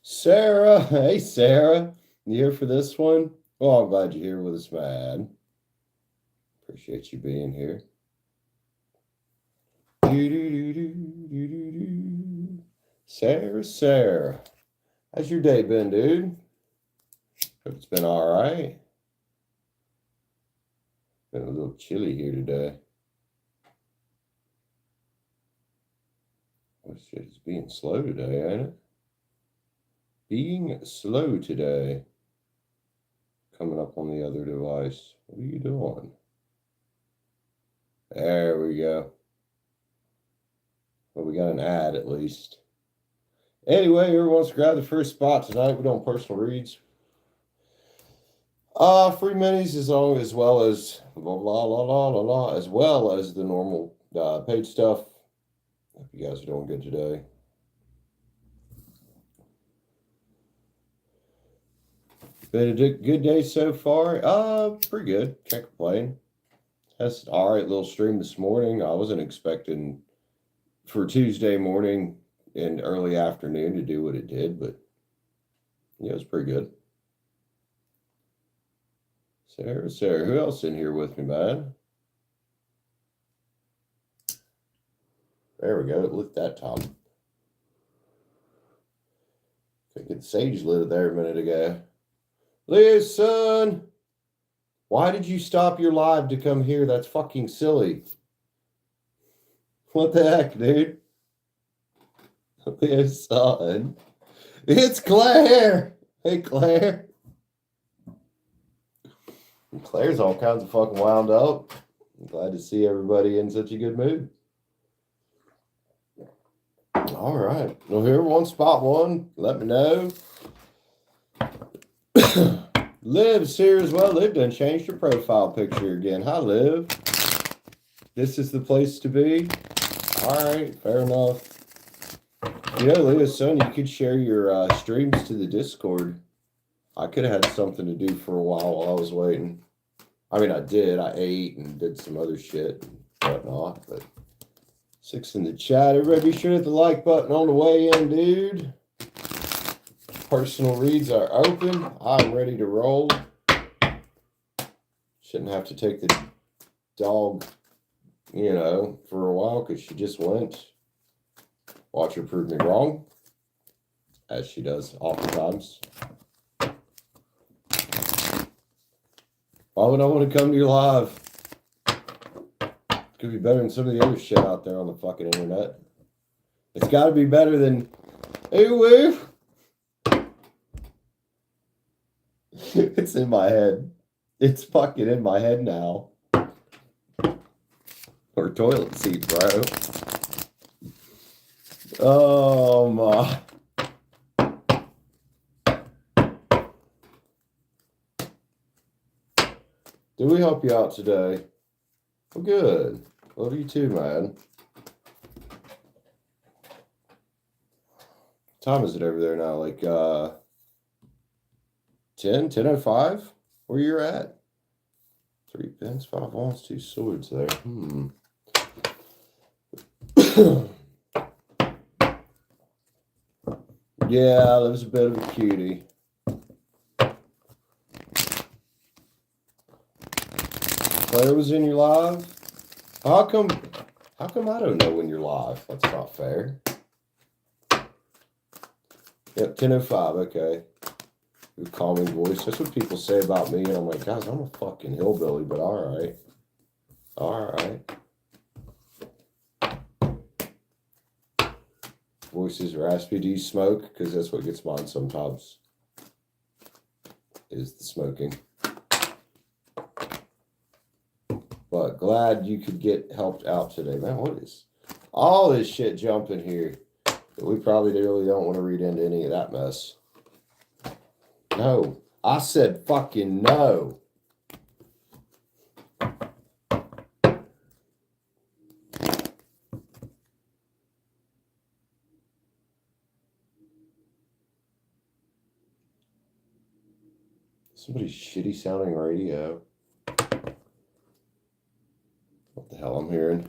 Sarah, hey Sarah, you here for this one? Well, I'm glad you're here with us, man. Appreciate you being here. Sarah, how's your day been, dude? Hope it's been all right. Been a little chilly here today. Oh shit, it's being slow today, ain't it? Being slow today. Coming up on the other device. What are you doing? There we go. Well, we got an ad at least. Anyway, whoever wants to grab the first spot tonight, we're doing personal reads. Free minis as well as as well as the normal paid stuff. Hope you guys are doing good today. Been a good day so far. Pretty good. Can't complain. That's an all right little stream this morning. I wasn't expecting for Tuesday morning and early afternoon to do what it did, but yeah, it was pretty good. Sarah, who else in here with me, man? There we go. Lit that top. Thinking Sage lit it there a minute ago. Listen, why did you stop your live to come here? That's fucking silly. What the heck, dude? Listen, it's Claire. Hey, Claire. Claire's all kinds of fucking wound up. I'm glad to see everybody in such a good mood. All right. Well, whoever wants spot one, let me know. Liv's here as well. Liv done changed your profile picture again. Hi, Liv. This is the place to be. All right, fair enough. You know, Leah's son, you could share your streams to the Discord. I could have had something to do for a while I was waiting. I mean, I did. I ate and did some other shit and whatnot. But 6 in the chat. Everybody be sure to hit the like button on the way in, dude. Personal reads are open. I'm ready to roll. Shouldn't have to take the dog, for a while because she just went. Watch her prove me wrong, as she does oftentimes. Why would I want to come to your live? Could be better than some of the other shit out there on the fucking internet. It's got to be better than, hey, woo. It's in my head. It's fucking in my head now. Or toilet seat, bro. Oh my. Did we help you out today? Well, good. Love you too, man. What time is it over there now? Like 10:05? Where you're at? 3 pins, 5 wands, 2 swords there. Yeah, that was a bit of a cutie. Claire was in your live? How come I don't know when you're live? That's not fair. Yep, 10:05, okay. Your calming voice. That's what people say about me, and I'm like, guys, I'm a fucking hillbilly, but all right. All right. Voice is raspy. Do you smoke? Because that's what gets mine sometimes. Is the smoking. But glad you could get helped out today. Man, what is all this shit jumping here? We probably really don't want to read into any of that mess. No. I said fucking no. Somebody's shitty sounding radio. What the hell I'm hearing?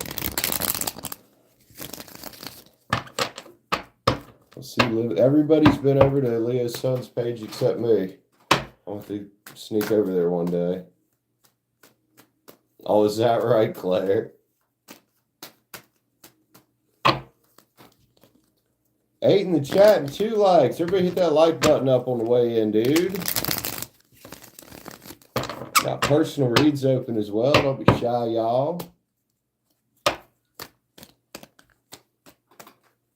Let's see, everybody's been over to Leo's son's page except me. I'll have to sneak over there one day. Oh, is that right, Claire? 8 in the chat and 2 likes. Everybody hit that like button up on the way in, dude. Got personal reads open as well. Don't be shy, y'all.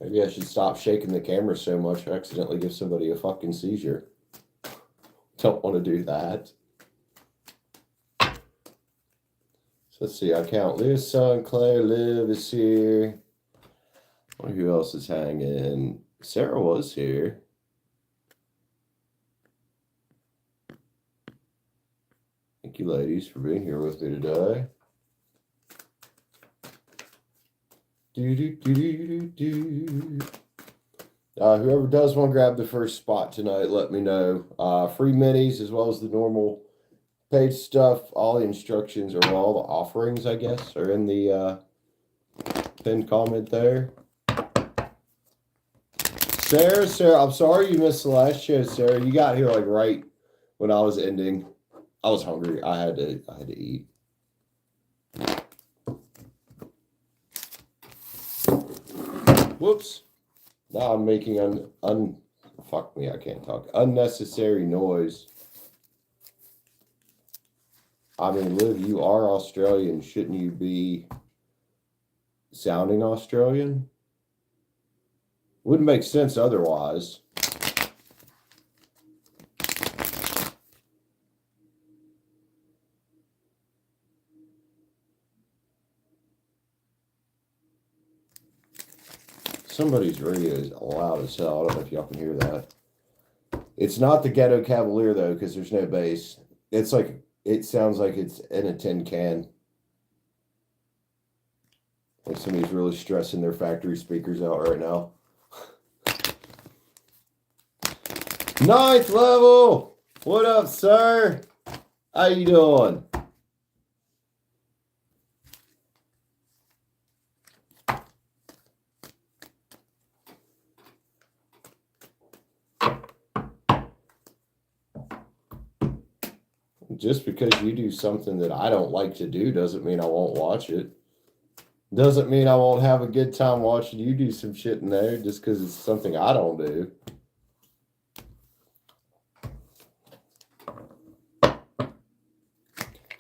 Maybe I should stop shaking the camera so much I accidentally give somebody a fucking seizure. Don't want to do that. So let's see. I count Leo's son, Claire, Liv is here. I wonder who else is hanging. Sarah was here. Thank you, ladies, for being here with me today. Whoever does want to grab the first spot tonight, let me know. Free minis as well as the normal page stuff. All the instructions or all the offerings, I guess, are in the pinned comment there. Sarah, I'm sorry you missed the last show, Sarah. You got here like right when I was ending. I was hungry. I had to eat. Whoops. Now I'm making fuck me, I can't talk. Unnecessary noise. I mean, Liv, you are Australian. Shouldn't you be sounding Australian? Wouldn't make sense otherwise. Somebody's radio is loud as hell. I don't know if y'all can hear that. It's not the Ghetto Cavalier, though, because there's no bass. It's like, it sounds like it's in a tin can. Like somebody's really stressing their factory speakers out right now. 9th level! What up, sir? How you doing? Just because you do something that I don't like to do doesn't mean I won't watch it. Doesn't mean I won't have a good time watching you do some shit in there just because it's something I don't do. I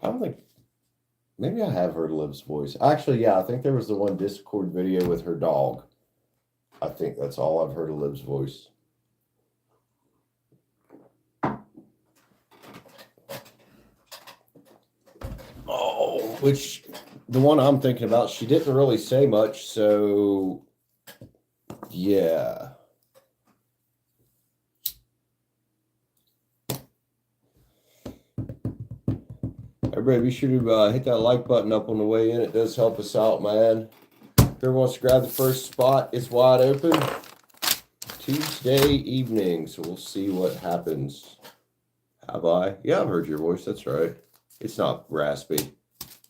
don't think... Maybe I have heard Liv's voice. Actually, yeah, I think there was the one Discord video with her dog. I think that's all I've heard of Liv's voice. Oh, which the one I'm thinking about, she didn't really say much, so yeah. Everybody be sure to hit that like button up on the way in. It does help us out, man. Whoever wants to grab the first spot, it's wide open. Tuesday evening, so we'll see what happens. Have I? Yeah, I've heard your voice. That's right. It's not raspy.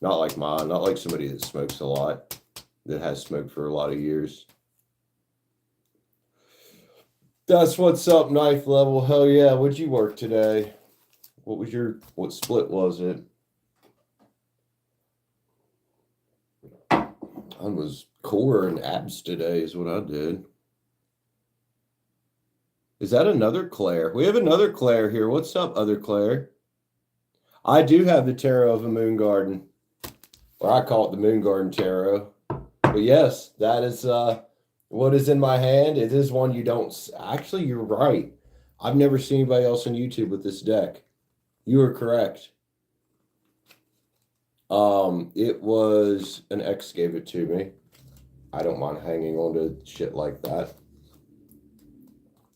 Not like mine. Not like somebody that smokes a lot. That has smoked for a lot of years. That's what's up, 9th level. Hell yeah. What'd you work today? What split was it? I was core and abs today is what I did. Is that another Claire? We have another Claire here. What's up, other Claire? I do have the Tarot of a Moon Garden. Or I call it the Moon Garden Tarot. But yes, that is what is in my hand. It is one you don't... Actually, you're right. I've never seen anybody else on YouTube with this deck. You are correct. It was... An ex gave it to me. I don't mind hanging on to shit like that.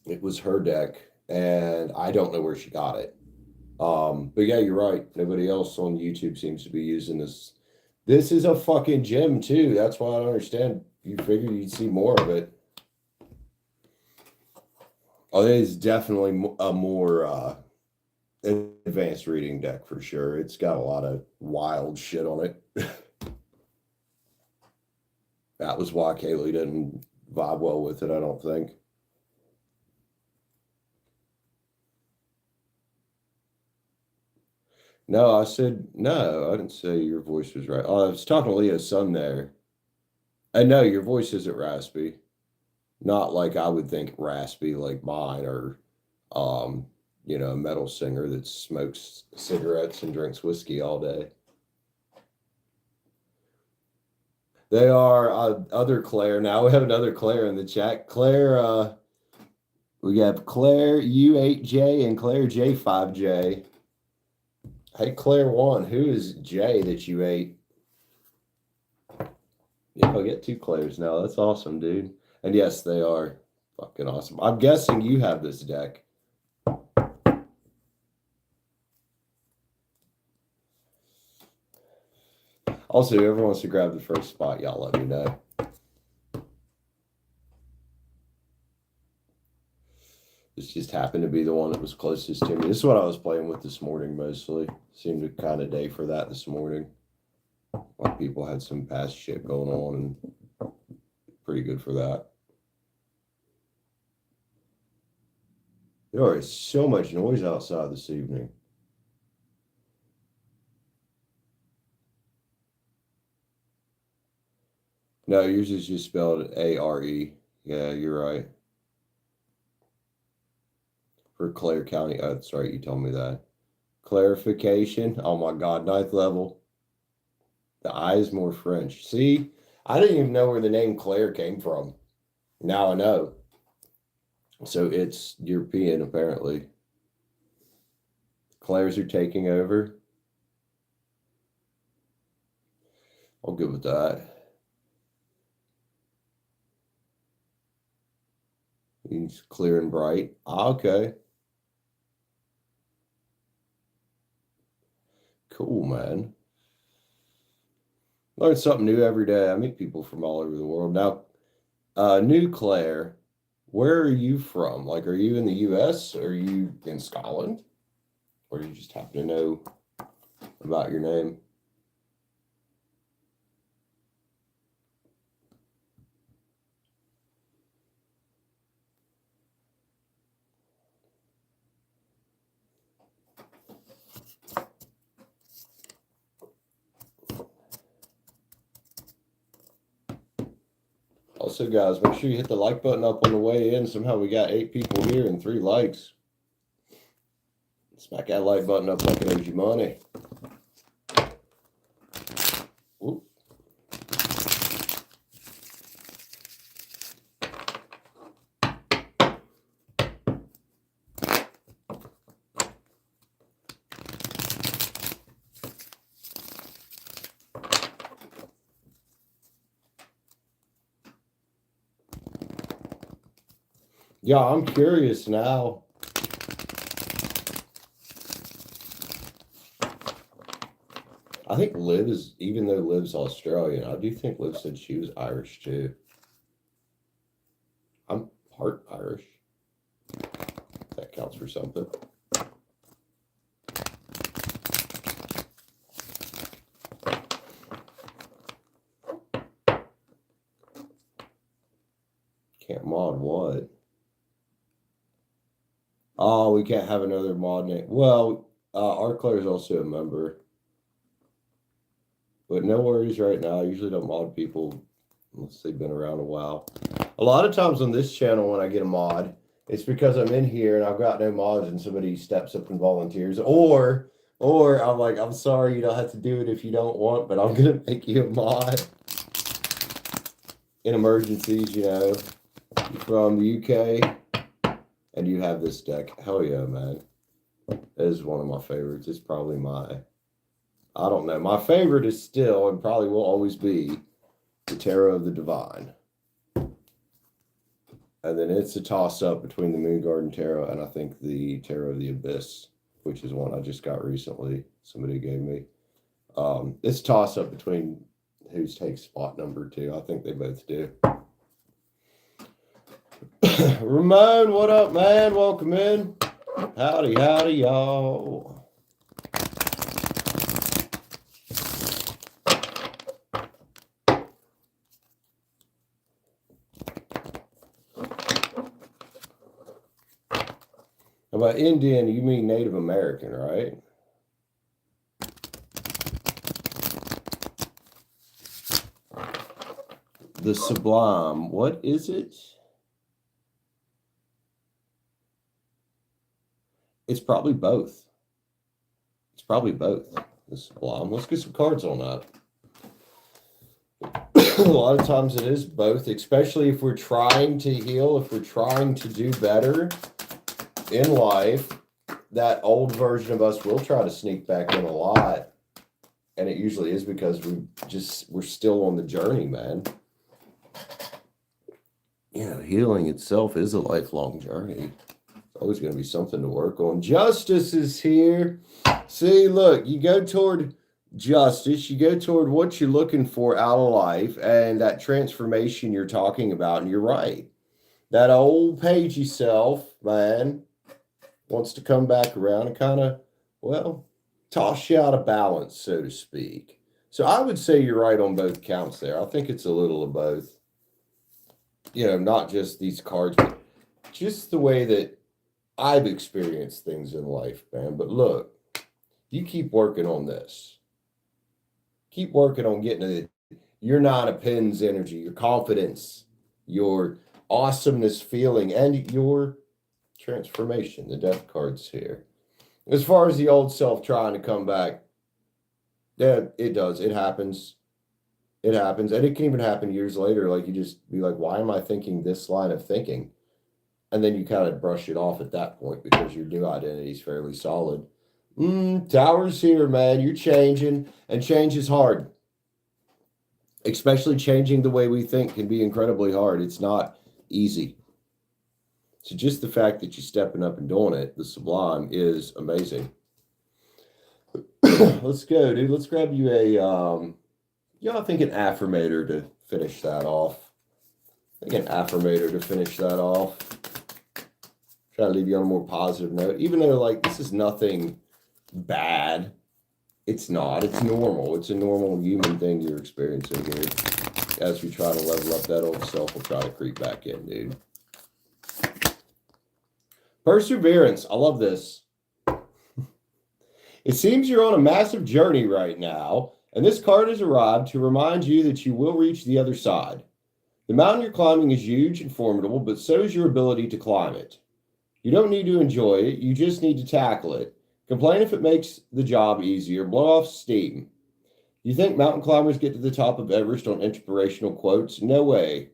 It was her deck, and I don't know where she got it. But yeah, you're right. Nobody else on YouTube seems to be using this. This is a fucking gem, too. That's why I don't understand. You figured you'd see more of it. Oh, it is definitely a more advanced reading deck for sure. It's got a lot of wild shit on it. That was why Kaylee didn't vibe well with it, I don't think. No, I said no. I didn't say your voice was right. Oh, I was talking to Leo's son there. And no, your voice isn't raspy. Not like I would think raspy like mine or um, a metal singer that smokes cigarettes and drinks whiskey all day. They are other Claire. Now we have another Claire in the chat. Claire, we have Claire U8J and Claire J5J. Hey, Claire 1, who is J that you ate? Yeah, I'll get 2 Claires now. That's awesome, dude. And yes, they are fucking awesome. I'm guessing you have this deck. Also, whoever wants to grab the first spot, y'all let me know. This just happened to be the one that was closest to me. This is what I was playing with this morning mostly. Seemed to kind of day for that this morning. A lot of people had some past shit going on and pretty good for that. There is so much noise outside this evening. No, yours is just spelled A-R-E. Yeah, you're right. For Clare County. Oh, that's right. You told me that. Clarification. Oh my God, 9th level. The I is more French. See, I didn't even know where the name Claire came from. Now I know. So it's European, apparently. Claire's are taking over. I'll go with that. Means clear and bright. Okay. Cool, man. Learn something new every day. I meet people from all over the world. Now, New Claire, where are you from? Like, are you in the US? Or are you in Scotland? Or do you just happen to know about your name? Also, guys, make sure you hit the like button up on the way in. Somehow we got 8 people here and 3 likes. Smack that like button up like it owes you money. Whoop. Yeah, I'm curious now. I think Liv is, even though Liv's Australian, I do think Liv said she was Irish too. I'm part Irish. That counts for something. Can't mod what? Oh, we can't have another mod name. Well, Arclair is also a member. But no worries right now. I usually don't mod people unless they've been around a while. A lot of times on this channel when I get a mod, it's because I'm in here and I've got no mods and somebody steps up and volunteers. Or I'm like, I'm sorry, you don't have to do it if you don't want, but I'm going to make you a mod. In emergencies, you're from the UK and you have this deck. Hell yeah, man. That is one of my favorites. It's probably I don't know. My favorite is still and probably will always be the Tarot of the Divine. And then it's a toss-up between the Moon Garden Tarot and I think the Tarot of the Abyss, which is one I just got recently. Somebody gave me. It's a toss-up between who's takes spot number 2. I think they both do. Ramon, what up, man? Welcome in. Howdy, y'all. By Indian, you mean Native American, right? the Sublime. What is it? It's probably both. It's probably both. The Sublime. Let's get some cards on that. A lot of times it is both, especially if we're trying to heal, if we're trying to do better in life. That old version of us will try to sneak back in a lot. And it usually is because we're still on the journey, man. Healing itself is a lifelong journey. It's always going to be something to work on. Justice is here. See, look, you go toward justice, you go toward what you're looking for out of life and that transformation you're talking about, and you're right. That old pagey self, man, wants to come back around and kind of, toss you out of balance, so to speak. So I would say you're right on both counts there. I think it's a little of both. Not just these cards, but just the way that I've experienced things in life, man. But look, you keep working on this. Keep working on getting your 9 of Pens energy, your confidence, your awesomeness feeling, and your transformation. The Death card's here. As far as the old self trying to come back, yeah, it does. It happens. It happens. And it can even happen years later. Like, you just be like, why am I thinking this line of thinking? And then you kind of brush it off at that point because your new identity is fairly solid. Tower's here, man. You're changing, and change is hard. Especially changing the way we think can be incredibly hard. It's not easy. So just the fact that you're stepping up and doing it, the Sublime, is amazing. Let's go, dude. Let's grab you I think an affirmator to finish that off. Try to leave you on a more positive note. Even though, this is nothing bad. It's not. It's normal. It's a normal human thing you're experiencing here. As we try to level up, that old self will try to creep back in, dude. Perseverance. I love this. It seems you're on a massive journey right now, and this card has arrived to remind you that you will reach the other side. The mountain you're climbing is huge and formidable, but so is your ability to climb it. You don't need to enjoy it. You just need to tackle it. Complain if it makes the job easier. Blow off steam. You think mountain climbers get to the top of Everest on inspirational quotes? No way.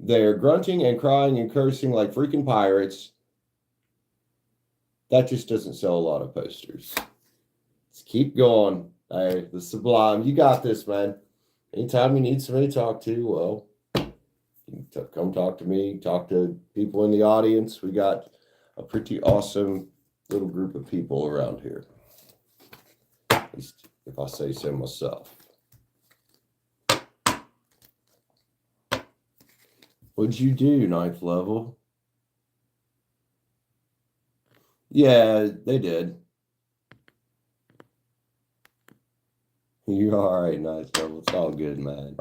They're grunting and crying and cursing like freaking pirates. That just doesn't sell a lot of posters. Let's keep going. Hey, the Sublime. You got this, man. Anytime you need somebody to talk to, you can come talk to me, talk to people in the audience. We got a pretty awesome little group of people around here. At least if I say so myself. What'd you do, 9th level? Yeah, they did. You're all right, 9th level. It's all good, man.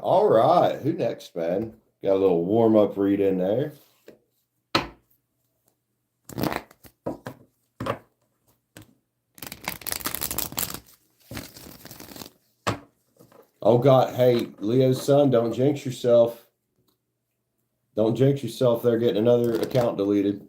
All right. Who next, man? Got a little warm-up read in there. Oh, God. Hey, Leo's son, don't jinx yourself. Don't jinx yourself. They're getting another account deleted.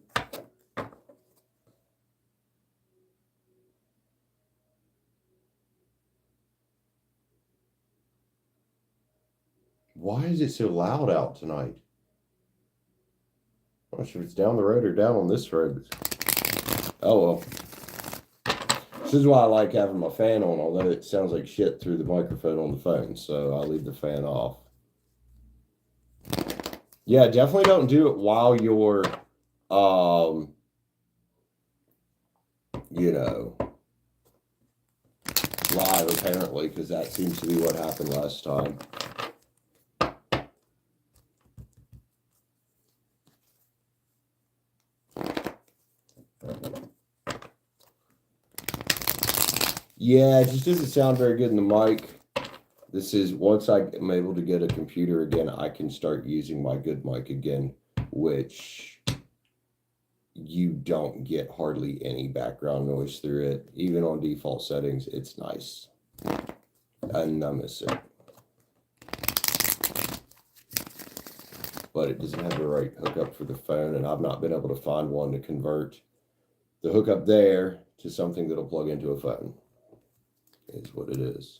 Why is it so loud out tonight? I'm not sure if it's down the road or down on this road. Oh, well. This is why I like having my fan on, although it sounds like shit through the microphone on the phone, so I'll leave the fan off. Yeah, definitely don't do it while you're, live, apparently, because that seems to be what happened last time. Yeah, it just doesn't sound very good in the mic. This is, once I am able to get a computer again, I can start using my good mic again, which you don't get hardly any background noise through it. Even on default settings, it's nice. And I miss it. but it doesn't have the right hookup for the phone, and I've not been able to find one to convert the hookup there to something that'll plug into a phone. Is what it is.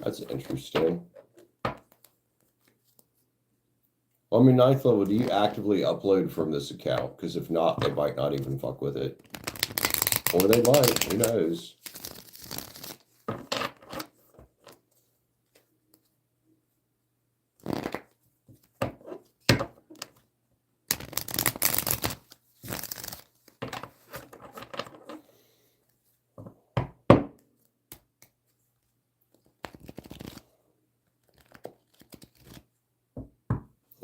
That's interesting. Well, I mean, 9th level, do you actively upload from this account? Because if not, they might not even fuck with it. Or they might, who knows?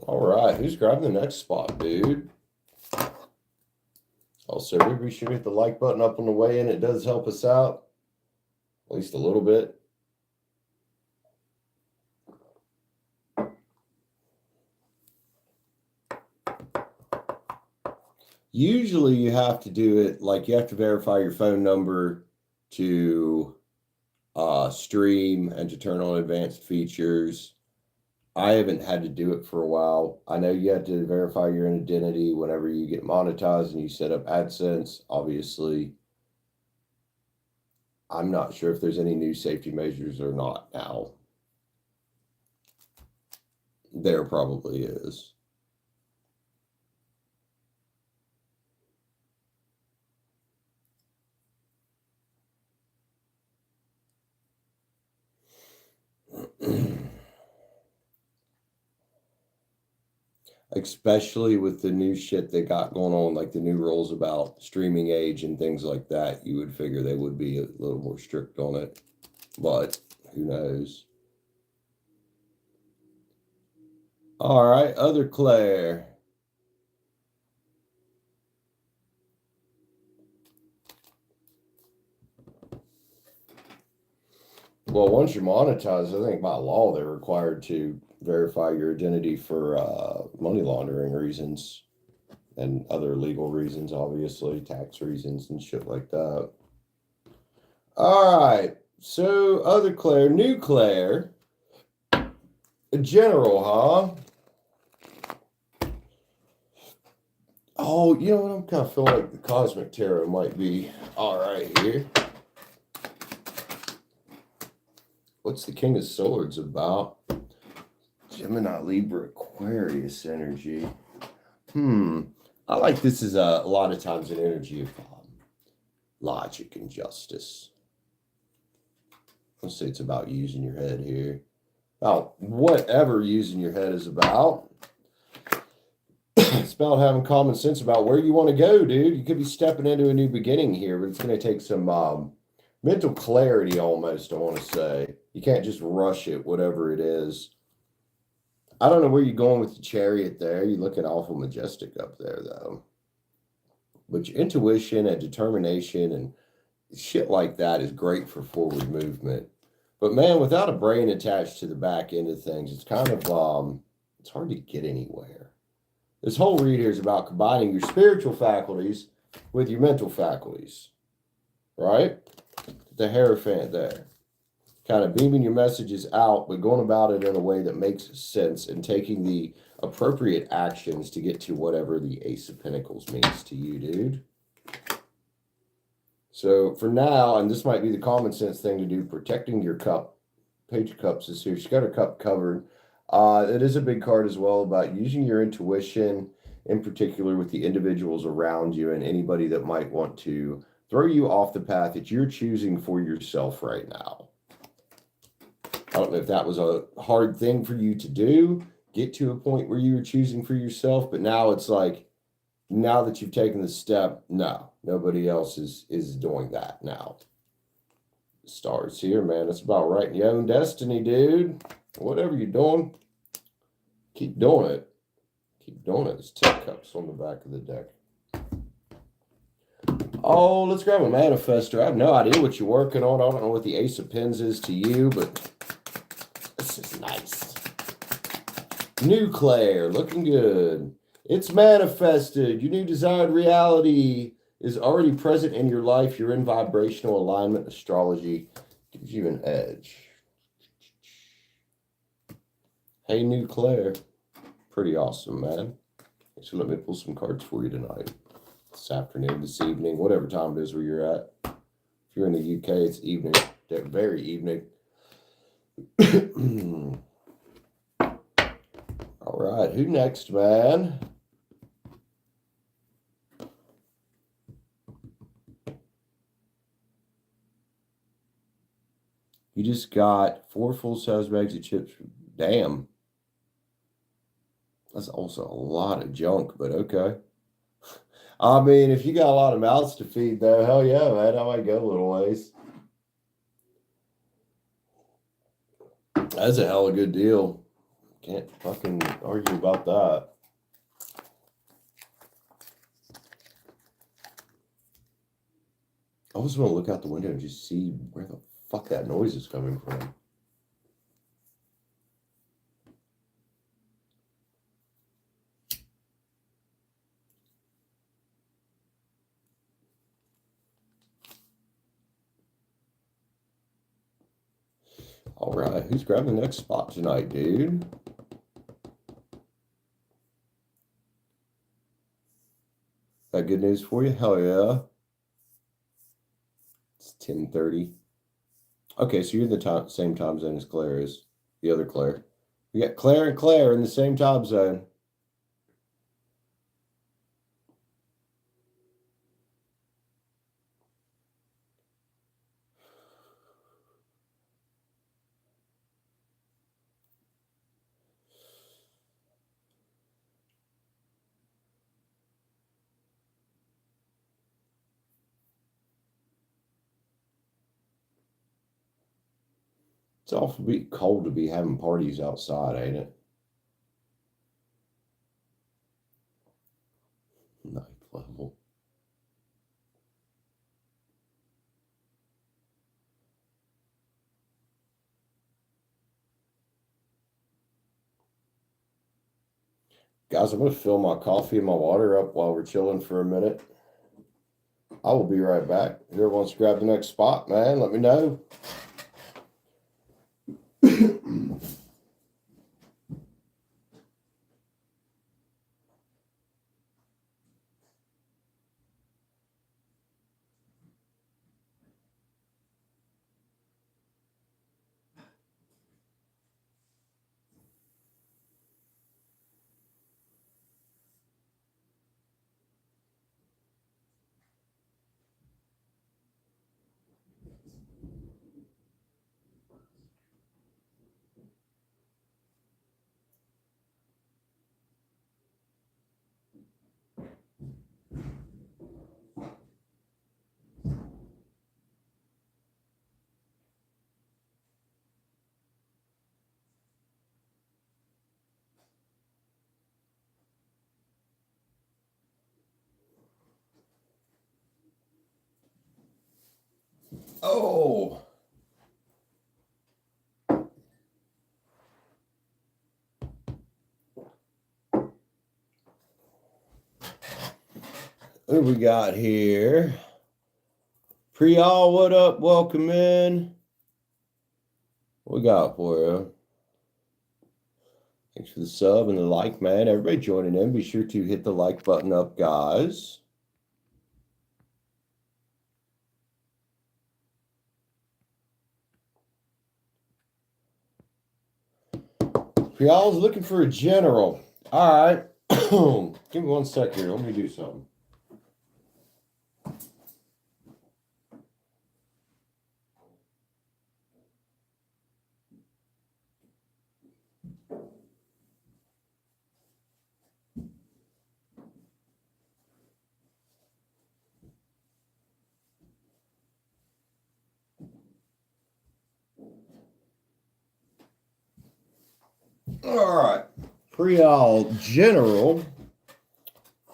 All right, who's grabbing the next spot, dude? Also, be sure to hit the like button up on the way in. It does help us out, at least a little bit. Usually you have to do it, like you have to verify your phone number to stream and to turn on advanced features. I haven't had to do it for a while. I know you have to verify your identity whenever you get monetized and you set up AdSense, obviously. I'm not sure if there's any new safety measures or not now. There probably is. Especially with the new shit they got going on, like the new rules about streaming age and things like that, you would figure they would be a little more strict on it. But who knows? All right, other Claire. Well, once you're monetized, I think by law they're required to verify your identity for money laundering reasons and other legal reasons, obviously, tax reasons and shit like that. All right, so other Claire, new Claire, general, huh? Oh, you know what? I'm kind of feeling like the Cosmic Tarot might be all right here. What's the King of Swords about? Gemini, Libra, Aquarius energy. I like this as a lot of times an energy of logic and justice. Let's say it's about using your head here. About whatever using your head is about. It's about having common sense about where you want to go, dude. You could be stepping into a new beginning here, but it's going to take some mental clarity almost, I want to say. You can't just rush it, whatever it is. I don't know where you're going with the Chariot there. You're looking awful majestic up there, though. But your intuition and determination and shit like that is great for forward movement. But, man, without a brain attached to the back end of things, it's kind of, it's hard to get anywhere. This whole read here is about combining your spiritual faculties with your mental faculties, right? The Hierophant there. Kind of beaming your messages out, but going about it in a way that makes sense and taking the appropriate actions to get to whatever the Ace of Pentacles means to you, dude. So for now, and this might be the common sense thing to do, protecting your cup. Page of Cups is here. She's got her cup covered. It is a big card as well about using your intuition, in particular with the individuals around you and anybody that might want to throw you off the path that you're choosing for yourself right now. I don't know if that was a hard thing for you to do, get to a point where you were choosing for yourself, but now it's like, now that you've taken the step, no, nobody else is doing that now. Stars here, man. It's about writing your own destiny, dude. Whatever you're doing, keep doing it. Keep doing it. There's 10 cups on the back of the deck. Oh, let's grab a manifester. I have no idea what you're working on. I don't know what the Ace of Pens is to you, but this is nice. New Claire, looking good. It's manifested. Your new desired reality is already present in your life. You're in vibrational alignment. Astrology gives you an edge. Hey, New Claire. Pretty awesome, man. So let me pull some cards for you tonight. This afternoon, this evening, whatever time it is where you're at. If you're in the UK, it's evening. Very evening. All right, who next, man? You just got 4 full-size bags of chips. Damn. That's also a lot of junk, but okay. I mean, if you got a lot of mouths to feed, though, hell yeah, man. I might go a little ways. That's a hell of a good deal. Can't fucking argue about that. I always want to look out the window and just see where the fuck that noise is coming from. All right, who's grabbing the next spot tonight, dude? That good news for you? Hell yeah. It's 10:30. Okay, so you're the same time zone as Claire is. The other Claire. We got Claire and Claire in the same time zone. It's awful cold to be having parties outside, ain't it? Ninth level. Guys, I'm going to fill my coffee and my water up while we're chilling for a minute. I will be right back. Whoever wants to grab the next spot, man, let me know. Oh. What do we got here? Priyal, what up? Welcome in. What we got for you? Thanks for the sub and the like, man. Everybody joining in. Be sure to hit the like button up, guys. Y'all's looking for a general. All right. Give me 1 sec here. Let me do something. All right. Priyal general.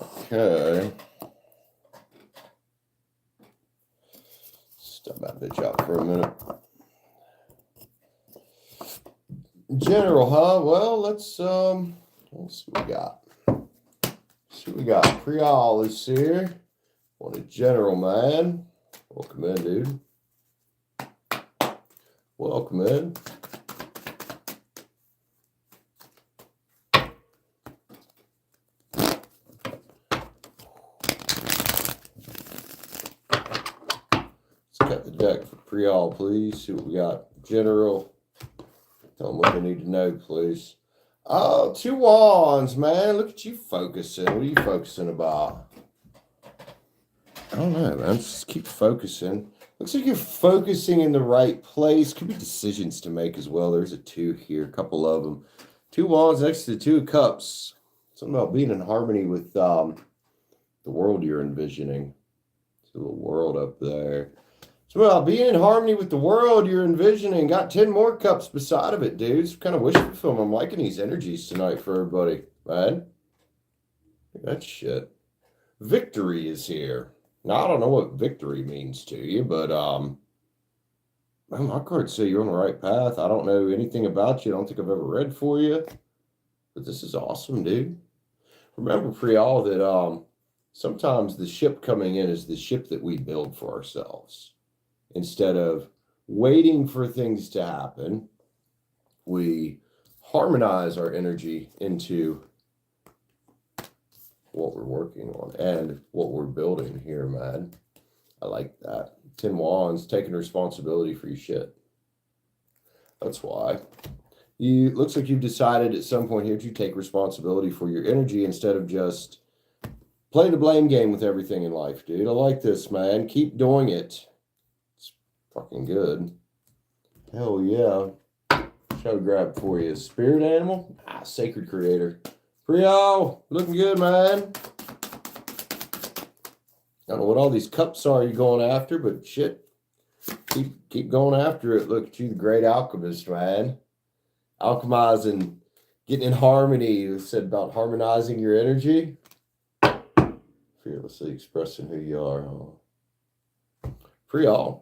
Okay. Stop that bitch out for a minute. General, huh? Well, let's see what we got. See what we got. Priol is here. What a general, man. Welcome in, dude. Welcome in. Let's cut the deck for Priol, please. See what we got. General. Tell them what they need to know, please. Oh, 2 wands, man. Look at you focusing. What are you focusing about? I don't know, man. Just keep focusing. Looks like you're focusing in the right place. Could be decisions to make as well. There's a 2 here, a couple of them. 2 wands next to the 2 of cups. Something about being in harmony with the world you're envisioning. It's a little world up there. So, well, being in harmony with the world you're envisioning. Got 10 more cups beside of it, dude. It's kind of wishful film. I'm liking these energies tonight for everybody, man. That shit. Victory is here. Now, I don't know what victory means to you, but my cards say you're on the right path. I don't know anything about you. I don't think I've ever read for you. But this is awesome, dude. Remember, Priol, that sometimes the ship coming in is the ship that we build for ourselves. Instead of waiting for things to happen, we harmonize our energy into what we're working on and what we're building here, man. I like that. 10 wands, taking responsibility for your shit. That's why. Looks like you've decided at some point here to take responsibility for your energy instead of just playing the blame game with everything in life, dude. I like this, man. Keep doing it. Fucking good. Hell yeah. Show grab for you. Spirit animal? Sacred creator. Priol, looking good, man. I don't know what all these cups are you're going after, but shit. Keep going after it. Look at you, the great alchemist, man. Alchemizing, getting in harmony. You said about harmonizing your energy. Fearlessly expressing who you are, huh? Priol.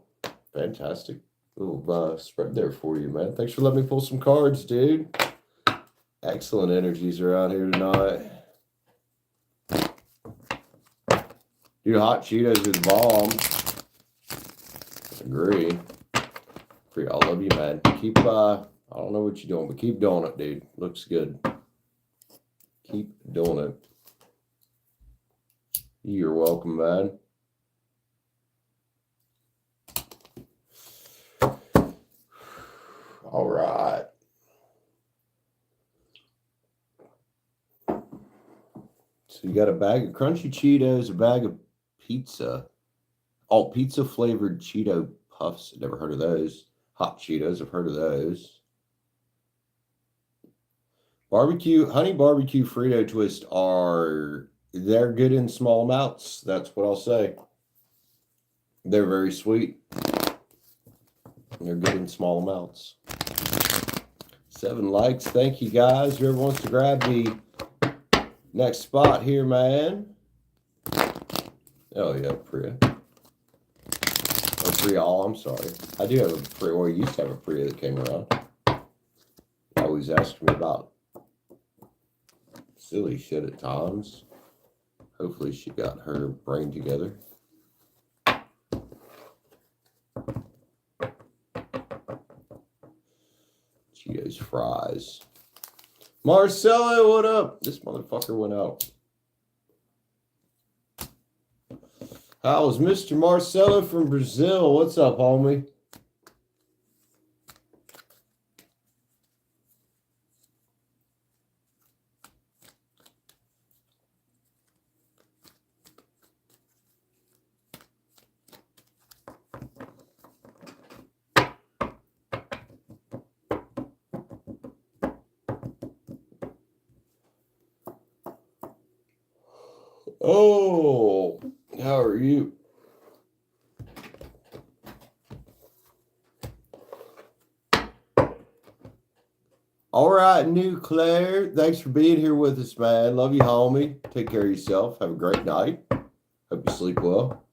Fantastic little spread there for you, man. Thanks for letting me pull some cards, dude. Excellent energies are out here tonight. Dude, hot Cheetos is bomb. Agree. Priol, love you, man. Keep, I don't know what you're doing, but keep doing it, dude. Looks good. Keep doing it. You're welcome, man. All right. So you got a bag of crunchy Cheetos, a bag of pizza. Oh, pizza flavored Cheeto puffs. I've never heard of those. Hot Cheetos, I've heard of those. Honey barbecue Frito twist they're good in small amounts. That's what I'll say. They're very sweet. They're good in small amounts. 7 likes. Thank you, guys. Whoever wants to grab the next spot here, man. Oh, yeah, Priya. Or Priol, I'm sorry. I do have a Priya, or I used to have a Priya that came around. Always asking me about silly shit at times. Hopefully she got her brain together. Cheetos fries. Marcelo, what up? This motherfucker went out. How's Mr. Marcelo from Brazil? What's up, homie? Oh, how are you? All right, New Claire. Thanks for being here with us, man. Love you, homie. Take care of yourself. Have a great night. Hope you sleep well.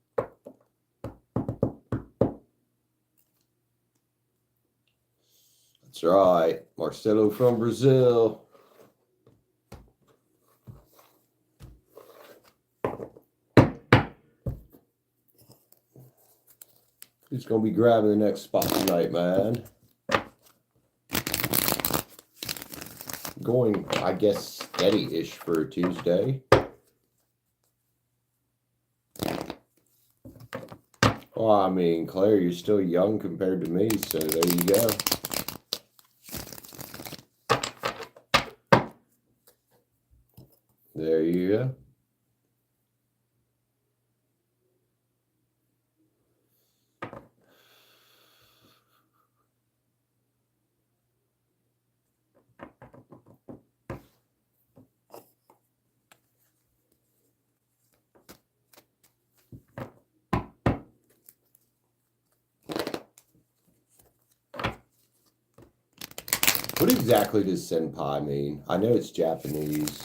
That's right. Marcelo from Brazil. Who's going to be grabbing the next spot tonight, man? Going, I guess, steady-ish for a Tuesday. Well, I mean, Claire, you're still young compared to me, so there you go. There you go. What exactly does senpai mean? I know it's Japanese.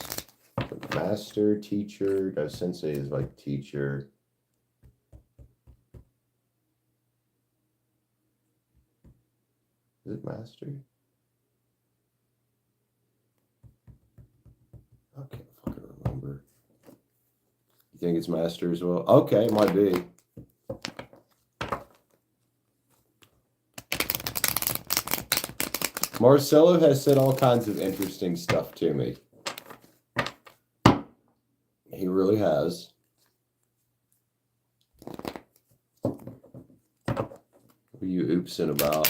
Master, teacher. No, sensei is like teacher. Is it master? I can't fucking remember. You think it's master as well? Okay, it might be. Marcelo has said all kinds of interesting stuff to me. He really has. What are you oopsing about?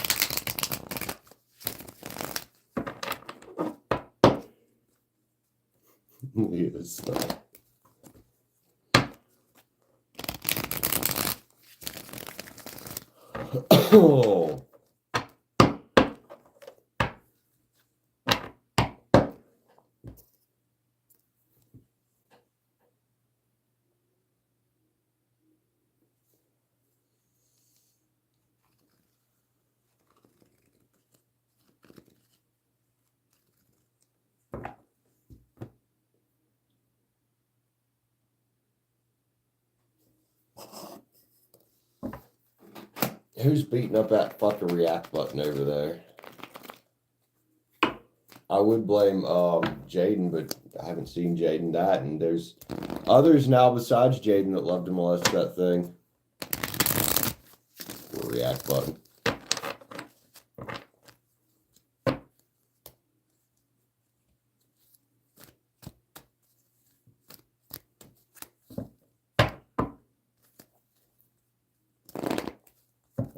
Yes. Oh. Who's beating up that fucking react button over there? I would blame Jaden, but I haven't seen Jaden that, and there's others now besides Jaden that love to molest that thing. The react button.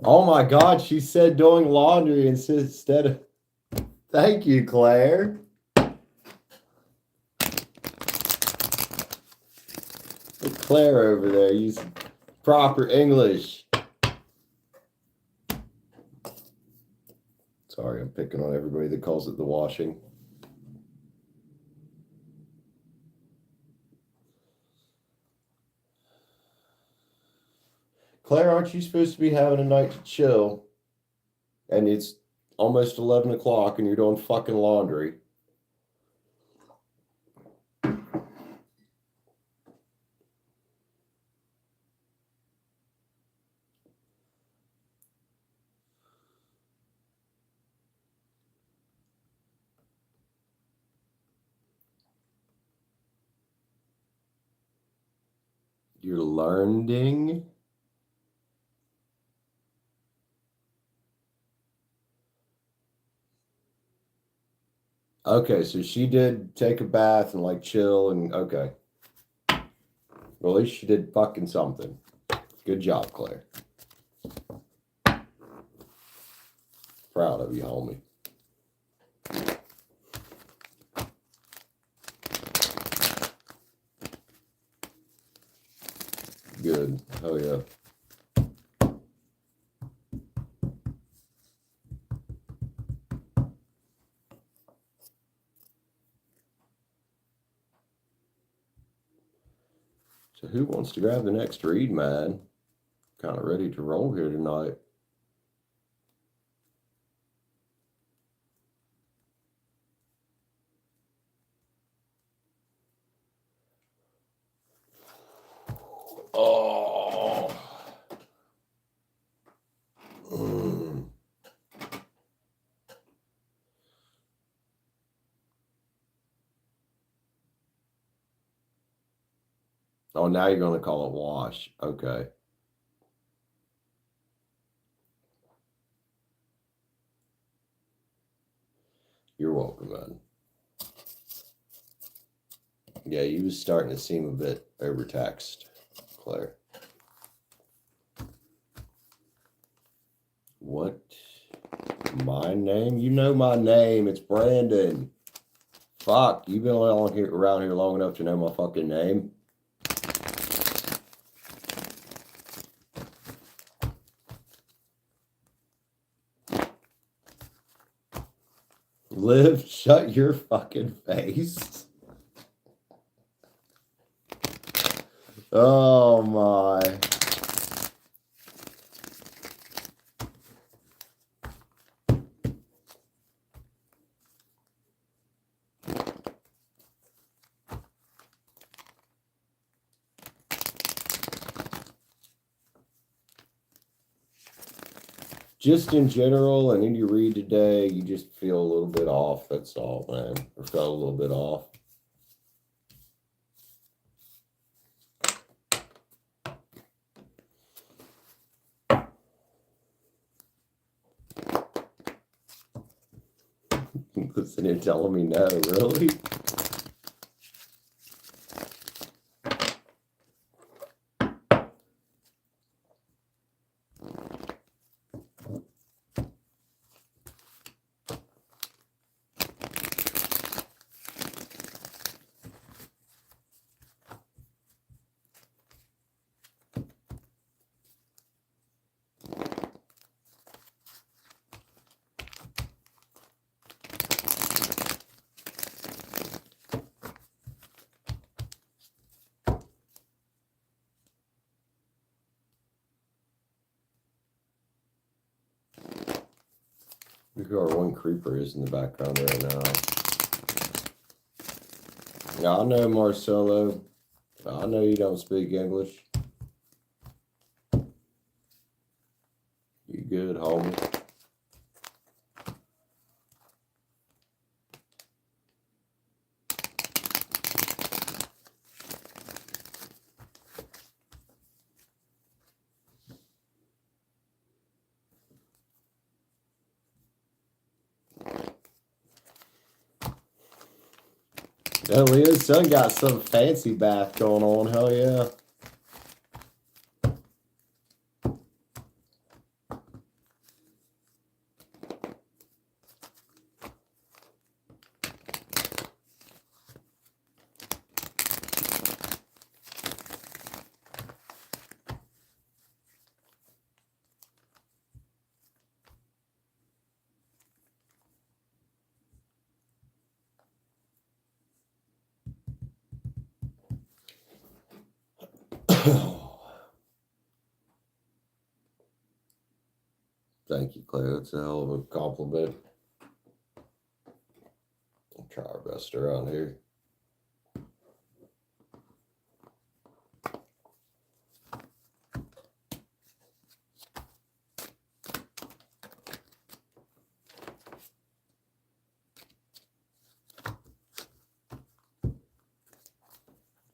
Oh my God, she said doing laundry instead of... Thank you, Claire. Look, Claire over there using proper English. Sorry, I'm picking on everybody that calls it the washing. Claire, aren't you supposed to be having a night to chill? And it's almost 11 o'clock and you're doing fucking laundry. You're learning? Okay, so she did take a bath and like chill and okay. Well, at least she did fucking something. Good job, Claire. Proud of you, homie. Good. Oh, yeah. So who wants to grab the next read, man? Kind of ready to roll here tonight. Oh. Oh, now you're going to call it wash. Okay. You're welcome, man. Yeah, you was starting to seem a bit overtaxed, Claire. What? My name? You know my name. It's Brandon. Fuck, you've been around here long enough to know my fucking name. Liv, shut your fucking face. Oh my. Just in general, and in your read today, you just feel a little bit off. That's all, man. Or felt a little bit off. Listen, you're telling me no, really? Look who our one creeper is in the background right now. Yeah, I know, Marcelo. I know you don't speak English. You good, homie? Yeah, Leo's son got some fancy bath going on. Hell yeah. Thank you, Claire. That's a hell of a compliment. We'll try our best around here.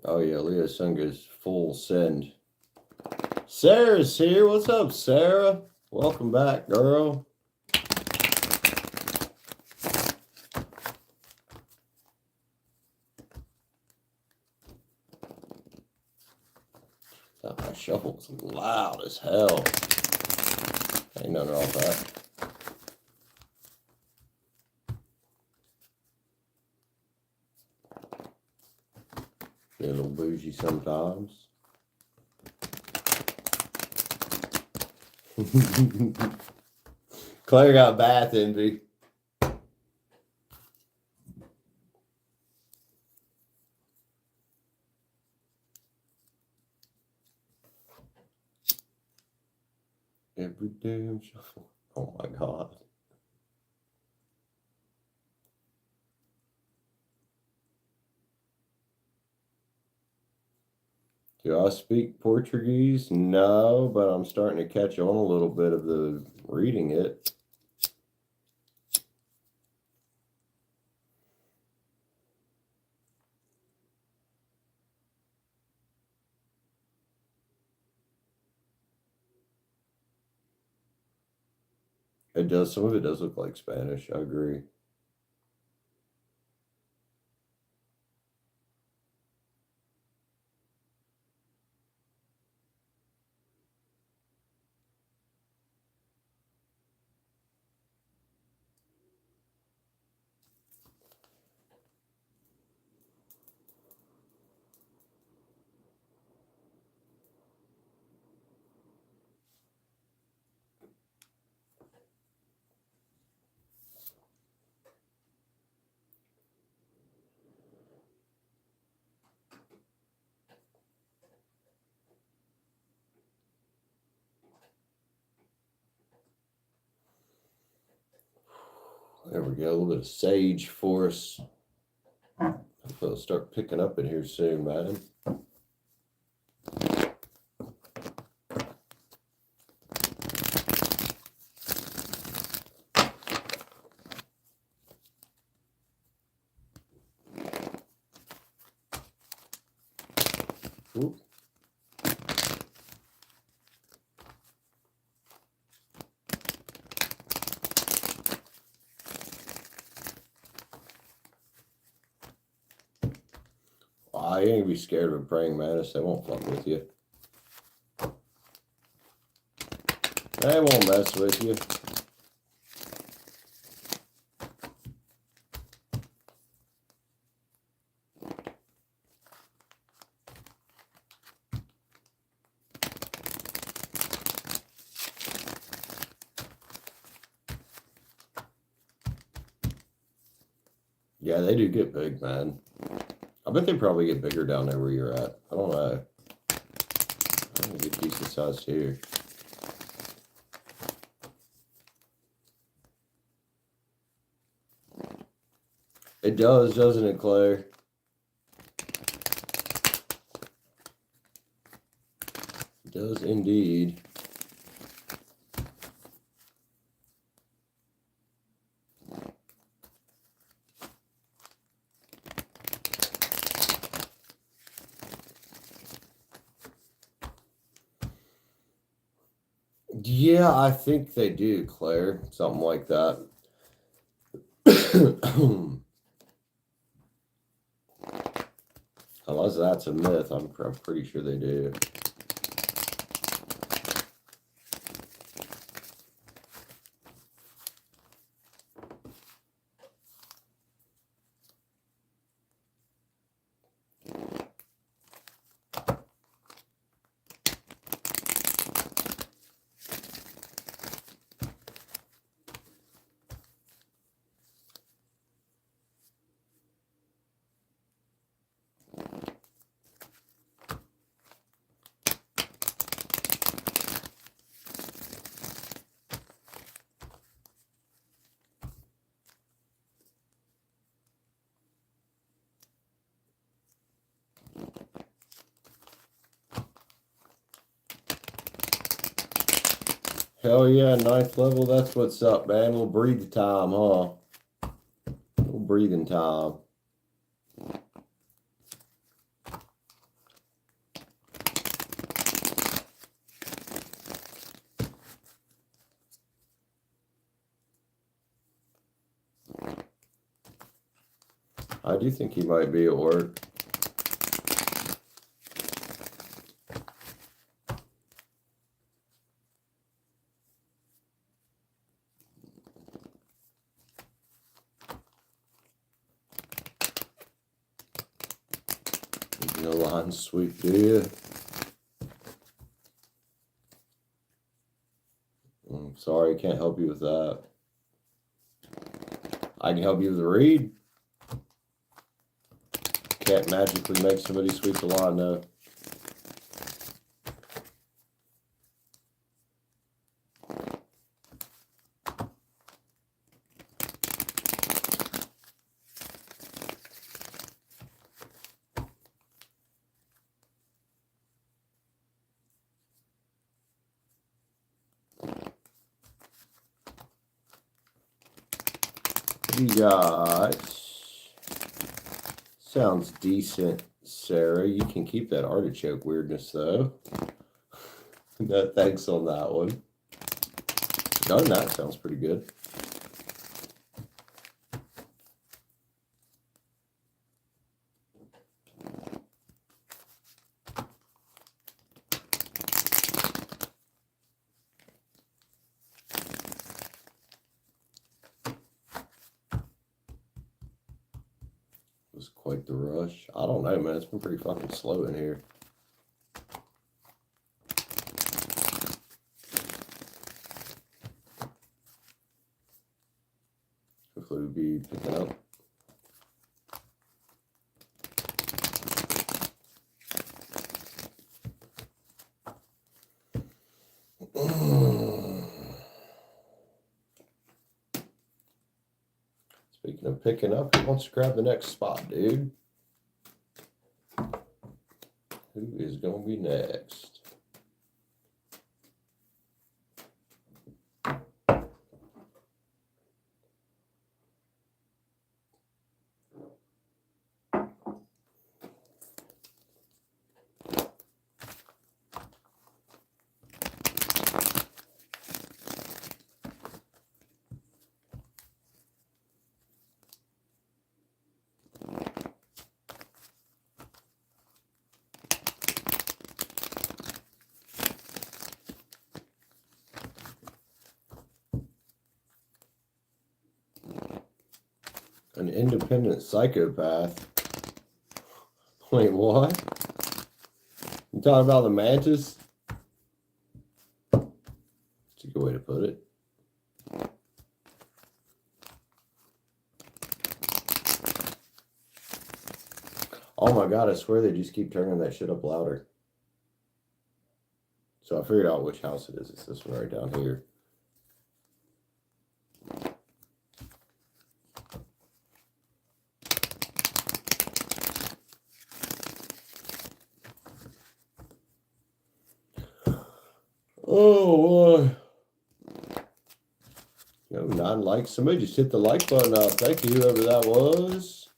Oh yeah, Leo son goes full send. Sarah's here. What's up, Sarah? Welcome back, girl. Oh, my shovel's loud as hell. Ain't nothing wrong with that. Get a little bougie sometimes. Claire got bath envy. Every damn shuffle. Oh my God. Do I speak Portuguese? No, but I'm starting to catch on a little bit of the reading it. It does. Some of it does look like Spanish. I agree. There we go. A little bit of sage for us. It'll start picking up in here soon, man. Ooh. I ain't gonna be scared of a praying mantis. They won't fuck with you. They won't mess with you. Yeah, they do get big, man. I bet they probably get bigger down there where you're at. I don't know. I think they get decent sized here. It does, doesn't it, Claire? It does indeed. Yeah, I think they do, Claire. Something like that. Unless that's a myth, I'm pretty sure they do. Hell yeah, 9th level, that's what's up, man. A little breathe time, huh? A little breathing time. I do think he might be at work. No line sweep, do you? I'm sorry, I can't help you with that. I can help you with the read. Can't magically make somebody sweep the line, though. You got, sounds decent, Sarah. You can keep that artichoke weirdness, though. No thanks on that one. Done that sounds pretty good. Was quite the rush. I don't know, man. It's been pretty fucking slow in here. Hopefully we'll be picking up. Speaking of picking up, who wants to grab the next spot, dude? Who is going to be next? An independent psychopath. Wait, what? You talking about the mantis? That's a good way to put it. Oh my god, I swear they just keep turning that shit up louder. So I figured out which house it is. It's this one right down here. Oh boy. Yo, 9 likes. Somebody just hit the like button up. Thank you, whoever that was.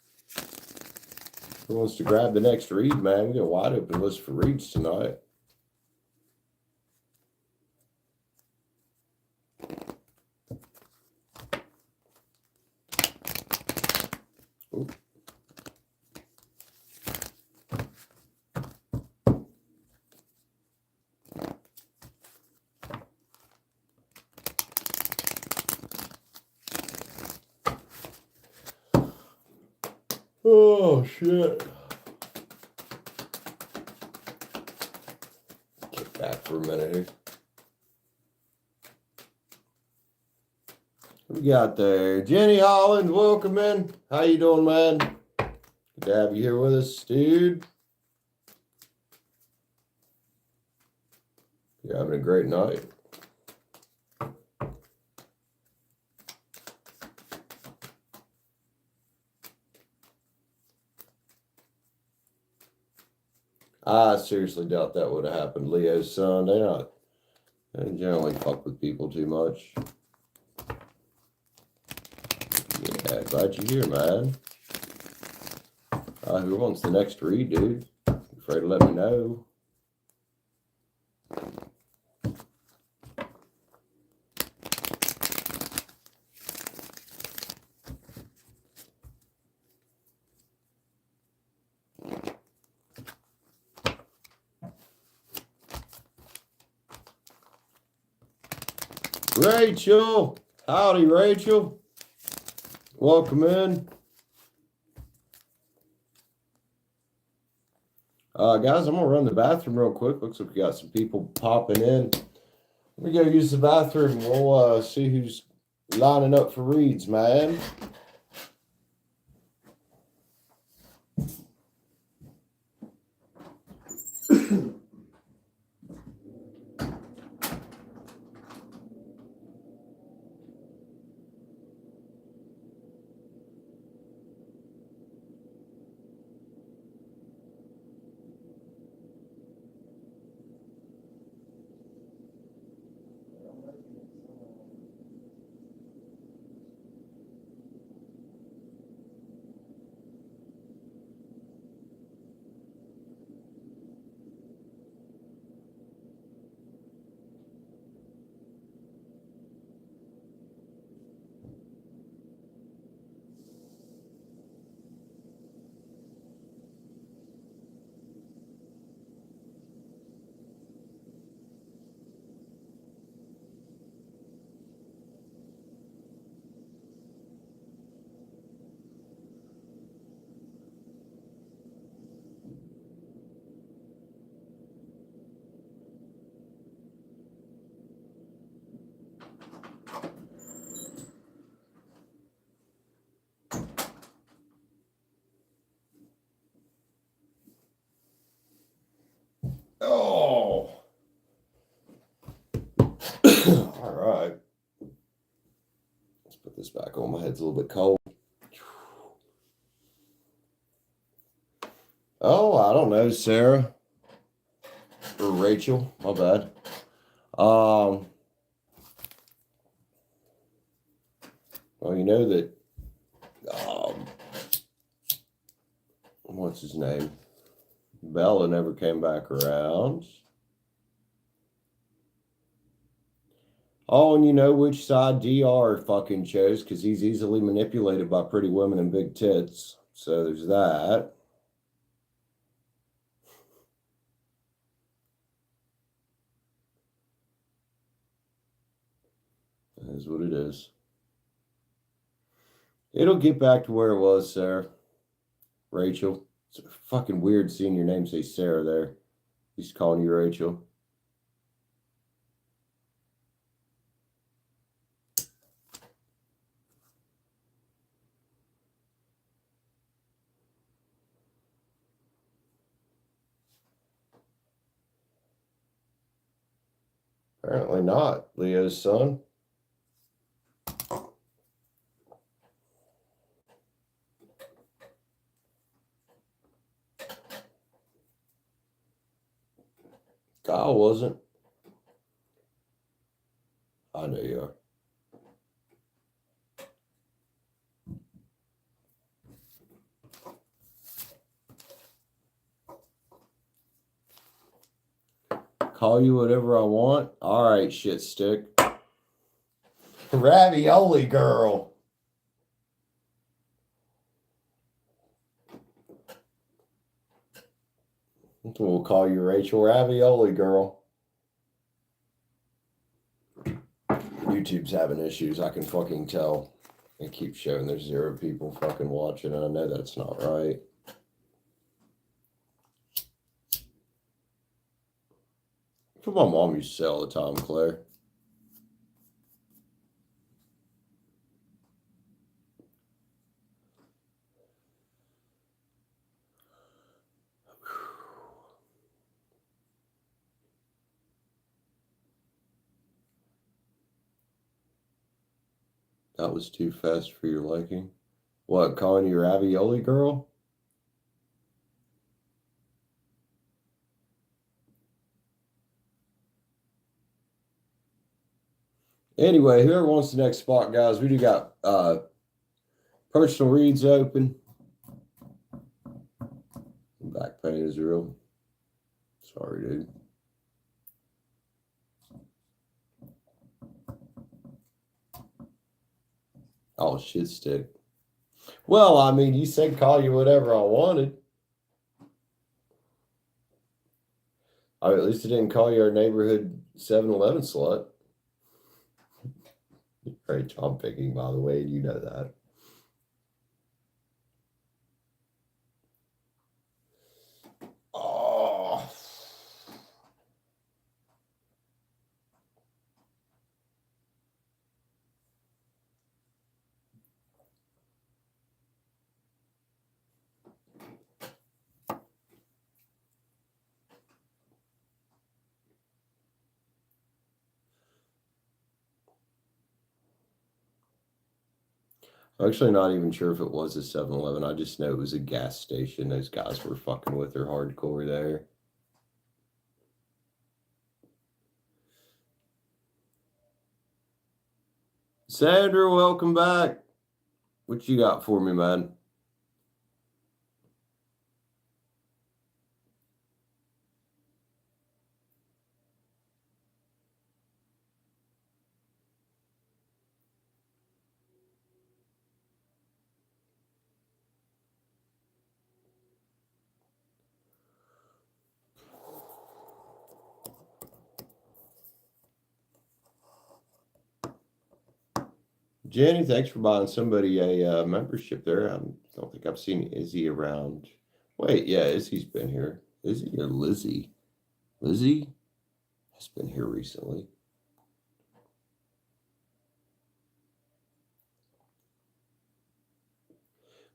Who wants to grab the next read, man? We got a wide open list for reads tonight. Ooh. Oh, shit. Get back for a minute here. What we got there? Jenny Holland, welcome in. How you doing, man? Good to have you here with us, dude. You're having a great night. I seriously doubt that would have happened. Leo's son, they generally fuck with people too much. Yeah, glad you're here, man. Who wants the next read, dude? You're afraid to let me know. Rachel, howdy, Rachel. Welcome in. Guys, I'm going to run the bathroom real quick. Looks like we got some people popping in. Let me go use the bathroom. We'll see who's lining up for reads, man. Oh. All right. Let's put this back on. My head's a little bit cold. Oh, I don't know, Sarah or Rachel. My bad. Well, you know that. What's his name? Bella never came back around. Oh, and you know which side DR fucking chose because he's easily manipulated by pretty women and big tits. So there's that. That is what it is. It'll get back to where it was, Sarah. Rachel. It's fucking weird seeing your name say Sarah there. He's calling you Rachel. Apparently not, Leo's son. Kyle wasn't. I know you are. Call you whatever I want. All right, shit stick. Ravioli girl. We'll call you Rachel Ravioli girl. YouTube's having issues. I can fucking tell. It keeps showing there's 0 people fucking watching, and I know that's not right. That's what my mom used to say all the time, Claire. That was too fast for your liking. What, calling you Ravioli girl? Anyway, whoever wants the next spot, guys, we do got personal reads open. Back pain is real. Sorry, dude. Oh, shit stick. Well, I mean, you said call you whatever I wanted. I mean, at least I didn't call you our neighborhood 7-Eleven slut. Very Tom picking, by the way, you know that. Oh. I'm actually not even sure if it was a 7-Eleven. I just know it was a gas station. Those guys were fucking with her hardcore there. Sandra, welcome back. What you got for me, man? Jenny, thanks for buying somebody a membership there. I don't think I've seen Izzy around. Wait, yeah, Izzy's been here. Izzy or Lizzie? Lizzie has been here recently.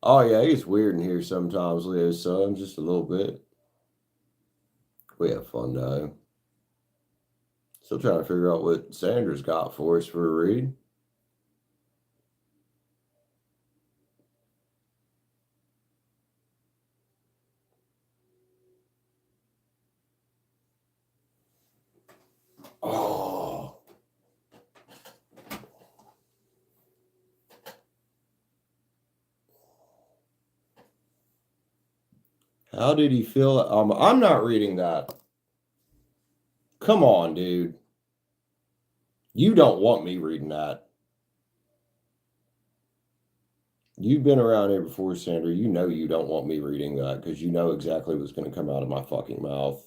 Oh, yeah, it's weird in here sometimes, Leo's son, just a little bit. We have fun, though. Still trying to figure out what Sandra's got for us for a read. Oh. How did he feel? I'm not reading that. Come on, dude. You don't want me reading that. You've been around here before, Sandra. You know you don't want me reading that because you know exactly what's going to come out of my fucking mouth.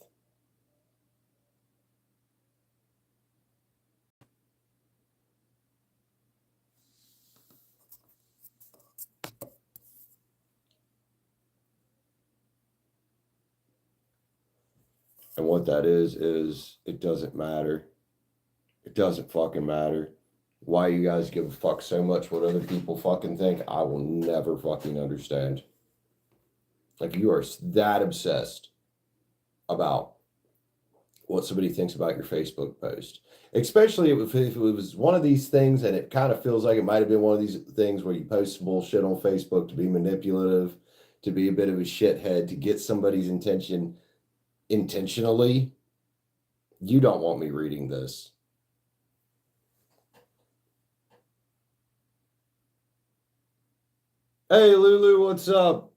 And what that is it doesn't matter. It doesn't fucking matter. Why you guys give a fuck so much what other people fucking think, I will never fucking understand. Like, you are that obsessed about what somebody thinks about your Facebook post. Especially if it was one of these things and it kind of feels like it might have been one of these things where you post some bullshit on Facebook to be manipulative, to be a bit of a shithead, to get somebody's intention intentionally. You don't want me reading this. Hey, Lulu, what's up?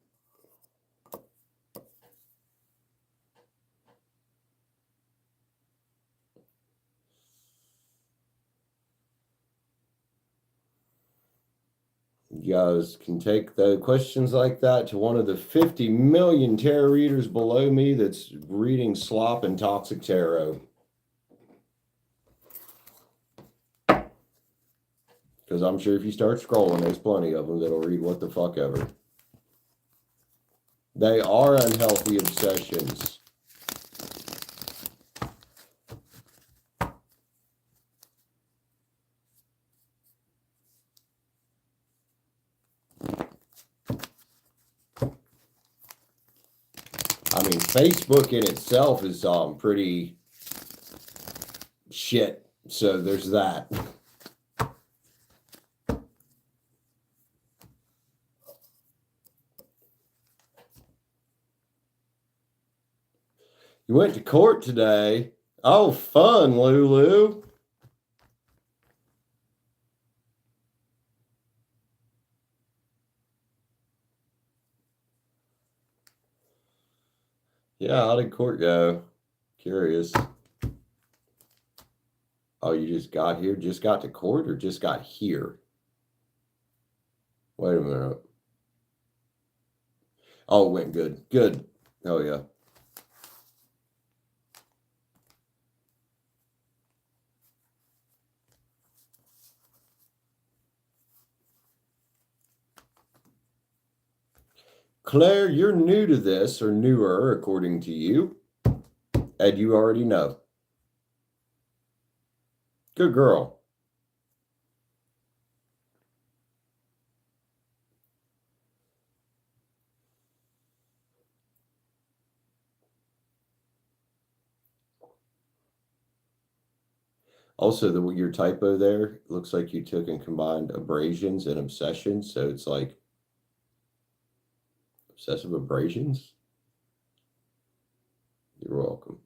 You guys can take the questions like that to one of the 50 million tarot readers below me that's reading slop and toxic tarot. Because I'm sure if you start scrolling, there's plenty of them that'll read what the fuck ever. They are unhealthy obsessions. I mean, Facebook in itself is pretty shit. So there's that. You went to court today. Oh, fun, Lulu. Yeah, how did court go? Curious. Oh, you just got here? Just got to court or just got here? Wait a minute. Oh, it went good. Good. Oh, yeah. Claire, you're new to this, or newer, according to you. And you already know. Good girl. Also, your typo there looks like you took and combined abrasions and obsessions. So it's like obsessive abrasions. You're welcome.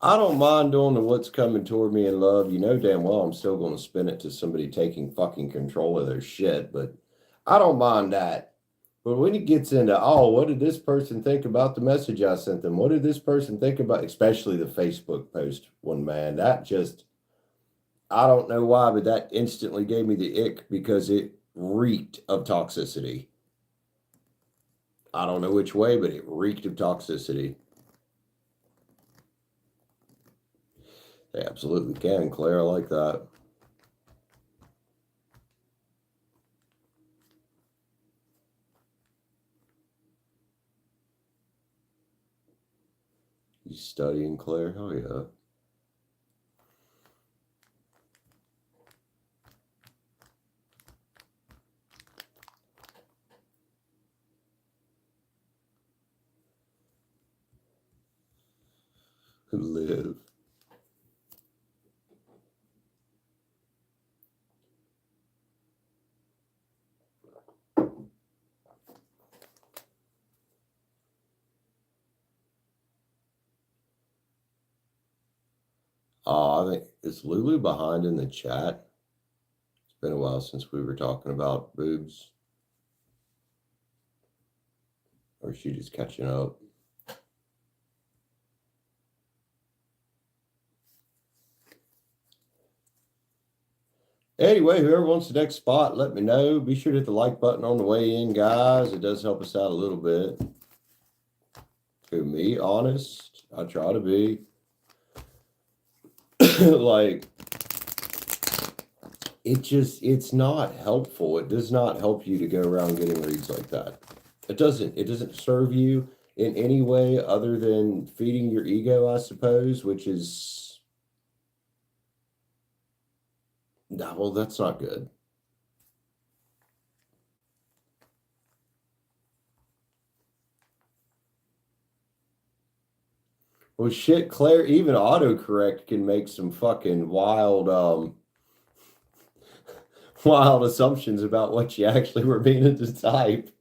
I don't mind doing the what's coming toward me in love. You know damn well I'm still going to spin it to somebody taking fucking control of their shit, but I don't mind that. But when it gets into, oh, what did this person think about the message I sent them? What did this person think about, especially the Facebook post one, man, that just, I don't know why, but that instantly gave me the ick because it reeked of toxicity. I don't know which way, but it reeked of toxicity. They absolutely can, Claire. I like that. You studying, Claire? Oh, yeah. Live. I think, is Lulu behind in the chat? It's been a while since we were talking about boobs. Or is she just catching up? Anyway, whoever wants the next spot, let me know. Be sure to hit the like button on the way in, guys. It does help us out a little bit. To be honest, I try to be. Like, it's not helpful. It does not help you to go around getting reads like that. It doesn't serve you in any way other than feeding your ego, I suppose, which is, no, well, that's not good. Well, shit, Claire, even autocorrect can make some fucking wild, wild assumptions about what you actually were meaning to type.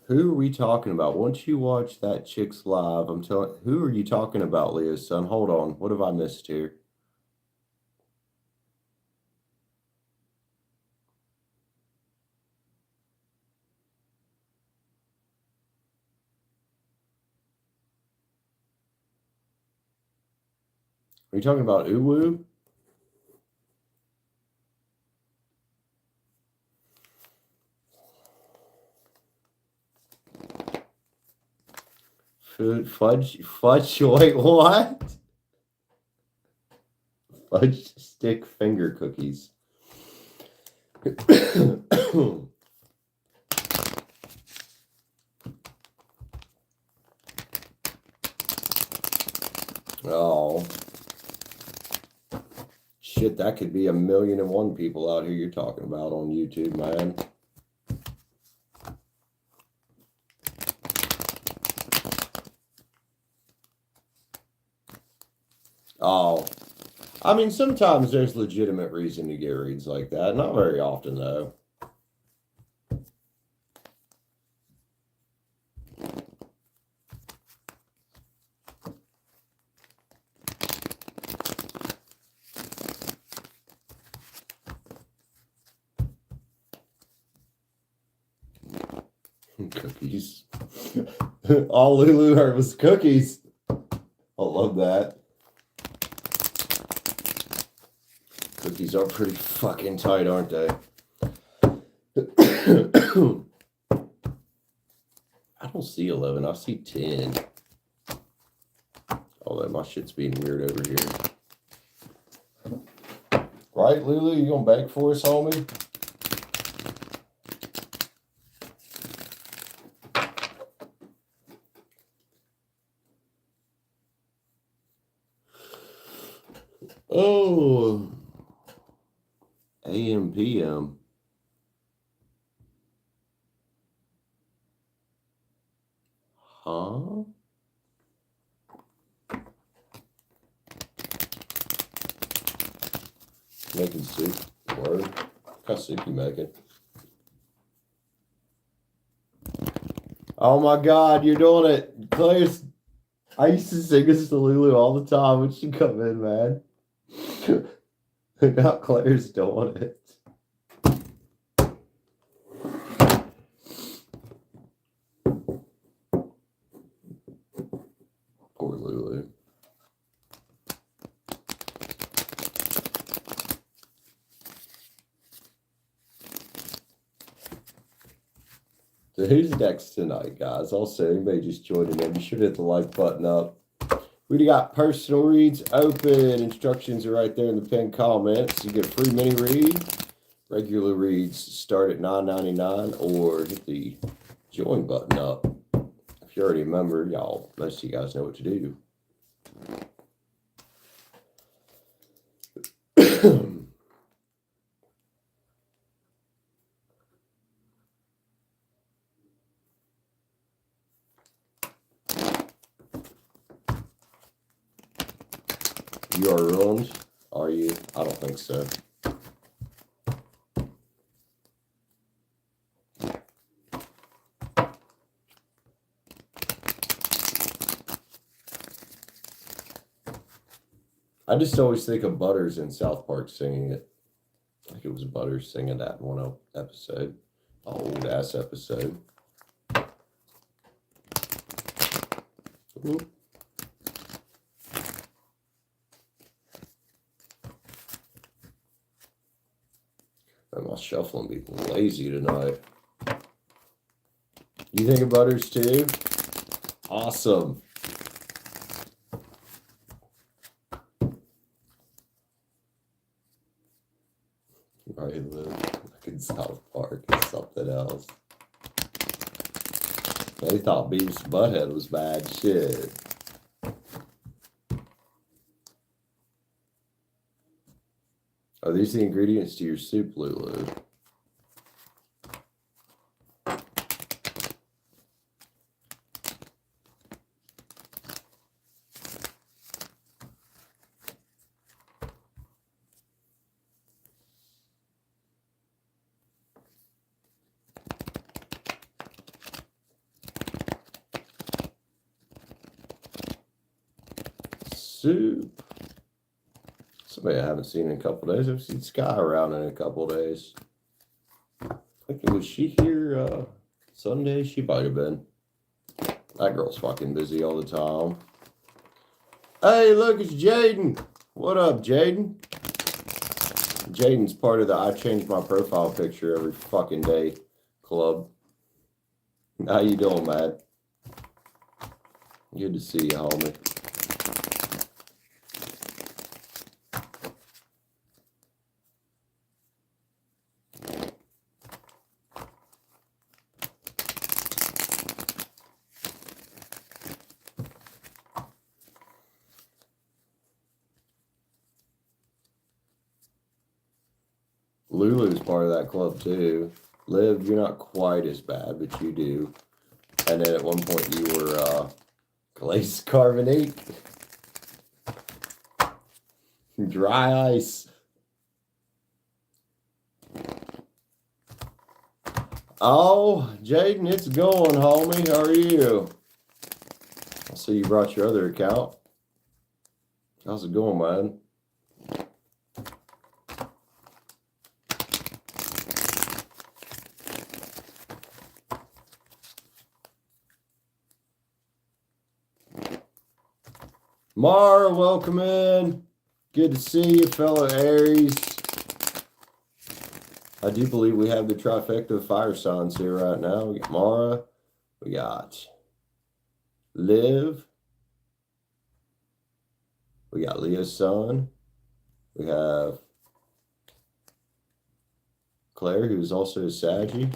Who are we talking about? Once you watch that chick's live, I'm telling, who are you talking about, Leo's son? Hold on. What have I missed here? Are you talking about Uwu? Food fudge, wait, what? Fudge stick finger cookies. Oh. Shit, that could be 1,000,001 people out here you're talking about on YouTube, man. Oh, I mean, sometimes there's legitimate reason to get reads like that. Not very often, though. Cookies. All Lulu heard was cookies. I love that. Cookies are pretty fucking tight, aren't they? I don't see 11. I see 10. Although my shit's being weird over here. Right, Lulu? You gonna bake for us, homie? Oh, AM, PM. Huh? Making soup. Word. What kind of soup you making? Oh my God, you're doing it. Claire's. I used to sing this to Lulu all the time when she come in, man. Now Claire's doing it. Poor Lulu. So who's next tonight, guys? Also, anybody just joining in, be sure to hit the like button up. We already got personal reads open. Instructions are right there in the pinned comments. You get a free mini read. Regular reads start at $9.99, or hit the join button up. If you're already a member, most of you guys know what to do. are ruined. Are you? I don't think so. I just always think of Butters in South Park singing it. I think it was Butters singing that in one episode. Old ass episode. Ooh. My shuffling be lazy tonight. You think of Butters too? Awesome. Right, look in South Park is something else. They thought Beavis and Butthead was bad shit. Are these the ingredients to your soup, Lulu? Soup. Somebody I haven't seen in a couple days. I've seen Sky around in a couple days. I think was she here Sunday? She might have been. That girl's fucking busy all the time. Hey, look, it's Jaden. What up, Jaden? Jaden's part of the I change my profile picture every fucking day club. How you doing, man? Good to see you, homie. Lulu's part of that club too. Liv, you're not quite as bad, but you do. And then at one point you were glazed carbonate. Dry ice. Oh, Jaden, it's going, homie. How are you? I see you brought your other account. How's it going, man? Mara, welcome in. Good to see you, fellow Aries. I do believe we have the trifecta of fire signs here right now. We got Mara. We got Liv. We got Leo's son. We have Claire, who's also a Saggy.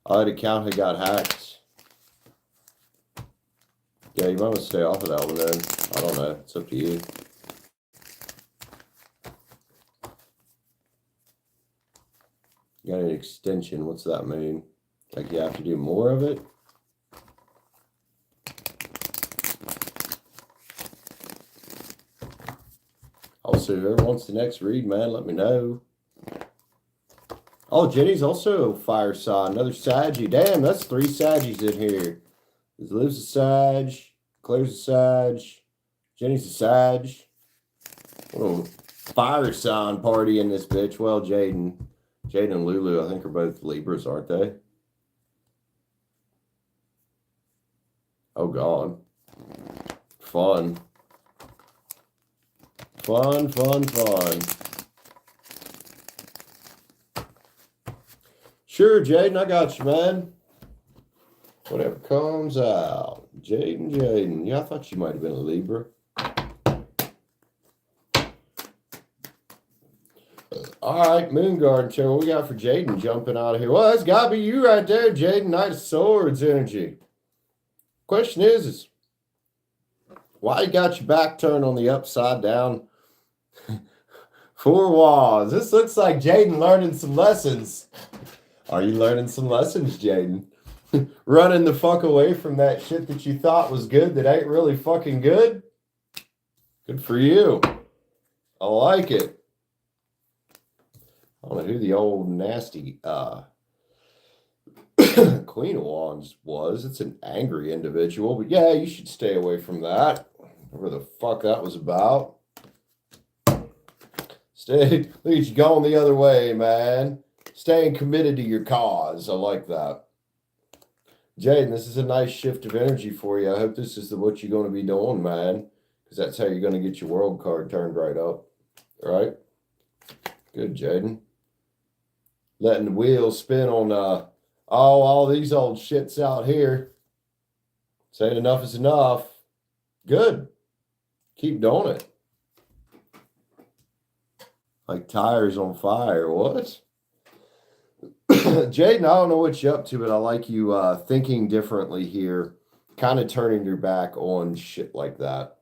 I had account who got hacked. Yeah, you might want to stay off of that one then. I don't know. It's up to you. You got an extension. What's that mean? Like you have to do more of it? Also, whoever wants the next read, man, let me know. Oh, Jenny's also a fire sign. Another Saggy. Damn, that's 3 Saggies in here. Liv's a Sag. Claire's a Sag. Jenny's a Sag. What a fire sign party in this bitch. Well, Jaden and Lulu, I think, are both Libras, aren't they? Oh, God. Fun. Fun. Sure, Jaden, I got you, man. Whatever comes out. Jaden. Yeah, I thought you might have been a Libra. All right, Moon Garden Show. What we got for Jaden jumping out of here? Well, that's got to be you right there, Jaden. Knight of Swords energy. Question is why you got your back turned on the upside down 4 walls? This looks like Jaden learning some lessons. Are you learning some lessons, Jaden? Running the fuck away from that shit that you thought was good that ain't really fucking good. Good for you. I like it. I don't know who the old nasty Queen of Wands was. It's an angry individual, but yeah, you should stay away from that. Whatever the fuck that was about. Look at you going the other way, man. Staying committed to your cause. I like that. Jaden, this is a nice shift of energy for you. I hope this is what you're going to be doing, man. Because that's how you're going to get your world card turned right up. All right? Good, Jaden. Letting the wheels spin on all these old shits out here. Saying enough is enough. Good. Keep doing it. Like tires on fire. What? Jaden, I don't know what you're up to, but I like you thinking differently here. Kind of turning your back on shit like that.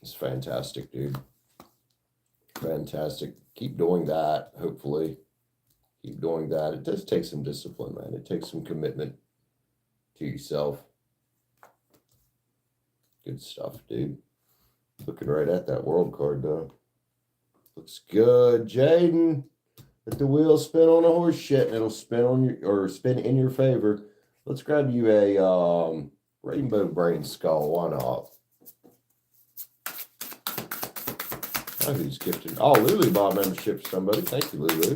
It's fantastic, dude. Fantastic. Keep doing that, hopefully. Keep doing that. It does take some discipline, man. It takes some commitment to yourself. Good stuff, dude. Looking right at that world card, though. Looks good, Jaden. Let the wheels spin on a horse shit, and it'll spin on your or spin in your favor. Let's grab you a rainbow brain skull. Why not? Oh, who's gifted? Oh, Lulu bought membership for somebody. Thank you, Lulu.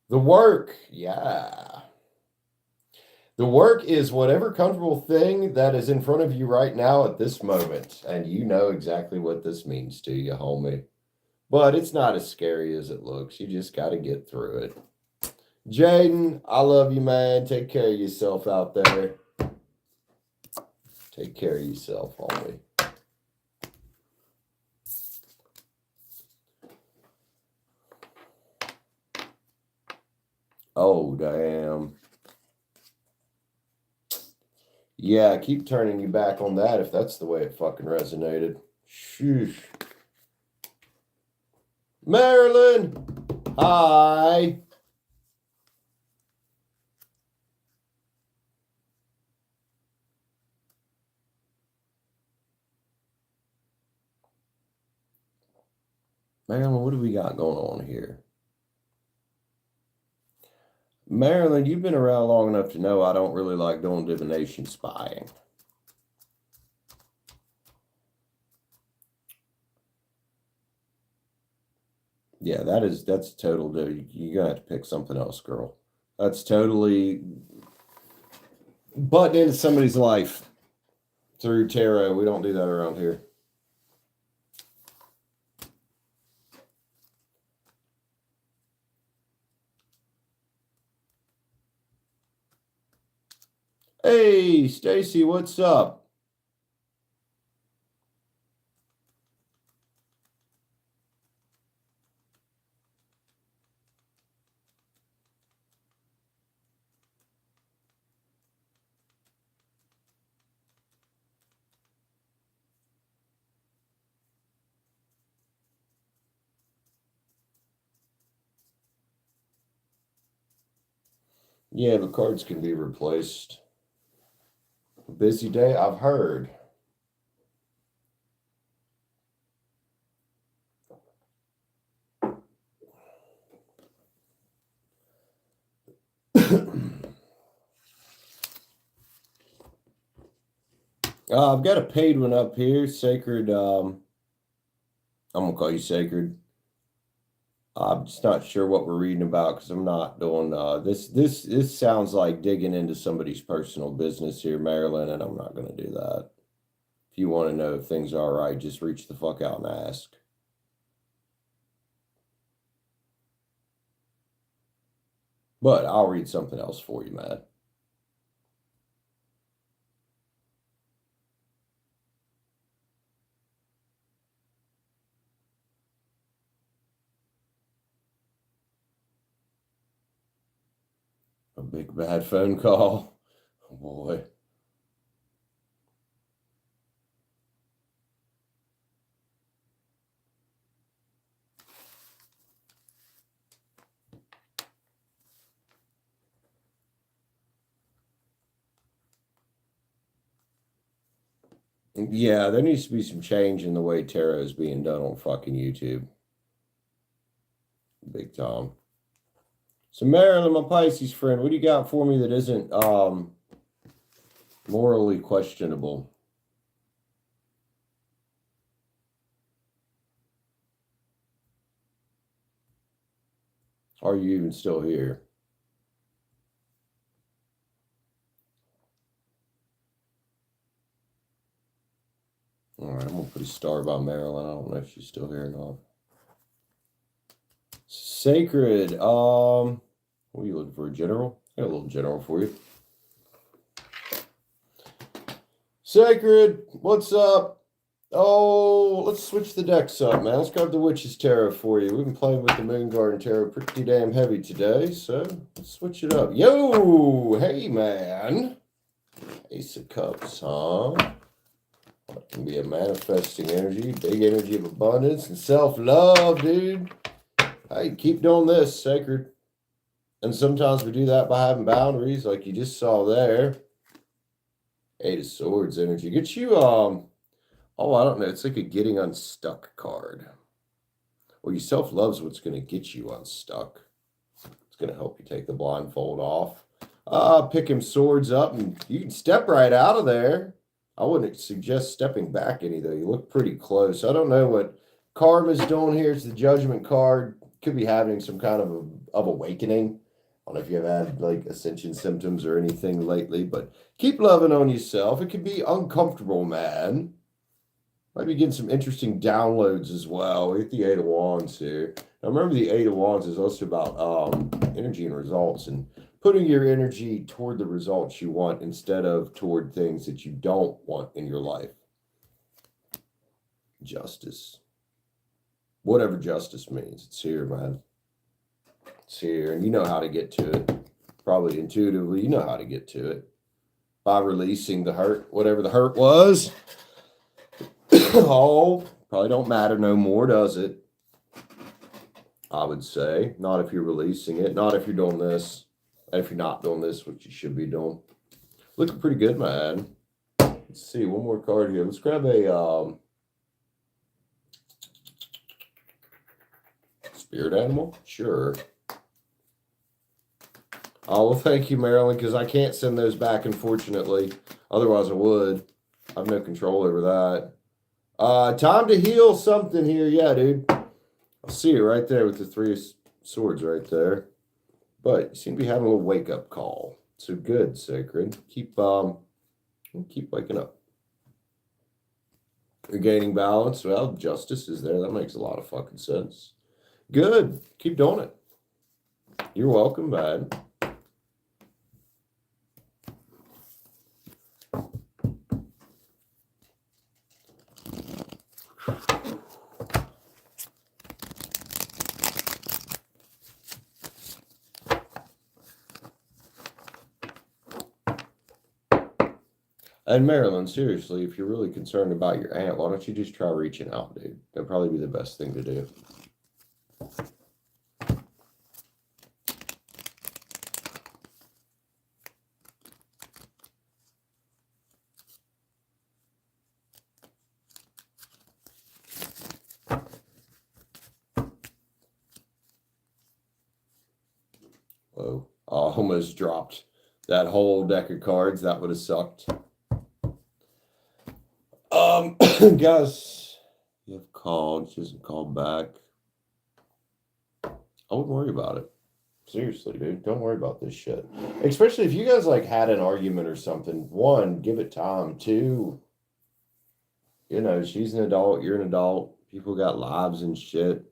The work, yeah. The work is whatever comfortable thing that is in front of you right now at this moment. And you know exactly what this means to you, homie. But it's not as scary as it looks. You just got to get through it. Jaden, I love you, man. Take care of yourself out there. Take care of yourself, homie. Oh, damn. Yeah, keep turning you back on that if that's the way it fucking resonated. Sheesh. Marilyn! Hi! Marilyn, what do we got going on here? Marilyn, you've been around long enough to know I don't really like doing divination spying. Yeah, that's total, dude. You're gonna have to pick something else, girl. That's totally butting into somebody's life through tarot. We don't do that around here. Hey, Stacy, what's up? Yeah, the cards can be replaced. Busy day, I've heard. I've got a paid one up here, Sacred. I'm gonna call you Sacred. I'm just not sure what we're reading about because I'm not doing this. This sounds like digging into somebody's personal business here, Marilyn, and I'm not gonna do that. If you want to know if things are all right, just reach the fuck out and ask. But I'll read something else for you, Matt. A big bad phone call. Oh boy. Yeah, there needs to be some change in the way tarot is being done on fucking YouTube. Big time. So Marilyn, my Pisces friend, what do you got for me that isn't morally questionable? Are you even still here? All right, I'm going to put a star by Marilyn. I don't know if she's still here or not. Sacred. What are you looking for? A general? I got a little general for you. Sacred, what's up? Oh, let's switch the decks up, man. Let's grab the Witch's Tarot for you. We've been playing with the Moon Garden Tarot pretty damn heavy today, so let's switch it up. Yo, hey, man. Ace of Cups, huh? That can be a manifesting energy, big energy of abundance and self-love, dude. Hey, keep doing this, Sacred. And sometimes we do that by having boundaries, like you just saw there. Eight of Swords energy. Get you, oh, I don't know. It's like a getting unstuck card. Well, your self-love's what's going to get you unstuck. It's going to help you take the blindfold off. Pick him swords up, and you can step right out of there. I wouldn't suggest stepping back any, though. You look pretty close. I don't know what Karma's doing here. It's the Judgment card. Could be having some kind of awakening. I don't know if you've had like ascension symptoms or anything lately, but keep loving on yourself. It can be uncomfortable, man. Might be getting some interesting downloads as well. We get the Eight of Wands here. Now remember, the Eight of Wands is also about energy and results, and putting your energy toward the results you want instead of toward things that you don't want in your life. Justice. Whatever justice means, it's here, man. It's here, and you know how to get to it. Probably intuitively, you know how to get to it. By releasing the hurt, whatever the hurt was. Oh, probably don't matter no more, does it? I would say. Not if you're releasing it. Not if you're doing this. And if you're not doing this, which you should be doing. Looking pretty good, man. Let's see, one more card here. Let's grab a spirit animal? Sure. Oh, well, thank you, Marilyn, because I can't send those back, unfortunately. Otherwise, I would. I have no control over that. Time to heal something here. Yeah, dude. I see it right there with the Three of Swords right there. But you seem to be having a little wake-up call. So good, Sacred. Keep waking up. You're gaining balance. Well, justice is there. That makes a lot of fucking sense. Good. Keep doing it. You're welcome, man. And Marilyn, seriously, if you're really concerned about your aunt, why don't you just try reaching out, dude? That'd probably be the best thing to do. Whoa, I almost dropped that whole deck of cards. That would have sucked. Guys, you have called. She hasn't called back. I wouldn't worry about it. Seriously, dude. Don't worry about this shit. Especially if you guys like had an argument or something. One, give it time. Two, you know, she's an adult. You're an adult. People got lives and shit.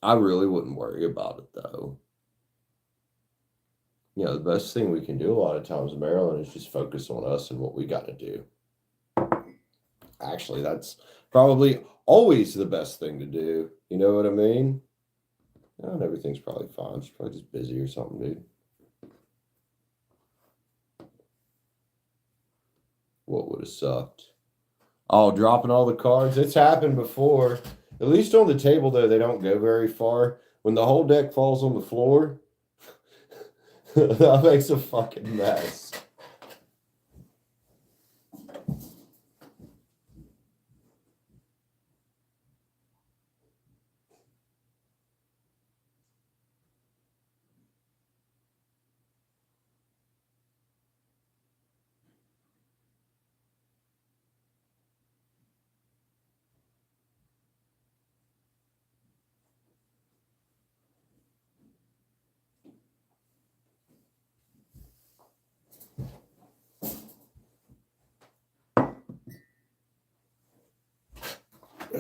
I really wouldn't worry about it, though. You know, the best thing we can do a lot of times, Marilyn, is just focus on us and what we got to do. Actually, that's probably always the best thing to do. You know what I mean? And everything's probably fine. She's probably just busy or something, dude. What would have sucked? Oh, dropping all the cards. It's happened before. At least on the table, though, they don't go very far. When the whole deck falls on the floor, that makes a fucking mess.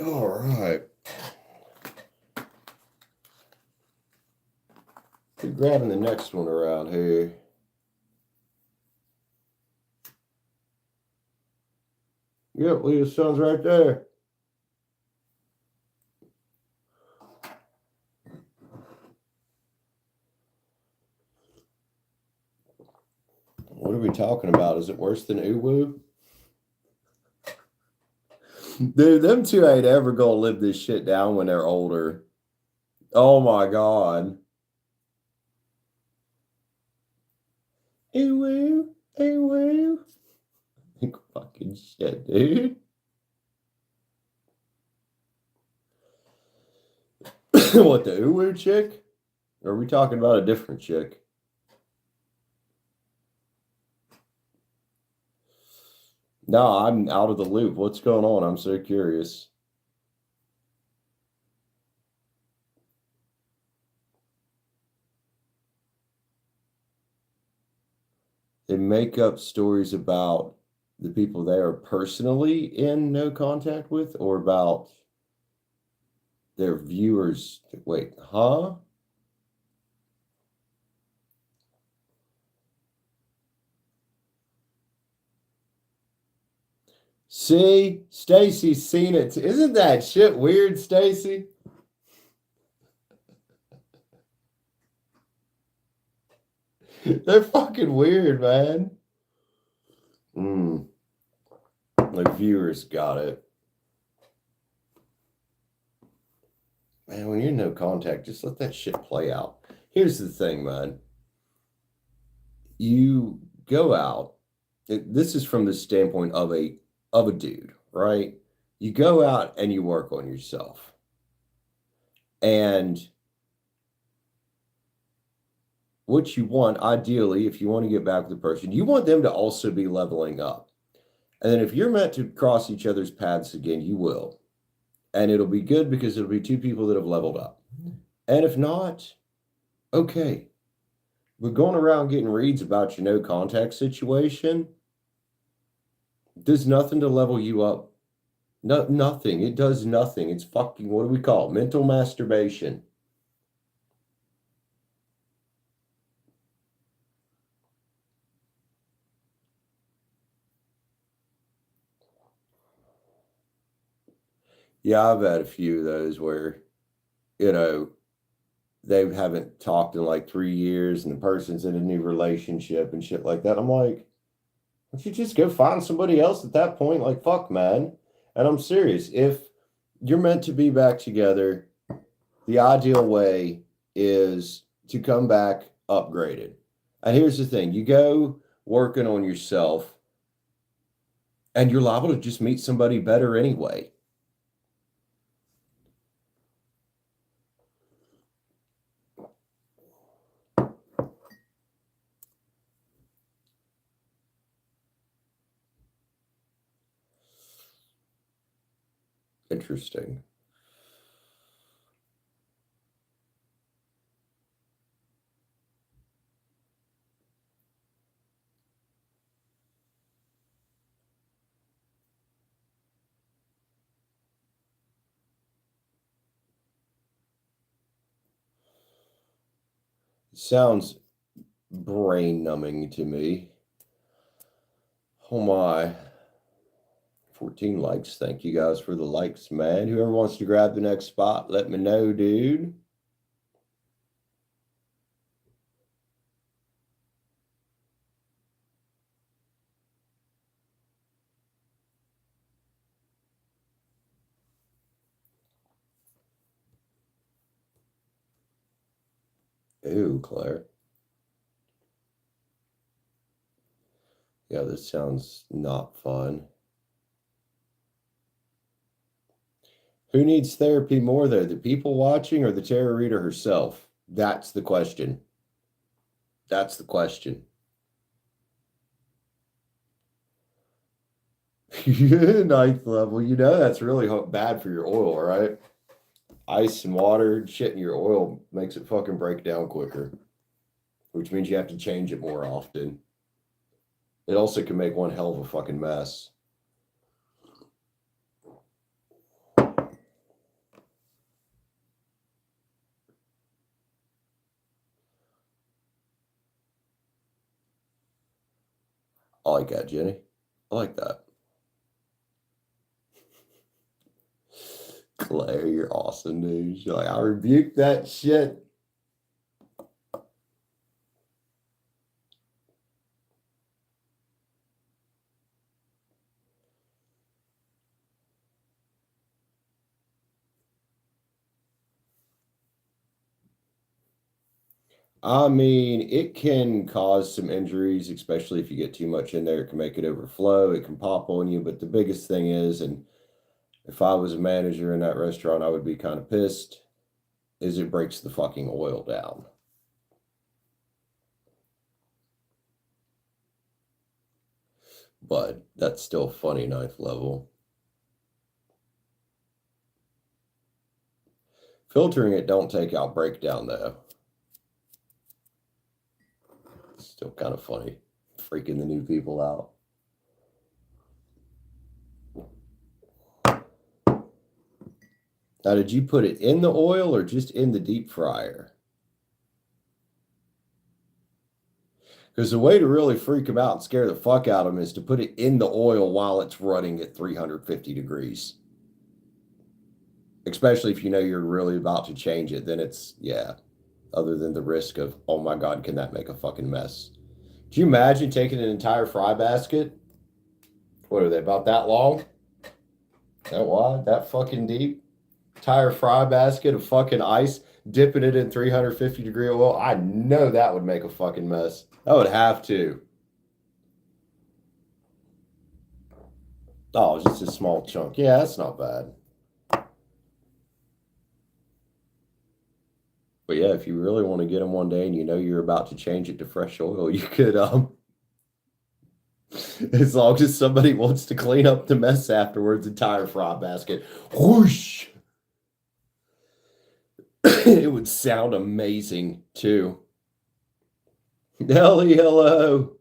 All right. We're grabbing the next one around here. Yep, Leah's son's right there. What are we talking about? Is it worse than Uwu? Dude, them two ain't ever gonna live this shit down when they're older. Oh my god. Uwu, Uwu. Fucking shit, dude. What, the Uwu chick? Or are we talking about a different chick? No, I'm out of the loop. What's going on? I'm so curious. They make up stories about the people they are personally in no contact with, or about their viewers. Wait, huh? See, Stacy's seen it. Isn't that shit weird, Stacy? They're fucking weird, man. The viewers got it. Man, when you're in no contact, just let that shit play out. Here's the thing, man. You go out. This is from the standpoint of a dude, right? You go out and you work on yourself. And what you want, ideally, if you want to get back with the person, you want them to also be leveling up. And then if you're meant to cross each other's paths again, you will. And it'll be good because it'll be two people that have leveled up. And if not, okay. But going around getting reads about your no contact situation does nothing to level you up. No, nothing. It does nothing. It's fucking, what do we call it? Mental masturbation. Yeah, I've had a few of those where, they haven't talked in like 3 years and the person's in a new relationship and shit like that. I'm like, why don't you just go find somebody else at that point? Like, fuck, man. And I'm serious. If you're meant to be back together, the ideal way is to come back upgraded. And here's the thing, you go working on yourself and you're liable to just meet somebody better anyway. Interesting. Sounds brain numbing to me. Oh my. 14 likes. Thank you guys for the likes, man. Whoever wants to grab the next spot, let me know, dude. Ooh, Claire. Yeah, this sounds not fun. Who needs therapy more, though? The people watching or the tarot reader herself? That's the question. That's the question. Ninth level. That's really bad for your oil, right? Ice and water and shit in your oil makes it fucking break down quicker, which means you have to change it more often. It also can make one hell of a fucking mess. I like that, Jenny. I like that. Claire, you're awesome, dude. She's like, I rebuke that shit. I mean, it can cause some injuries, especially if you get too much in there. It can make it overflow. It can pop on you. But the biggest thing is, and if I was a manager in that restaurant, I would be kind of pissed, is it breaks the fucking oil down. But that's still funny, ninth level. Filtering it don't take out breakdown, though. It's still kind of funny, freaking the new people out. Now, did you put it in the oil or just in the deep fryer? Because the way to really freak them out and scare the fuck out of them is to put it in the oil while it's running at 350 degrees. Especially if you know you're really about to change it, then it's, yeah, other than the risk of, oh my God, can that make a fucking mess? Do you imagine taking an entire fry basket? What are they, about that long? That wide? That fucking deep? Entire fry basket of fucking ice, dipping it in 350-degree oil? I know that would make a fucking mess. I would have to. Oh, just a small chunk. Yeah, that's not bad. But yeah, if you really want to get them one day and you know you're about to change it to fresh oil, you could, as long as somebody wants to clean up the mess afterwards, entire fry basket, whoosh. It would sound amazing too. Ellie, hello.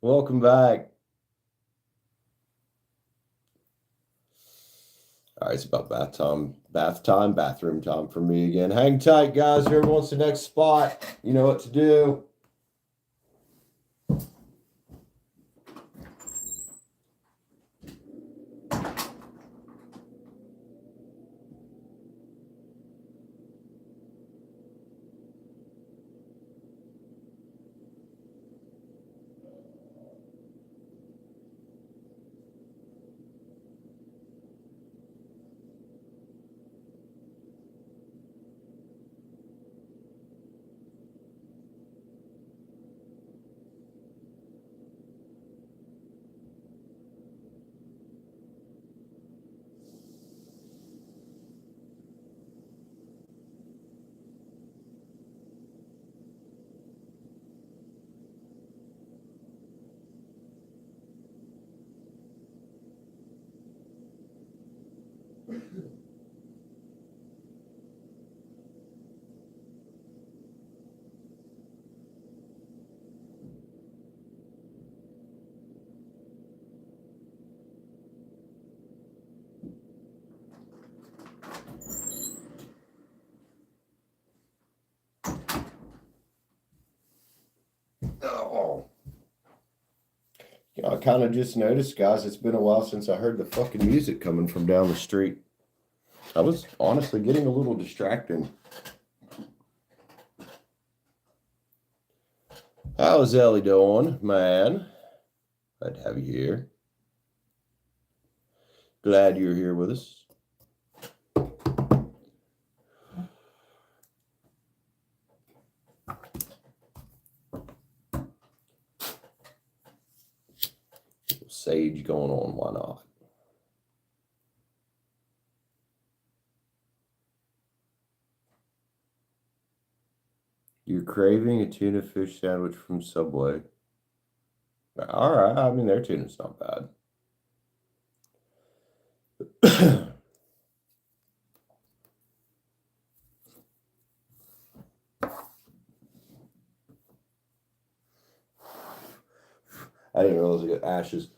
Welcome back. All right, it's about bathroom time for me again. Hang tight, guys. Whoever wants the next spot, you know what to do. Oh. You know, I kind of just noticed, guys, it's been a while since I heard the fucking music coming from down the street. I was honestly getting a little distracting. How's Ellie doing, man? Glad to have you here. Glad you're here with us. Sage going on, why not? You're craving a tuna fish sandwich from Subway. All right, I mean, their tuna's not bad. I didn't realize I got ashes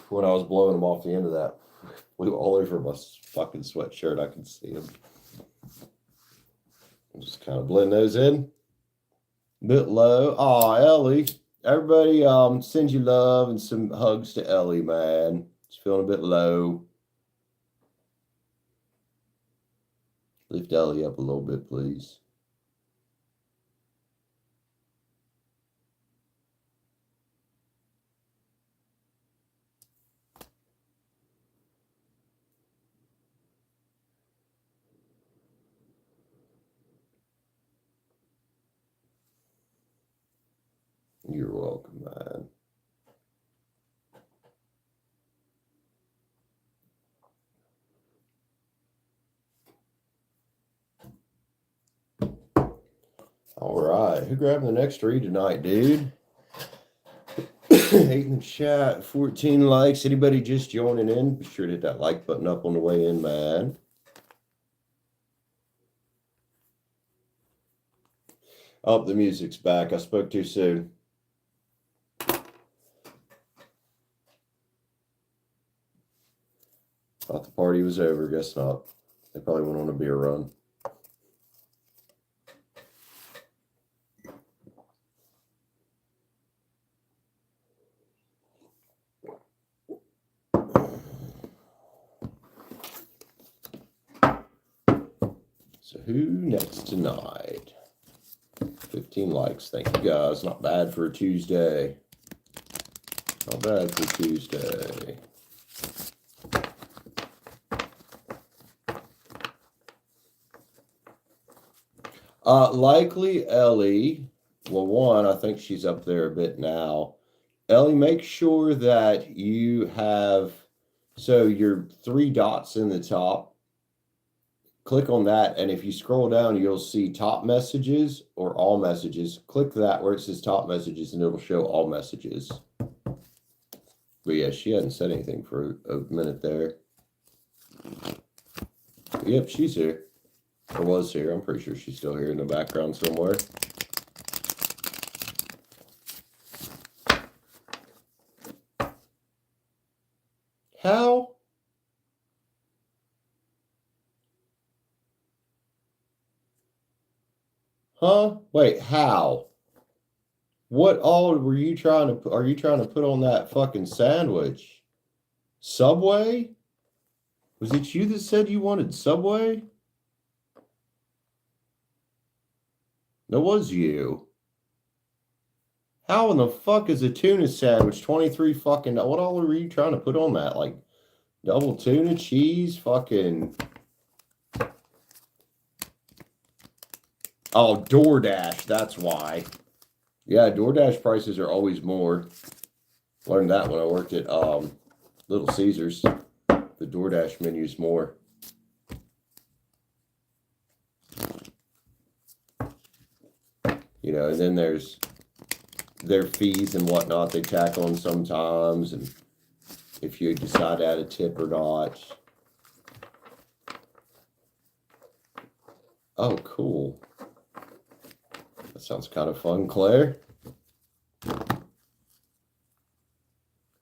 when I was blowing them off the end of that. Flew all over my fucking sweatshirt. I can see them. Just kind of blend those in. A bit low. Oh, Ellie. Everybody, send you love and some hugs to Ellie, man. She's feeling a bit low. Lift Ellie up a little bit, please. You're welcome, man. All right. Who grabbed the next read tonight, dude? 8 in the chat, 14 likes. Anybody just joining in? Be sure to hit that like button up on the way in, man. Oh, the music's back. I spoke too soon. Thought the party was over. Guess not. They probably went on a beer run. So who next tonight? 15 likes. Thank you, guys. Not bad for a Tuesday. Not bad for Tuesday. Likely Ellie. Well, one, I think she's up there a bit now. Ellie, make sure that you have, so your 3 dots in the top. Click on that, and if you scroll down, you'll see top messages or all messages. Click that where it says top messages, and it'll show all messages. But yeah, she hadn't said anything for a minute there. Yep, she's here. Or was here. I'm pretty sure she's still here in the background somewhere. How? Huh? Wait, how? What all were you trying to are you trying to put on that fucking sandwich? Subway? Was it you that said you wanted Subway? That was you. How in the fuck is a tuna sandwich 23 fucking, what all were you trying to put on that? Like double tuna, cheese, fucking. Oh, DoorDash, that's why. Yeah, DoorDash prices are always more. Learned that when I worked at Little Caesars. The DoorDash menu's more. You know, and then there's their fees and whatnot they tack on sometimes, and if you decide to add a tip or not. Oh, cool. That sounds kind of fun, Claire.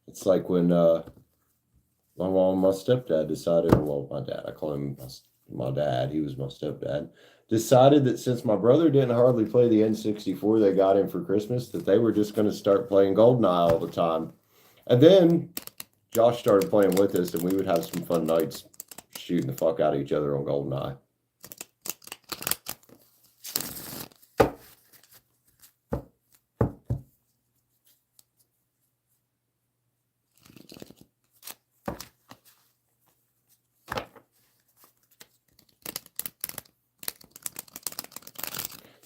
It's like when my mom and my stepdad decided, well, my dad, I call him my dad, he was my stepdad, decided that since my brother didn't hardly play the N64 they got him for Christmas, that they were just going to start playing GoldenEye all the time. And then Josh started playing with us, and we would have some fun nights shooting the fuck out of each other on GoldenEye.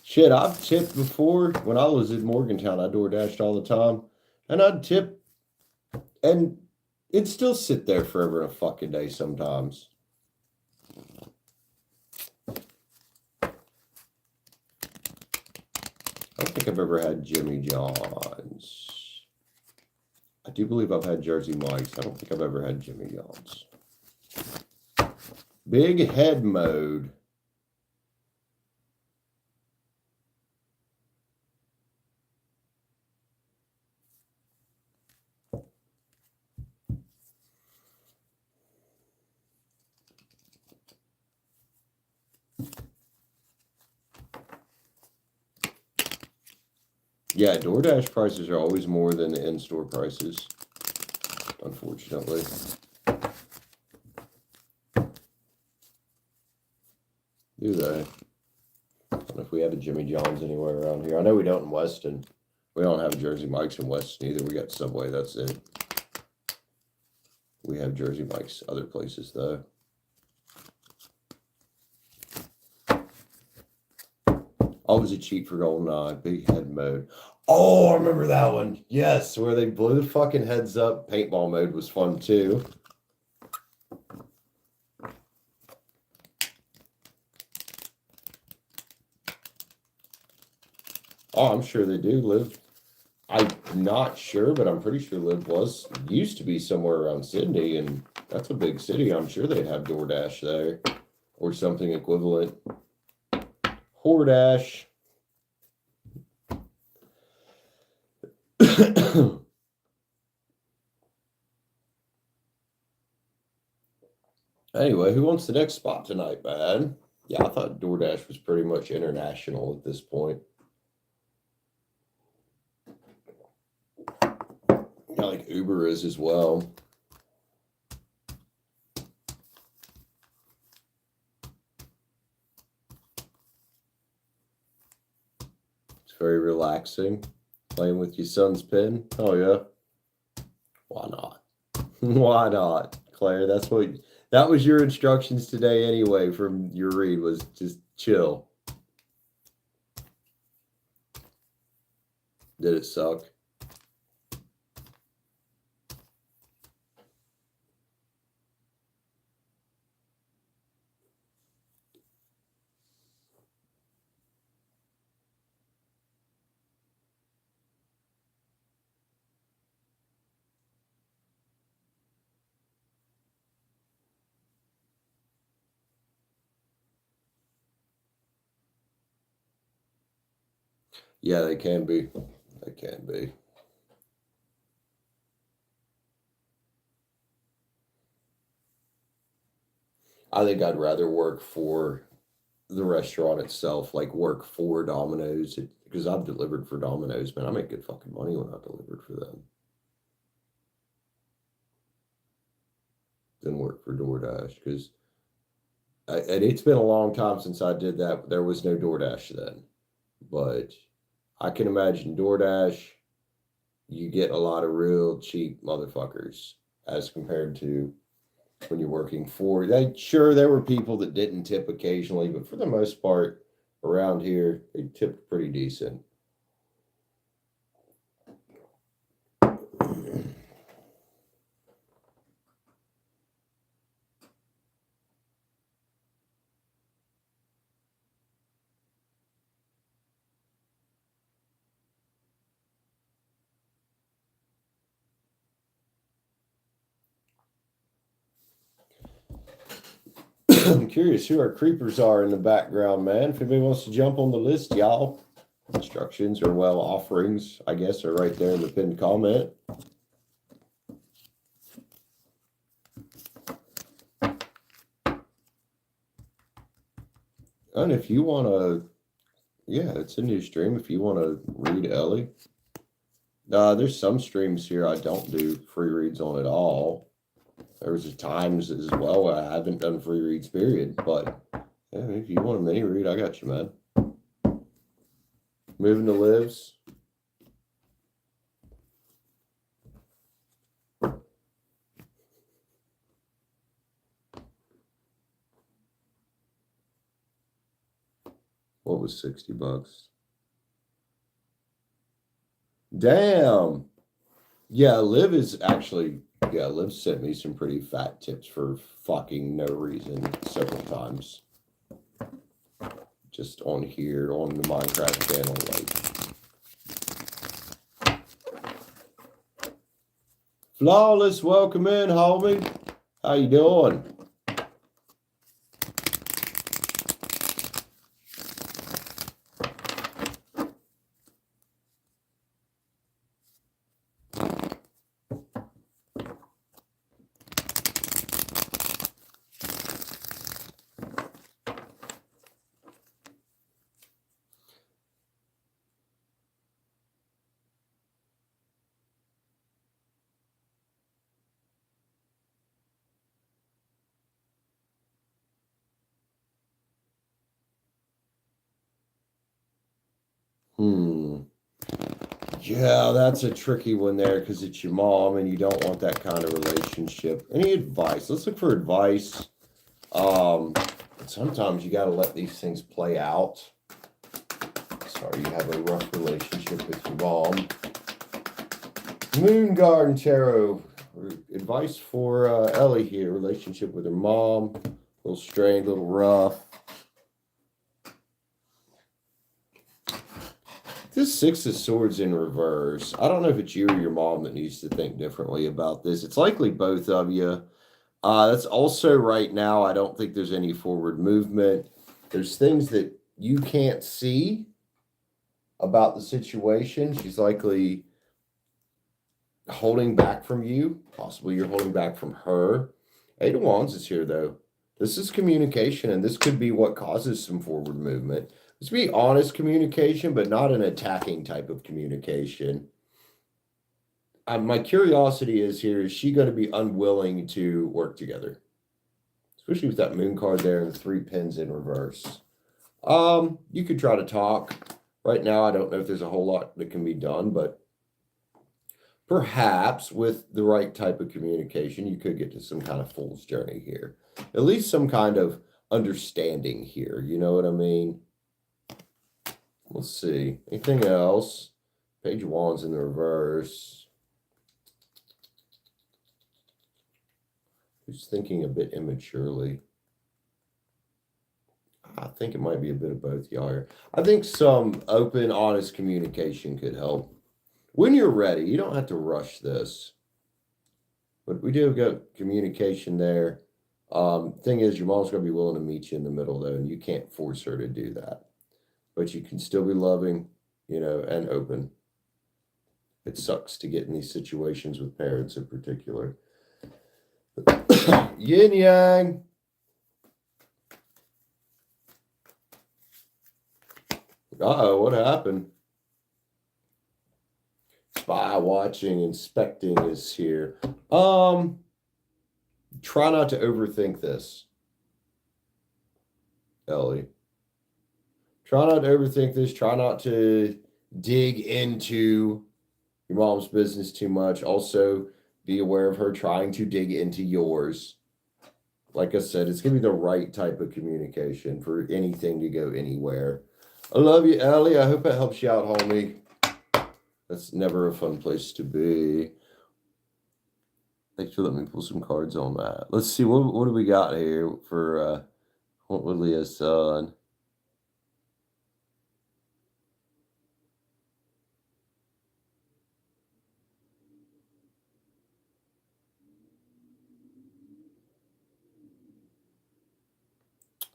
Shit, I've tipped before. When I was in Morgantown, I DoorDashed all the time. And I'd tip, and it'd still sit there forever in a fucking day sometimes. I don't think I've ever had Jimmy John's. I do believe I've had Jersey Mike's. I don't think I've ever had Jimmy John's. Big head mode. Yeah, DoorDash prices are always more than the in-store prices, unfortunately. Do they? I don't know if we have a Jimmy John's anywhere around here. I know we don't in Weston. We don't have a Jersey Mike's in Weston either. We got Subway, that's it. We have Jersey Mike's other places, though. Oh, was it Cheat for GoldenEye? Big head mode. Oh, I remember that one. Yes, where they blew the fucking heads up. Paintball mode was fun, too. Oh, I'm sure they do live. I'm not sure, but I'm pretty sure Liv used to be somewhere around Sydney, and that's a big city. I'm sure they'd have DoorDash there or something equivalent. Hordash. Anyway, who wants the next spot tonight, man? Yeah, I thought DoorDash was pretty much international at this point. Yeah, like Uber is as well. It's very relaxing. Playing with your son's pen. Oh, yeah. Why not? Why not, Claire? That was your instructions today anyway from your read, was just chill. Did it suck? Yeah, they can be. They can be. I think I'd rather work for the restaurant itself, like work for Domino's, because I've delivered for Domino's, man. I make good fucking money when I delivered for them. Than work for DoorDash, because and it's been a long time since I did that. There was no DoorDash then, but I can imagine DoorDash. You get a lot of real cheap motherfuckers as compared to when you're working for. Sure, there were people that didn't tip occasionally, but for the most part, around here, they tipped pretty decent. I'm curious who our creepers are in the background, man. If anybody wants to jump on the list, y'all. Instructions or, well, offerings, I guess, are right there in the pinned comment. And if you want to, yeah, it's a new stream. If you want to read Ellie, there's some streams here I don't do free reads on at all. There's times as well where I haven't done free reads, period. But yeah, if you want a mini read, I got you, man. Moving to Livs. What was $60? Damn. Yeah, Liv is actually, yeah, Liv sent me some pretty fat tips for fucking no reason several times. Just on here, on the Minecraft channel, like. Flawless, welcome in, homie. How you doing? Yeah, that's a tricky one there because it's your mom and you don't want that kind of relationship. Any advice? Let's look for advice. Sometimes you got to let these things play out. Sorry, you have a rough relationship with your mom. Moon Garden Tarot. Advice for Ellie here. Relationship with her mom. A little strained, a little rough. This Six of Swords in reverse. I don't know if it's you or your mom that needs to think differently about this. It's likely both of you. That's also right now, I don't think there's any forward movement. There's things that you can't see about the situation. She's likely holding back from you. Possibly you're holding back from her. Eight of Wands is here, though. This is communication, and this could be what causes some forward movement. Let's be honest communication, but not an attacking type of communication. My curiosity is here, is she going to be unwilling to work together? Especially with that moon card there and the 3 pins in reverse. You could try to talk. Right now, I don't know if there's a whole lot that can be done, but perhaps with the right type of communication, you could get to some kind of fool's journey here. At least some kind of understanding here. You know what I mean? Let's see. Anything else? Page of Wands in the reverse. Who's thinking a bit immaturely? I think it might be a bit of both y'all here. I think some open, honest communication could help. When you're ready, you don't have to rush this. But we do have communication there. Thing is, your mom's going to be willing to meet you in the middle, though, and you can't force her to do that. But you can still be loving, you know, and open. It sucks to get in these situations with parents in particular. Yin Yang. Uh-oh, what happened? Spy watching, inspecting is here. Try not to overthink this, Ellie. Try not to overthink this. Try not to dig into your mom's business too much. Also, be aware of her trying to dig into yours. Like I said, it's going to be the right type of communication for anything to go anywhere. I love you, Ellie. I hope it helps you out, homie. That's never a fun place to be. Thanks for letting me pull some cards on that. Let's see, what do we got here for what would Leah's son?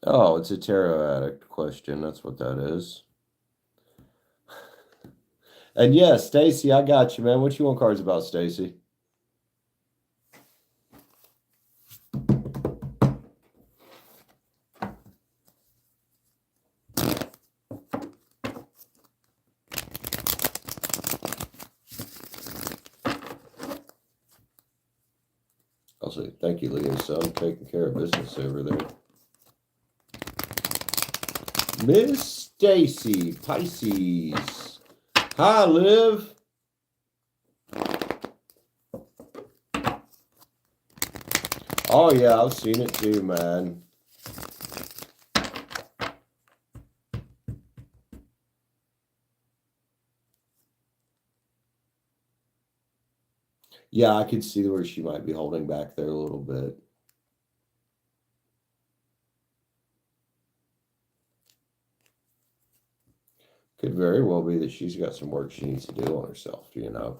Oh, it's a tarot addict question. That's what that is. And yes, Stacy, I got you, man. What you want cards about, Stacy? I'll say thank you, Leah's son, taking care of business over there. Miss Stacy, Pisces. Hi, Liv. Oh, yeah, I've seen it too, man. Yeah, I could see where she might be holding back there a little bit. Could very well be that she's got some work she needs to do on herself, you know.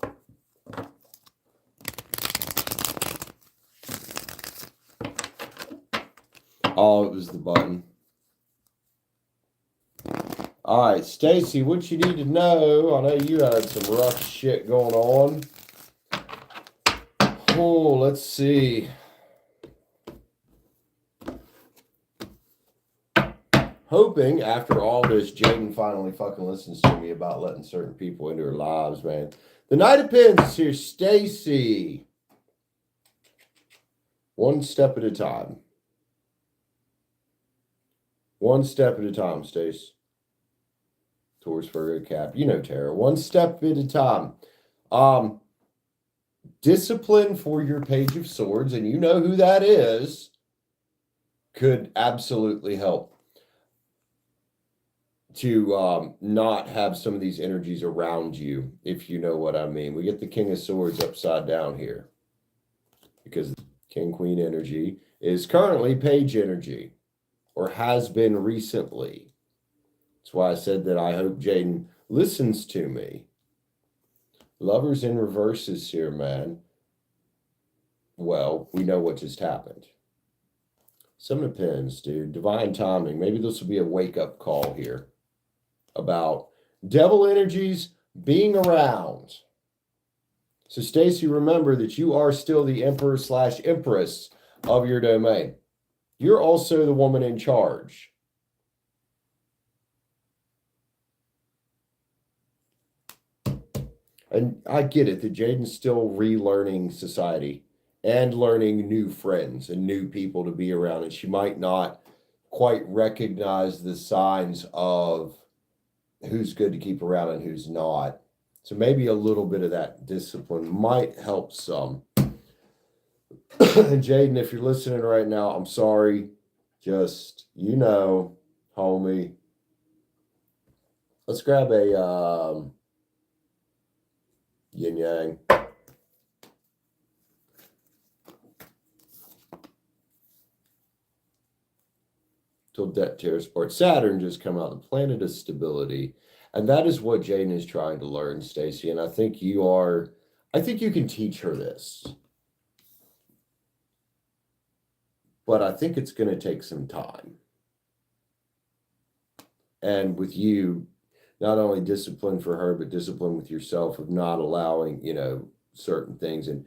Oh, it was the button. All right, Stacy, what you need to know, I know you had some rough shit going on. Oh, let's see. Hoping after all this, Jaden finally fucking listens to me about letting certain people into her lives, man. The Knight of Pens is here, Stacy. One step at a time. One step at a time, Stace. Taurus, Virgo, Cap. You know tarot. One step at a time. Discipline for your Page of Swords, and you know who that is, could absolutely help to not have some of these energies around you, if you know what I mean. We get the King of Swords upside down here because King Queen energy is currently Page energy, or has been recently. That's why I said that I hope Jaden listens to me. Lovers in reverses here, man. Well, we know what just happened. Seven of Pens, dude. Divine timing. Maybe this will be a wake-up call here about devil energies being around. So, Stacey, remember that you are still the emperor/empress of your domain. You're also the woman in charge. And I get it that Jaden's still relearning society and learning new friends and new people to be around. And she might not quite recognize the signs of who's good to keep around and who's not. So maybe a little bit of that discipline might help some. Jaden, if you're listening right now, I'm sorry. Just, you know, homie. Let's grab a yin yang. Till debt tears apart. Saturn just come out, the planet of stability. And that is what Jaden is trying to learn, Stacey. And I think you can teach her this. But I think it's going to take some time. And with you, not only discipline for her, but discipline with yourself of not allowing, certain things. And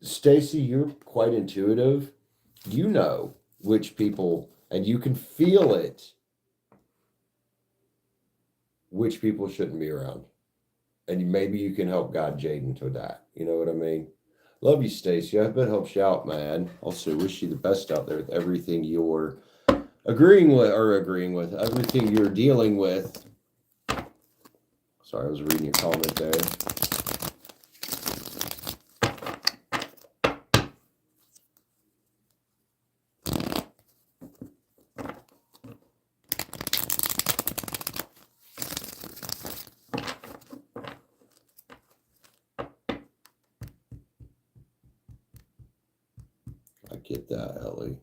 Stacey, you're quite intuitive. You know which people, and you can feel it, which people shouldn't be around. And maybe you can help guide Jaden to that. You know what I mean? Love you, Stacey. I hope it helps you out, man. Also, wish you the best out there with everything you're agreeing with, everything you're dealing with. Sorry, I was reading your comment there. I get that, Ellie.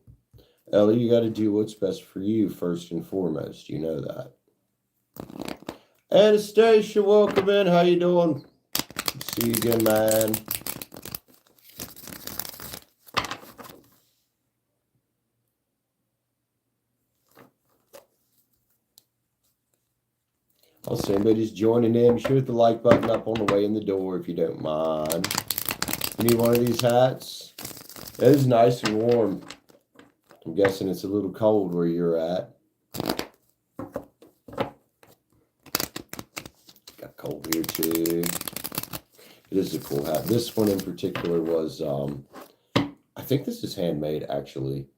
Ellie, you got to do what's best for you first and foremost. You know that. Anastasia, welcome in. How you doing? See you again, man. I'll see anybody's joining in. Be sure to hit the like button up on the way in the door if you don't mind. You need one of these hats? It is nice and warm. I'm guessing it's a little cold where you're at. Got cold here too. It is a cool hat. This one in particular was, I think this is handmade actually.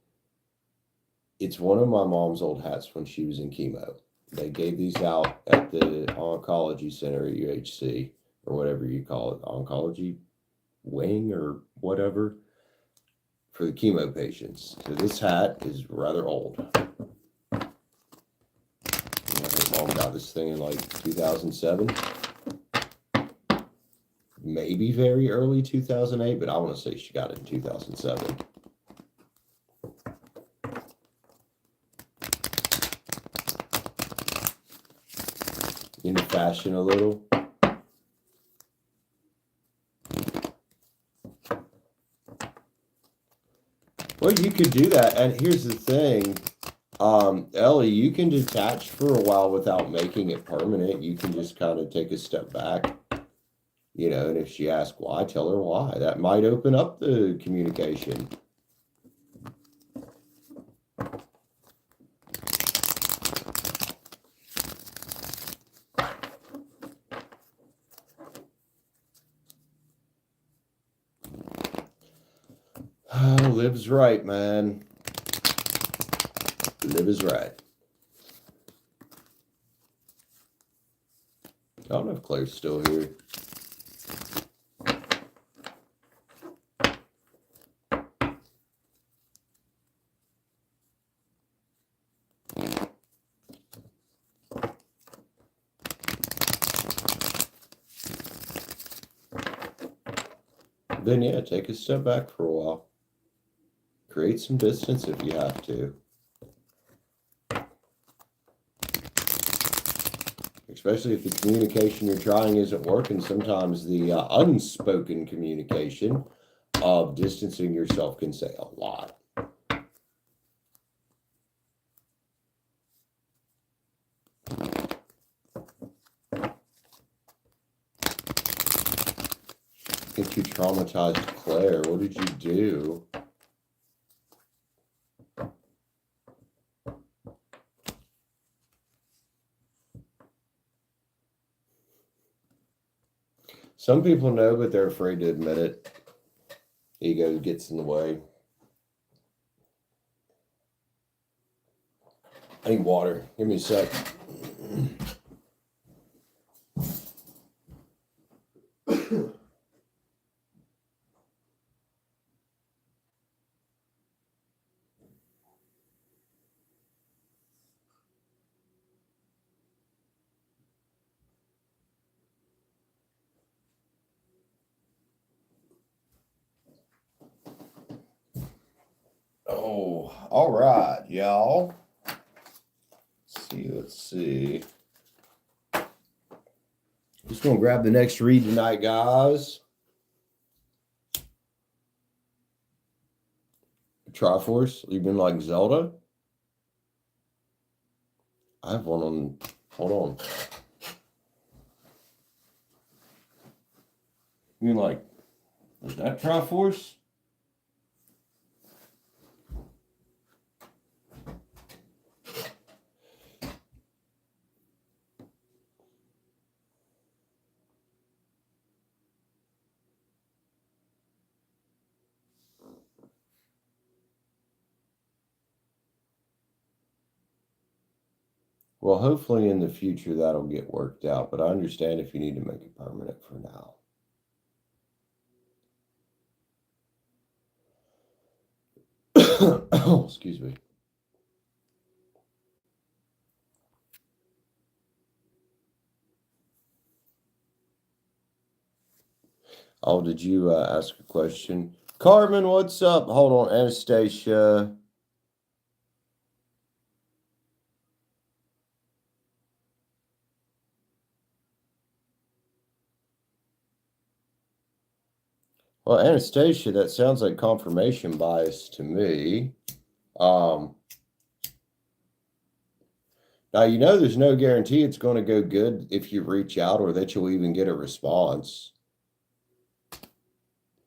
It's one of my mom's old hats when she was in chemo. They gave these out at the oncology center at UHC, or whatever you call it, oncology wing or whatever, for the chemo patients. So this hat is rather old. Her mom got this thing in like 2007. Maybe very early 2008, but I want to say she got it in 2007. Into fashion a little. Well, you could do that. And here's the thing, Ellie, you can detach for a while without making it permanent. You can just kind of take a step back, and if she asks why, tell her why. That might open up the communication. Liv's right, man. Liv is right. I don't know if Claire's still here. Then yeah, take a step back for a while. Create some distance if you have to. Especially if the communication you're trying isn't working. Sometimes the unspoken communication of distancing yourself can say a lot. I think you traumatized Claire. What did you do? Some people know, but they're afraid to admit it. Ego gets in the way. I need water. Give me a sec. Oh, all right, y'all. Let's see. Just gonna grab the next read tonight, guys. Triforce, you've been like Zelda. I have one on. Hold on. You mean like, is that Triforce? Well, hopefully in the future that'll get worked out, but I understand if you need to make it permanent for now. Oh, excuse me. Oh, did you ask a question? Carmen, what's up? Hold on, Anastasia. Well, Anastasia, that sounds like confirmation bias to me. Now, you know there's no guarantee it's going to go good if you reach out or that you'll even get a response.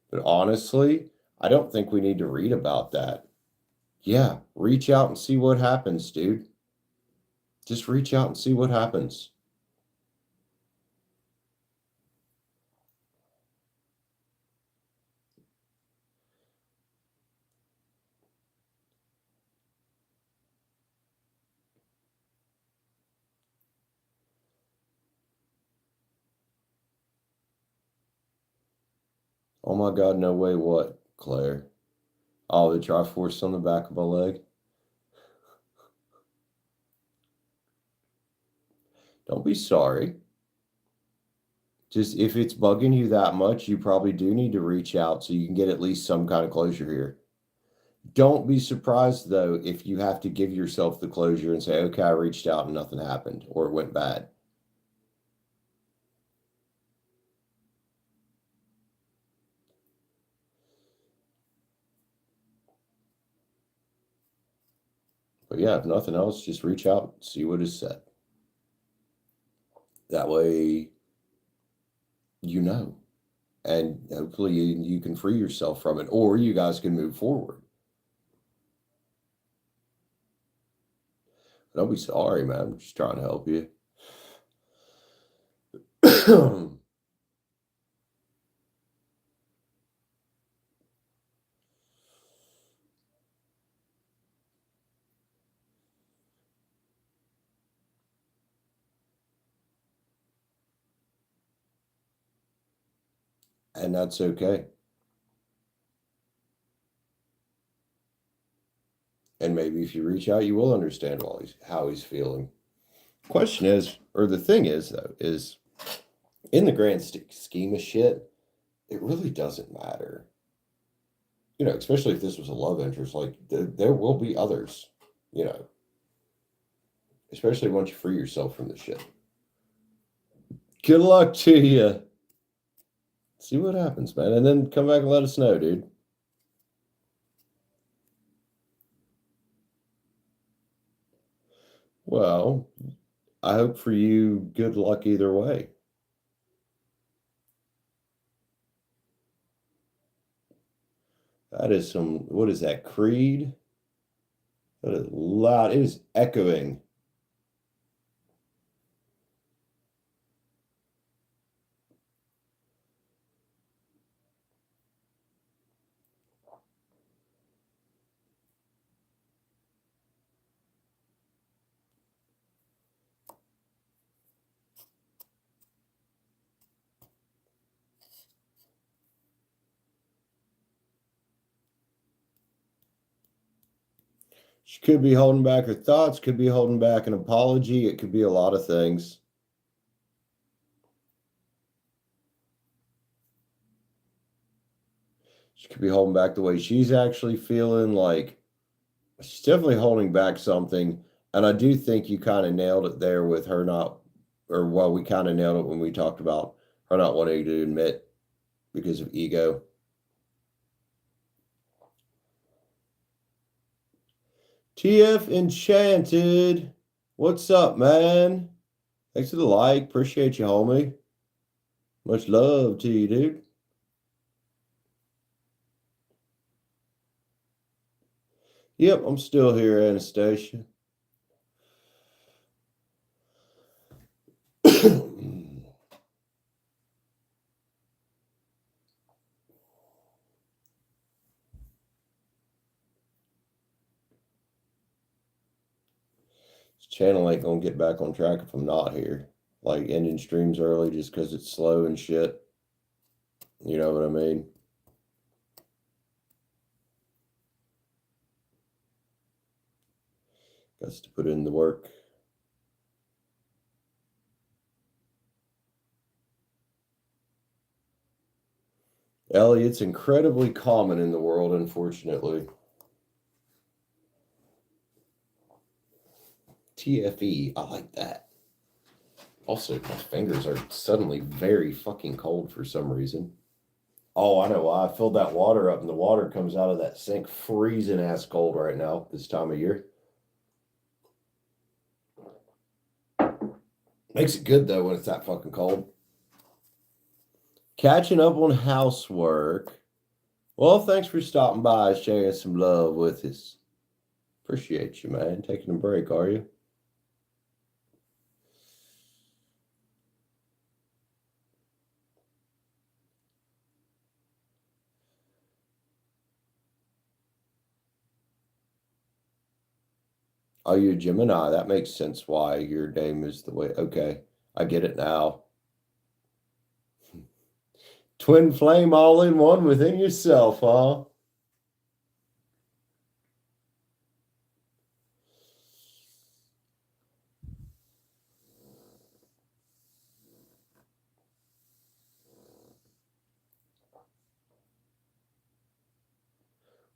But honestly, I don't think we need to read about that. Yeah, reach out and see what happens, dude. Just reach out and see what happens. Oh my God, no way, what, Claire? Oh, the Triforce on the back of my leg? Don't be sorry. Just if it's bugging you that much, you probably do need to reach out so you can get at least some kind of closure here. Don't be surprised, though, if you have to give yourself the closure and say, okay, I reached out and nothing happened or it went bad. But yeah, if nothing else, just reach out, see what is said. That way, you know, and hopefully you can free yourself from it, or you guys can move forward. Don't be sorry, man. I'm just trying to help you. And that's okay. And maybe if you reach out, you will understand how he's feeling. Question is, or the thing is, though, is in the grand scheme of shit, it really doesn't matter. You know, especially if this was a love interest, like there will be others, you know, especially once you free yourself from the shit. Good luck to you. See what happens, man. And then come back and let us know, dude. Well, I hope for you good luck either way. That is some, what is that, Creed? That is loud. It is echoing. She could be holding back her thoughts, could be holding back an apology. It could be a lot of things. She could be holding back the way she's actually feeling. Like, she's definitely holding back something. And I do think you kind of nailed it there with her not, or well, we kind of nailed it when we talked about her not wanting to admit because of ego. TF Enchanted. What's up, man? Thanks for the like. Appreciate you, homie. Much love to you, dude. Yep, I'm still here, Anastasia. This channel ain't gonna get back on track if I'm not here. Like ending streams early just because it's slow and shit. You know what I mean? Got to put in the work. Ellie, it's incredibly common in the world, unfortunately. TFE, I like that. Also, my fingers are suddenly very fucking cold for some reason. Oh, I know why. I filled that water up and the water comes out of that sink freezing ass cold right now this time of year. Makes it good though when it's that fucking cold. Catching up on housework. Well, thanks for stopping by, sharing some love with us. Appreciate you, man. Taking a break, are you? Oh, you're Gemini. That makes sense why your name is the way. Okay, I get it now. Twin flame all in one within yourself, huh?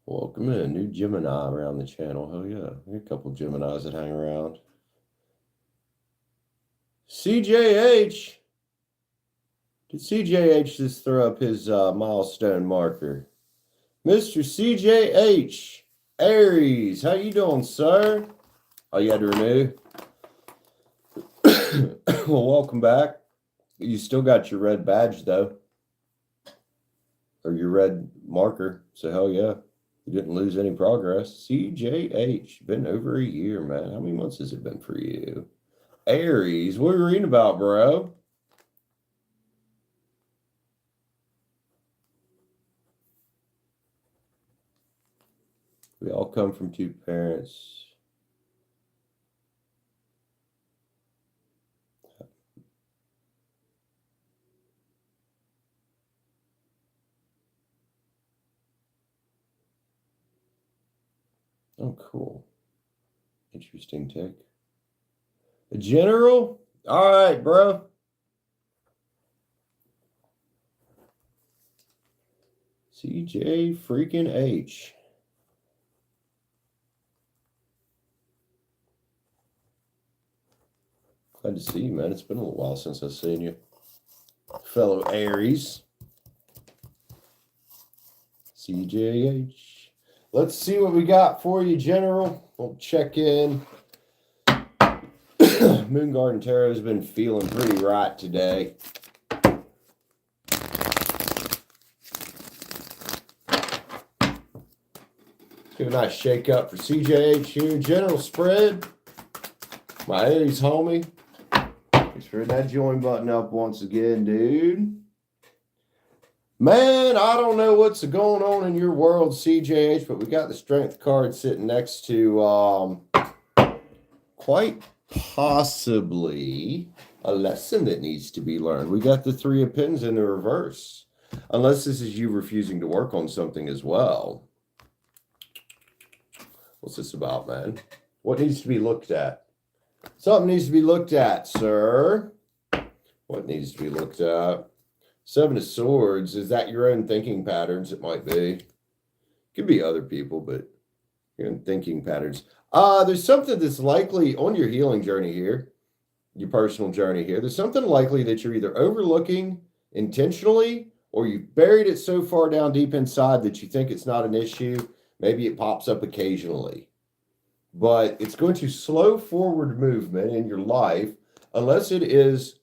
Welcome in. New Gemini around the channel. Hell yeah. There are a couple Geminis that hang around. CJH. Did CJH just throw up his milestone marker? Mr. CJH. Aries. How you doing, sir? Oh, you had to renew? Well, welcome back. You still got your red badge, though. Or your red marker. So, hell yeah. You didn't lose any progress. CJH. Been over a year, man. How many months has it been for you? Aries. What are you reading about, bro? We all come from two parents. Oh, cool. Interesting take. A general? All right, bro. CJ freaking H. Glad to see you, man. It's been a little while since I've seen you. Fellow Aries. CJH. Let's see what we got for you, General. We'll check in. Moon Garden Tarot has been feeling pretty right today. Give a nice shake up for CJH here. General spread. My Aries homie. Thanks for that join button up once again, dude. Man, I don't know what's going on in your world, CJH, but we got the strength card sitting next to quite possibly a lesson that needs to be learned. We got the 3 of Pens in the reverse. Unless this is you refusing to work on something as well. What's this about, man? What needs to be looked at? Something needs to be looked at, sir. What needs to be looked at? 7 of Swords. Is that your own thinking patterns? It might be. Could be other people, but your own thinking patterns. There's something that's likely on your healing journey here, your personal journey here. There's something likely that you're either overlooking intentionally or you've buried it so far down deep inside that you think it's not an issue. Maybe it pops up occasionally. But it's going to slow forward movement in your life unless it is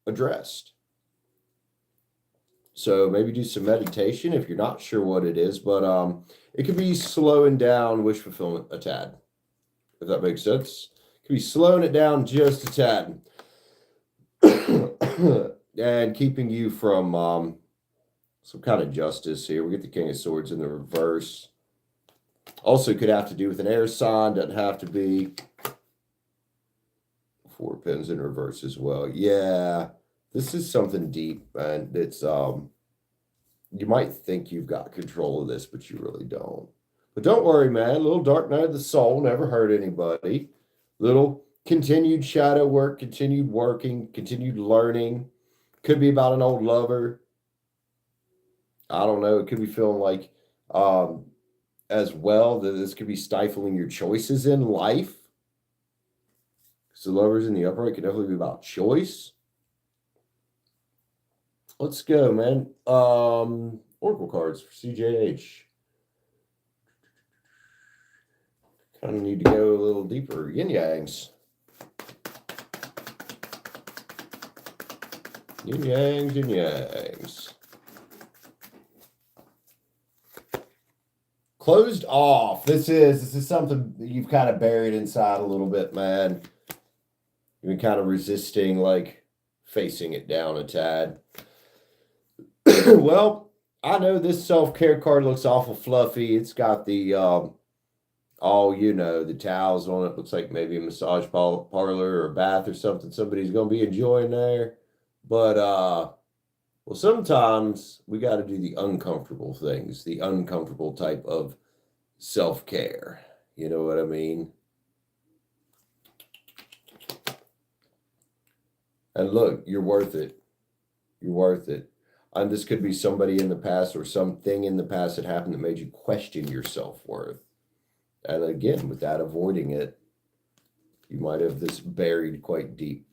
addressed. So maybe do some meditation if you're not sure what it is. But it could be slowing down wish fulfillment a tad. If that makes sense. It could be slowing it down just a tad. And keeping you from some kind of justice here. We get the King of Swords in the reverse. Also could have to do with an air sign. Doesn't have to be. 4 Pens in reverse as well. Yeah. This is something deep, and it's you might think you've got control of this, but you really don't. But don't worry, man. A little dark night of the soul never hurt anybody. Little continued shadow work, continued working, continued learning. Could be about an old lover. I don't know. It could be feeling like as well that this could be stifling your choices in life. Because the lovers in the upright could definitely be about choice. Let's go, man. Oracle cards for CJH. Kind of need to go a little deeper. Yin Yangs. Yin Yangs, Yin Yangs. Closed off. This is something that you've kind of buried inside a little bit, man. You've been kind of resisting, like facing it down a tad. Well, I know this self-care card looks awful fluffy. It's got the, the towels on it. Looks like maybe a massage parlor or a bath or something somebody's going to be enjoying there. But, well, sometimes we got to do the uncomfortable things, the uncomfortable type of self-care. You know what I mean? And look, you're worth it. You're worth it. And this could be somebody in the past or something in the past that happened that made you question your self-worth. And again, without avoiding it, you might have this buried quite deep.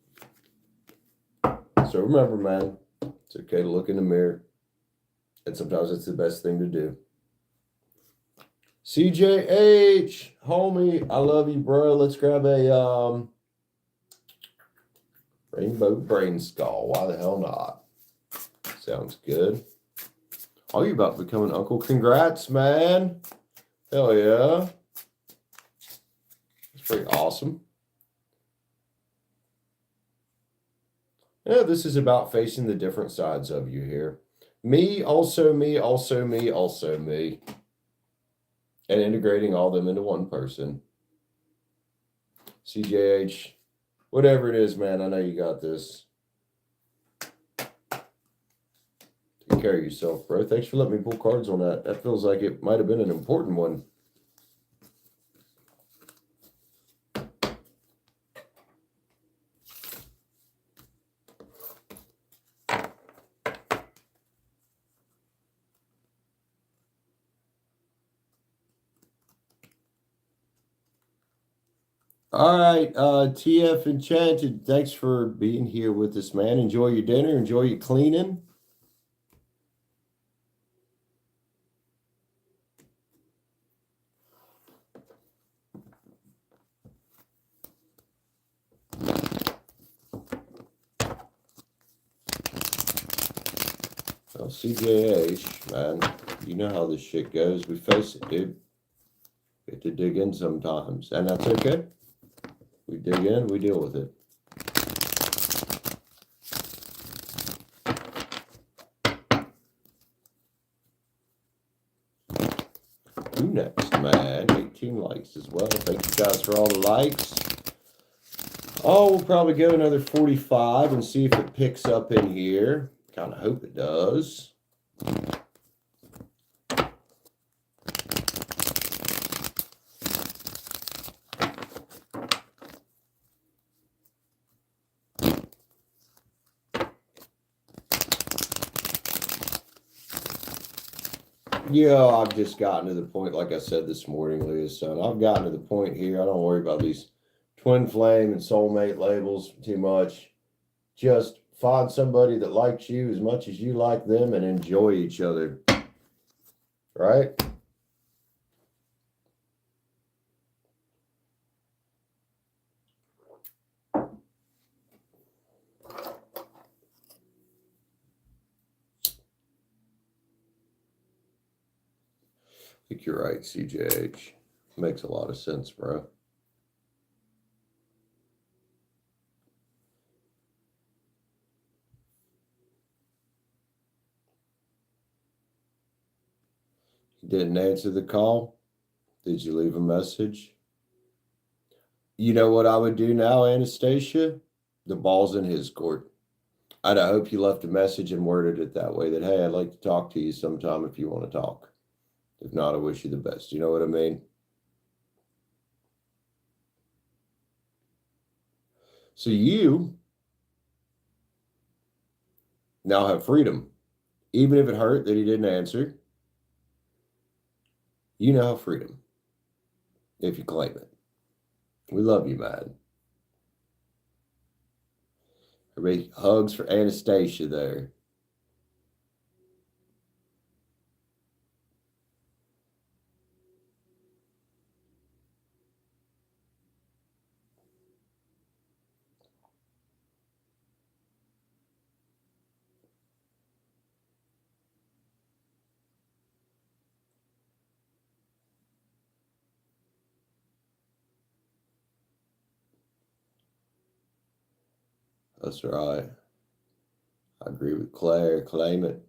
So remember, man, it's okay to look in the mirror. And sometimes it's the best thing to do. CJH, homie, I love you, bro. Let's grab a Rainbow Brain Skull. Why the hell not? Sounds good. Oh, you about to become an uncle? Congrats, man. Hell yeah. That's pretty awesome. Yeah, this is about facing the different sides of you here. Me, also me, also me, also me. And integrating all them into one person. CJH, whatever it is, man, I know you got this. Take care of yourself, bro. Thanks for letting me pull cards on that. That feels like it might have been an important one. All right, TF Enchanted, thanks for being here with us, man. Enjoy your dinner, enjoy your cleaning. Well, CJH, man, you know how this shit goes. We face it, dude. We have to dig in sometimes, and that's okay. We dig in, we deal with it. Who next, man? 18 likes as well. Thank you guys for all the likes. Oh, we'll probably go another 45 and see if it picks up in here. Kind of hope it does. Yeah, I've just gotten to the point, like I said this morning, Leah's son. I've gotten to the point here. I don't worry about these twin flame and soulmate labels too much. Just find somebody that likes you as much as you like them and enjoy each other. Right? I think you're right, CJH. Makes a lot of sense, bro. You didn't answer the call? Did you leave a message? You know what I would do now, Anastasia? The ball's in his court. I'd hope you left a message and worded it that way that, hey, I'd like to talk to you sometime if you want to talk. If not, I wish you the best. You know what I mean? So you now have freedom. Even if it hurt that he didn't answer, you now have freedom if you claim it. We love you, man. Everybody hugs for Anastasia there. That's right. I agree with Claire. Claim it.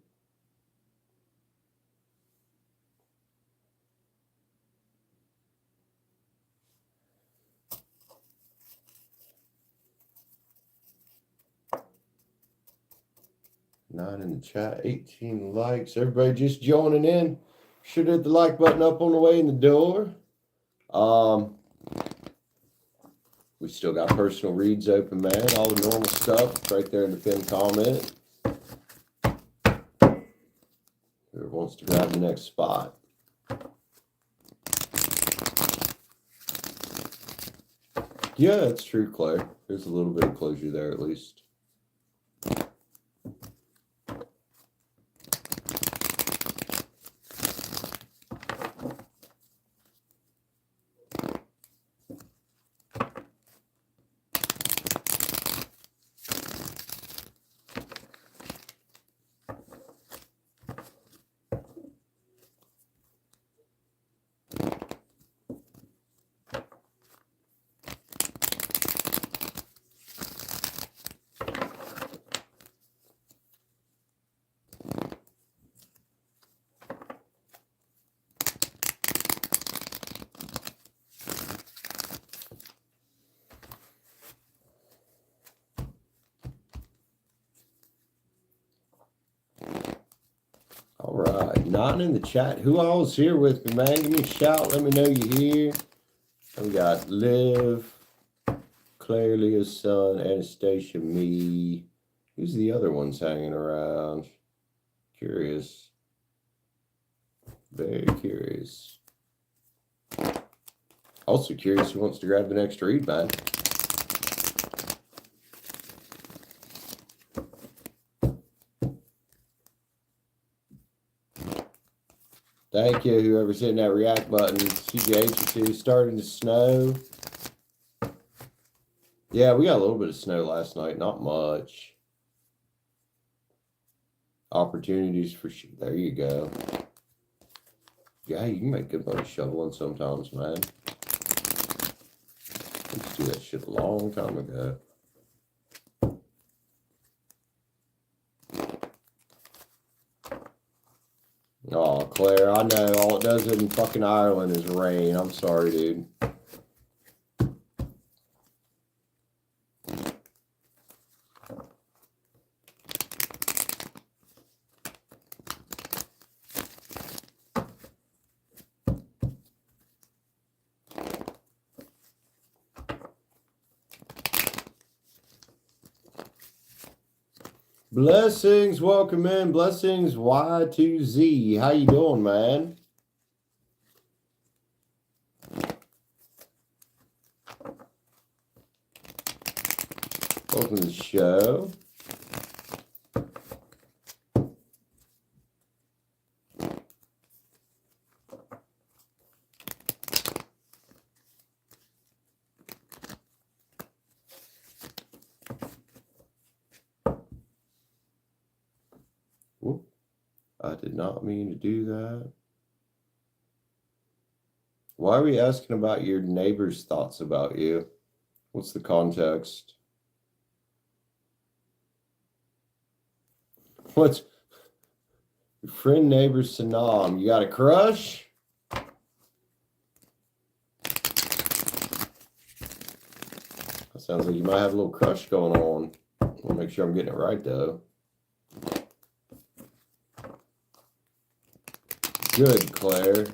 Nine in the chat, 18 likes. Everybody just joining in. Should hit the like button up on the way in the door. We still got personal reads open, man. All the normal stuff. It's right there in the pinned comment. Whoever wants to grab the next spot. Yeah, that's true, Claire. There's a little bit of closure there at least. All right, not in the chat. Who all is here with me, man? Give me a shout. Let me know you're here. We got Liv, Claire, Leah's son, Anastasia, me. Who's the other ones hanging around? Curious. Very curious. Also curious who wants to grab the next read, man. Thank you, whoever's hitting that react button. CJH2 is starting to snow. Yeah, we got a little bit of snow last night, not much. Opportunities for there you go. Yeah, you can make good money shoveling sometimes, man. I used to do that shit a long time ago. Oh, Claire, I know all it does in fucking Ireland is rain. I'm sorry, dude. Blessings, welcome in. Blessings, Y2Z. How you doing, man? Welcome to the show. Whoop. I did not mean to do that. Why are we asking about your neighbor's thoughts about you? What's the context? What's your friend, neighbor, Sanam? You got a crush? That sounds like you might have a little crush going on. I want to make sure I'm getting it right, though. Good, Claire.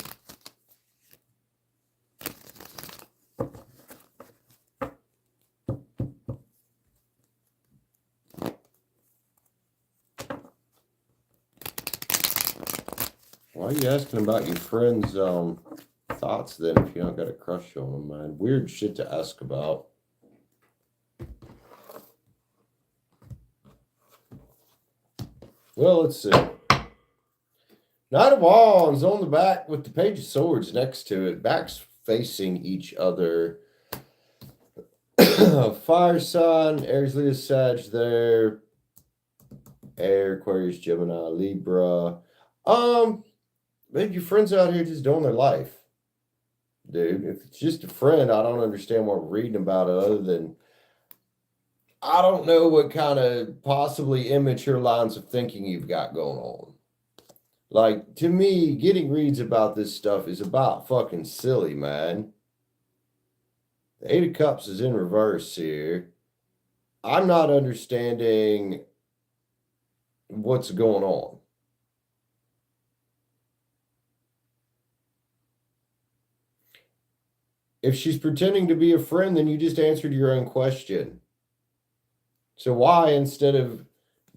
Why are you asking about your friend's thoughts then if you don't got a crush on them, man? Weird shit to ask about. Well, let's see. Knight of Wands on the back with the Page of Swords next to it. Backs facing each other. Fire sign, Aries, Leo, Sag there. Air, Aquarius, Gemini, Libra. Maybe your friends out here just doing their life. Dude, if it's just a friend, I don't understand what we're reading about it other than I don't know what kind of possibly immature lines of thinking you've got going on. Like, to me, getting reads about this stuff is about fucking silly, man. The Eight of Cups is in reverse here. I'm not understanding what's going on. If she's pretending to be a friend, then you just answered your own question. So why, instead of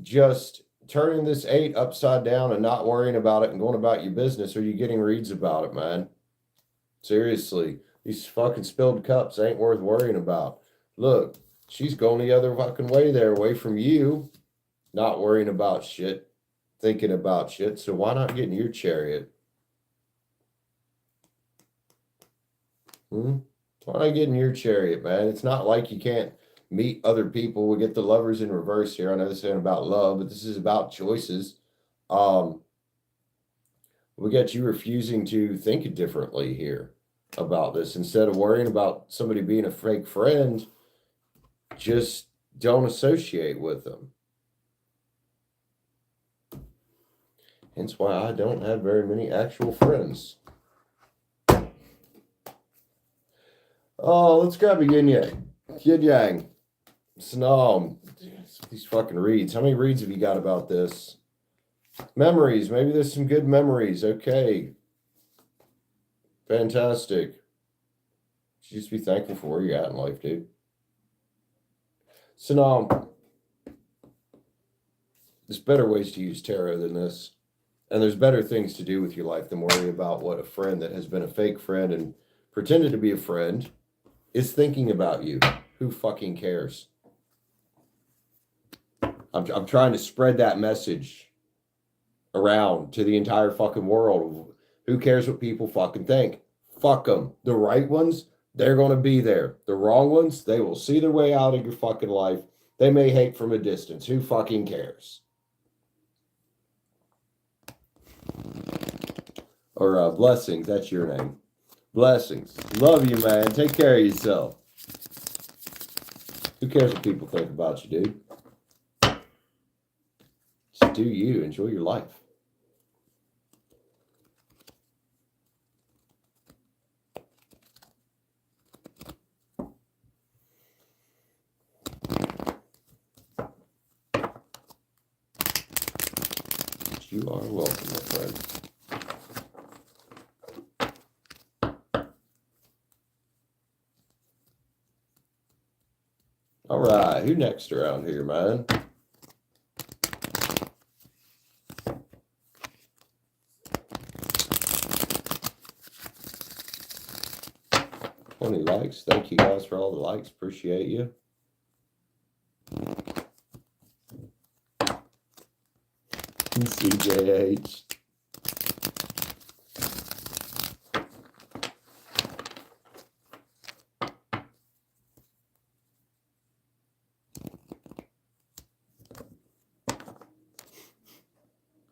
just turning this 8 upside down and not worrying about it and going about your business, are you getting reads about it, man? Seriously, these fucking spilled cups ain't worth worrying about. Look, she's going the other fucking way there, away from you, not worrying about shit, thinking about shit. So why not get in your chariot? Why not get in your chariot, man? It's not like you can't meet other people. We get the Lovers in reverse here. I know this isn't about love, but this is about choices. We got you refusing to think differently here about this. Instead of worrying about somebody being a fake friend, just don't associate with them. Hence why I don't have very many actual friends. Oh, let's grab a yin yang. Yin yang. Sanam. These fucking reads. How many reads have you got about this? Memories. Maybe there's some good memories. Okay. Fantastic. Just be thankful for where you're at in life, dude. Sanam. There's better ways to use tarot than this. And there's better things to do with your life than worry about what a friend that has been a fake friend and pretended to be a friend, is thinking about you. Who fucking cares? I'm trying to spread that message around to the entire fucking world. Who cares what people fucking think? Fuck them. The right ones, they're going to be there. The wrong ones, they will see their way out of your fucking life. They may hate from a distance. Who fucking cares? Or Blessings, that's your name. Blessings. Love you, man. Take care of yourself. Who cares what people think about you, dude? Just do you. Enjoy your life. You are welcome, my friend. All right, who next around here, man? Likes. Thank you guys for all the likes. Appreciate you. CJH.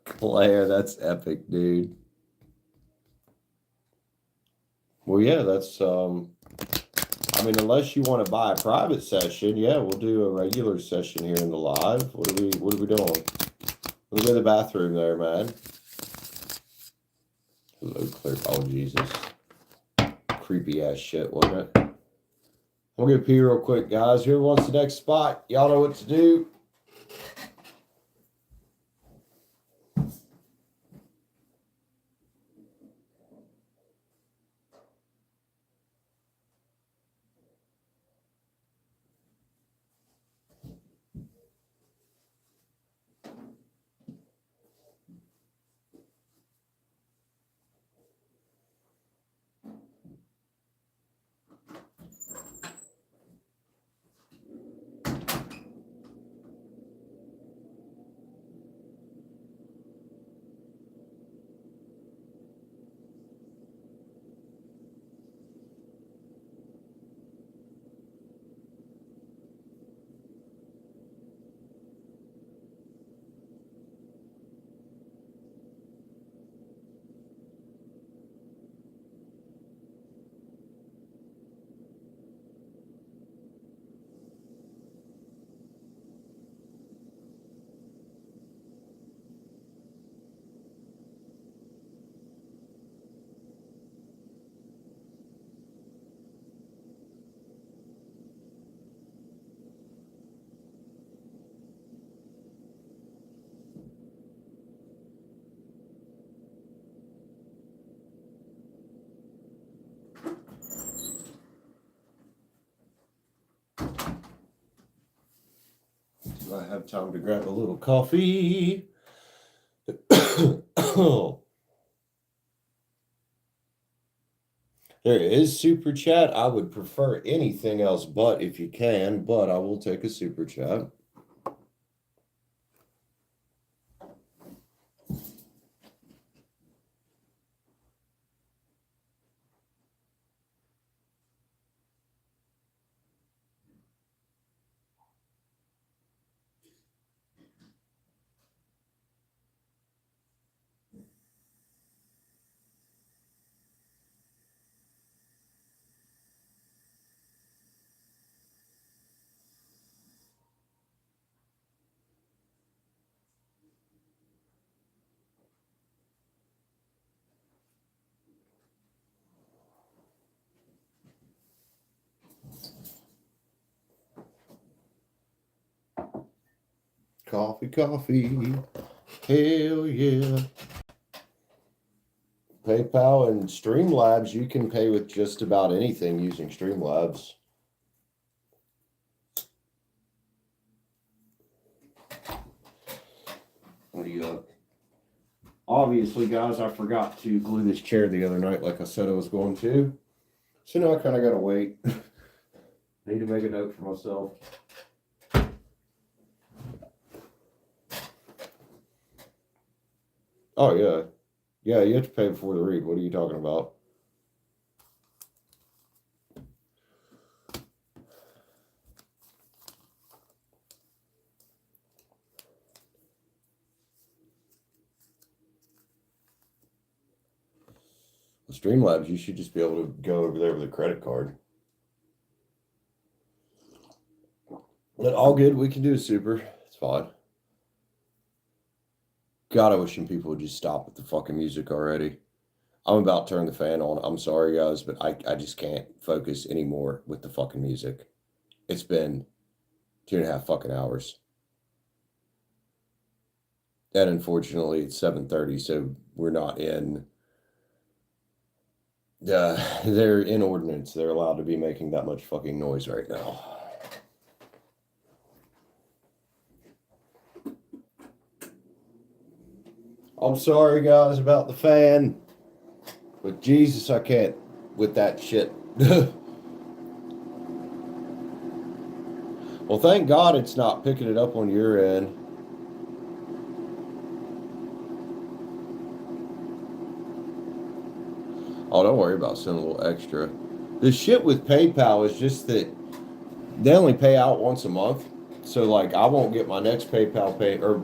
Claire, that's epic, dude. Well, yeah, that's I mean, unless you want to buy a private session, yeah, we'll do a regular session here in the live. What are we doing? Let me go to the bathroom there, man. Hello, Claire. Oh, Jesus. Creepy ass shit, wasn't it? I'm gonna go pee real quick, guys. Whoever wants the next spot, y'all know what to do. I have time to grab a little coffee. There is super chat. I would prefer anything else but if you can, but I will take a super chat. Coffee, coffee. Hell yeah. PayPal and Streamlabs, you can pay with just about anything using Streamlabs. Obviously, guys, I forgot to glue this chair the other night like I said I was going to. So now I kind of got to wait. Need to make a note for myself. Oh, yeah. Yeah, you have to pay before the read. What are you talking about? Streamlabs, you should just be able to go over there with a credit card. But all good. We can do a super. It's fine. God, I wish some people would just stop with the fucking music already. I'm about to turn the fan on. I'm sorry, guys, but I just can't focus anymore with the fucking music. It's been 2.5 fucking hours. And unfortunately, it's 7:30, so we're not in... they're in ordinance. They're allowed to be making that much fucking noise right now. I'm sorry, guys, about the fan. But Jesus, I can't with that shit. Well, thank God it's not picking it up on your end. Oh, don't worry about sending a little extra. The shit with PayPal is just that they only pay out once a month. So, like, I won't get my next PayPal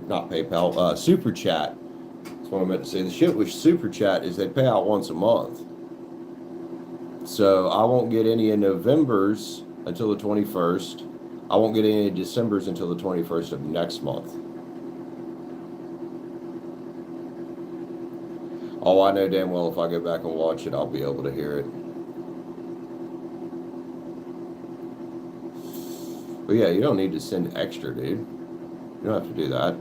not PayPal, Super Chat. That's what I meant to say. The shit with Super Chat is they pay out once a month. So, I won't get any in November's until the 21st. I won't get any in December's until the 21st of next month. Oh, I know damn well if I go back and watch it, I'll be able to hear it. But yeah, you don't need to send extra, dude. You don't have to do that.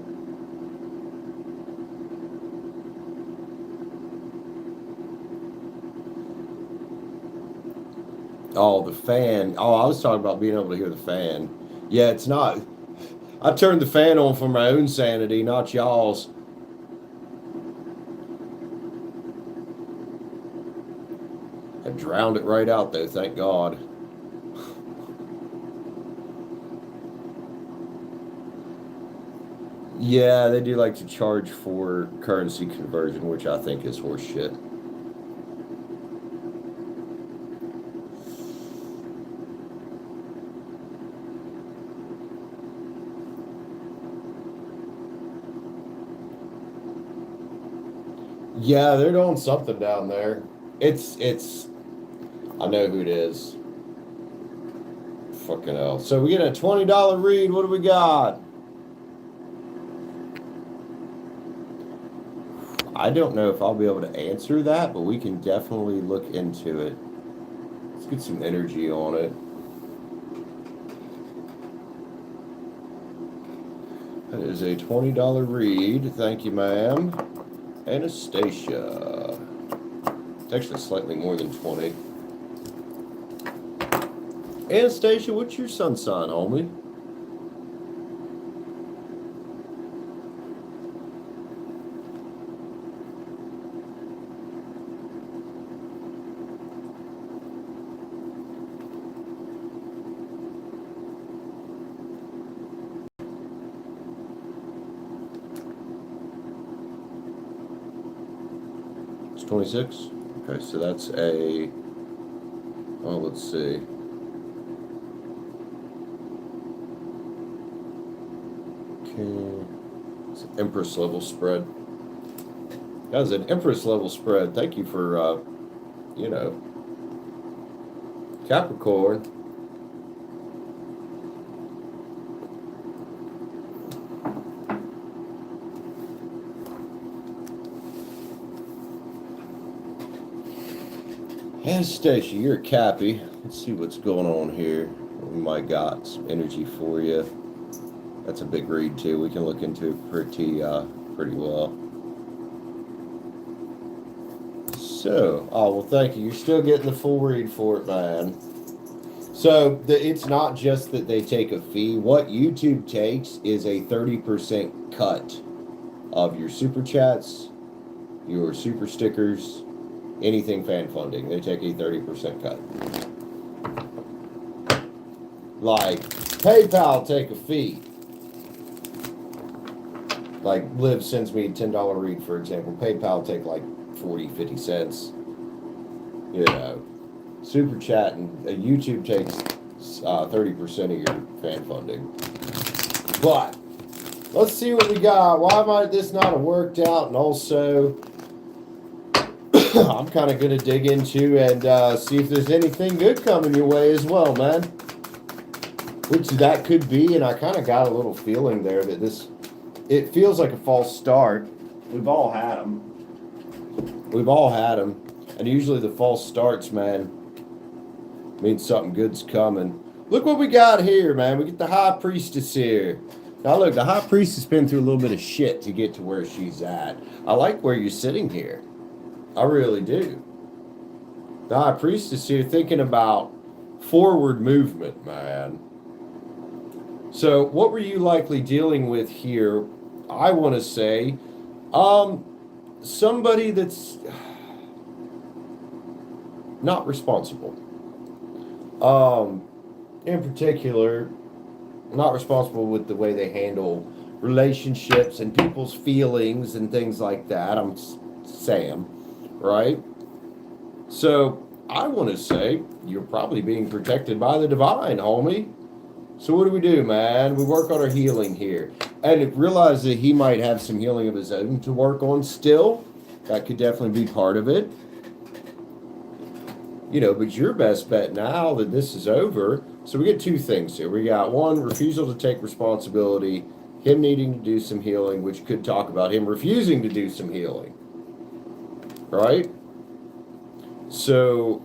Oh, the fan. Oh, I was talking about being able to hear the fan. Yeah, it's not. I turned the fan on for my own sanity, not y'all's. I drowned it right out, though, thank God. Yeah, they do like to charge for currency conversion, which I think is horseshit. Yeah, they're doing something down there. It's I know who it is. Fucking hell. So we get a $20 read. What do we got? I don't know if I'll be able to answer that, but we can definitely look into it. Let's get some energy on it. That is a $20 read. Thank you, ma'am. Anastasia. It's actually slightly more than 20. Anastasia, what's your sun sign, homie? It's 26. Okay, so that's a... Oh, let's see. Okay. It's an Empress level spread. That was an Empress level spread. Thank you for, you know, Capricorn. Anastasia, you're a Cappy. Let's see what's going on here. We might got some energy for you. That's a big read too. We can look into it pretty well. So, oh well, thank you. You're still getting the full read for it, man. So it's not just that they take a fee. What YouTube takes is a 30% cut of your super chats, your super stickers, anything fan funding. They take a 30% cut. Like, PayPal take a fee. Like, Liv sends me a $10 read, for example. PayPal take like 40, 50 cents. You know, Super Chat and YouTube takes 30% of your fan funding. But, let's see what we got. Why might this not have worked out? And also, I'm kind of going to dig into and see if there's anything good coming your way as well, man. Which that could be, and I kind of got a little feeling there that it feels like a false start. We've all had them. We've all had them. And usually the false starts, man, means something good's coming. Look what we got here, man. We get the High Priestess here. Now look, the High Priestess been through a little bit of shit to get to where she's at. I like where you're sitting here. I really do. The High Priestess here thinking about forward movement, man. So what were you likely dealing with here? I want to say somebody that's not responsible. In particular, not responsible with the way they handle relationships and people's feelings and things like that. I'm Sam, right? So I want to say you're probably being protected by the divine, homie. So what do, man? We work on our healing here. And realize that he might have some healing of his own to work on still. That could definitely be part of it. You know, but your best bet now that this is over. So we get two things here. We got one, refusal to take responsibility. Him needing to do some healing, which could talk about him refusing to do some healing. Right? So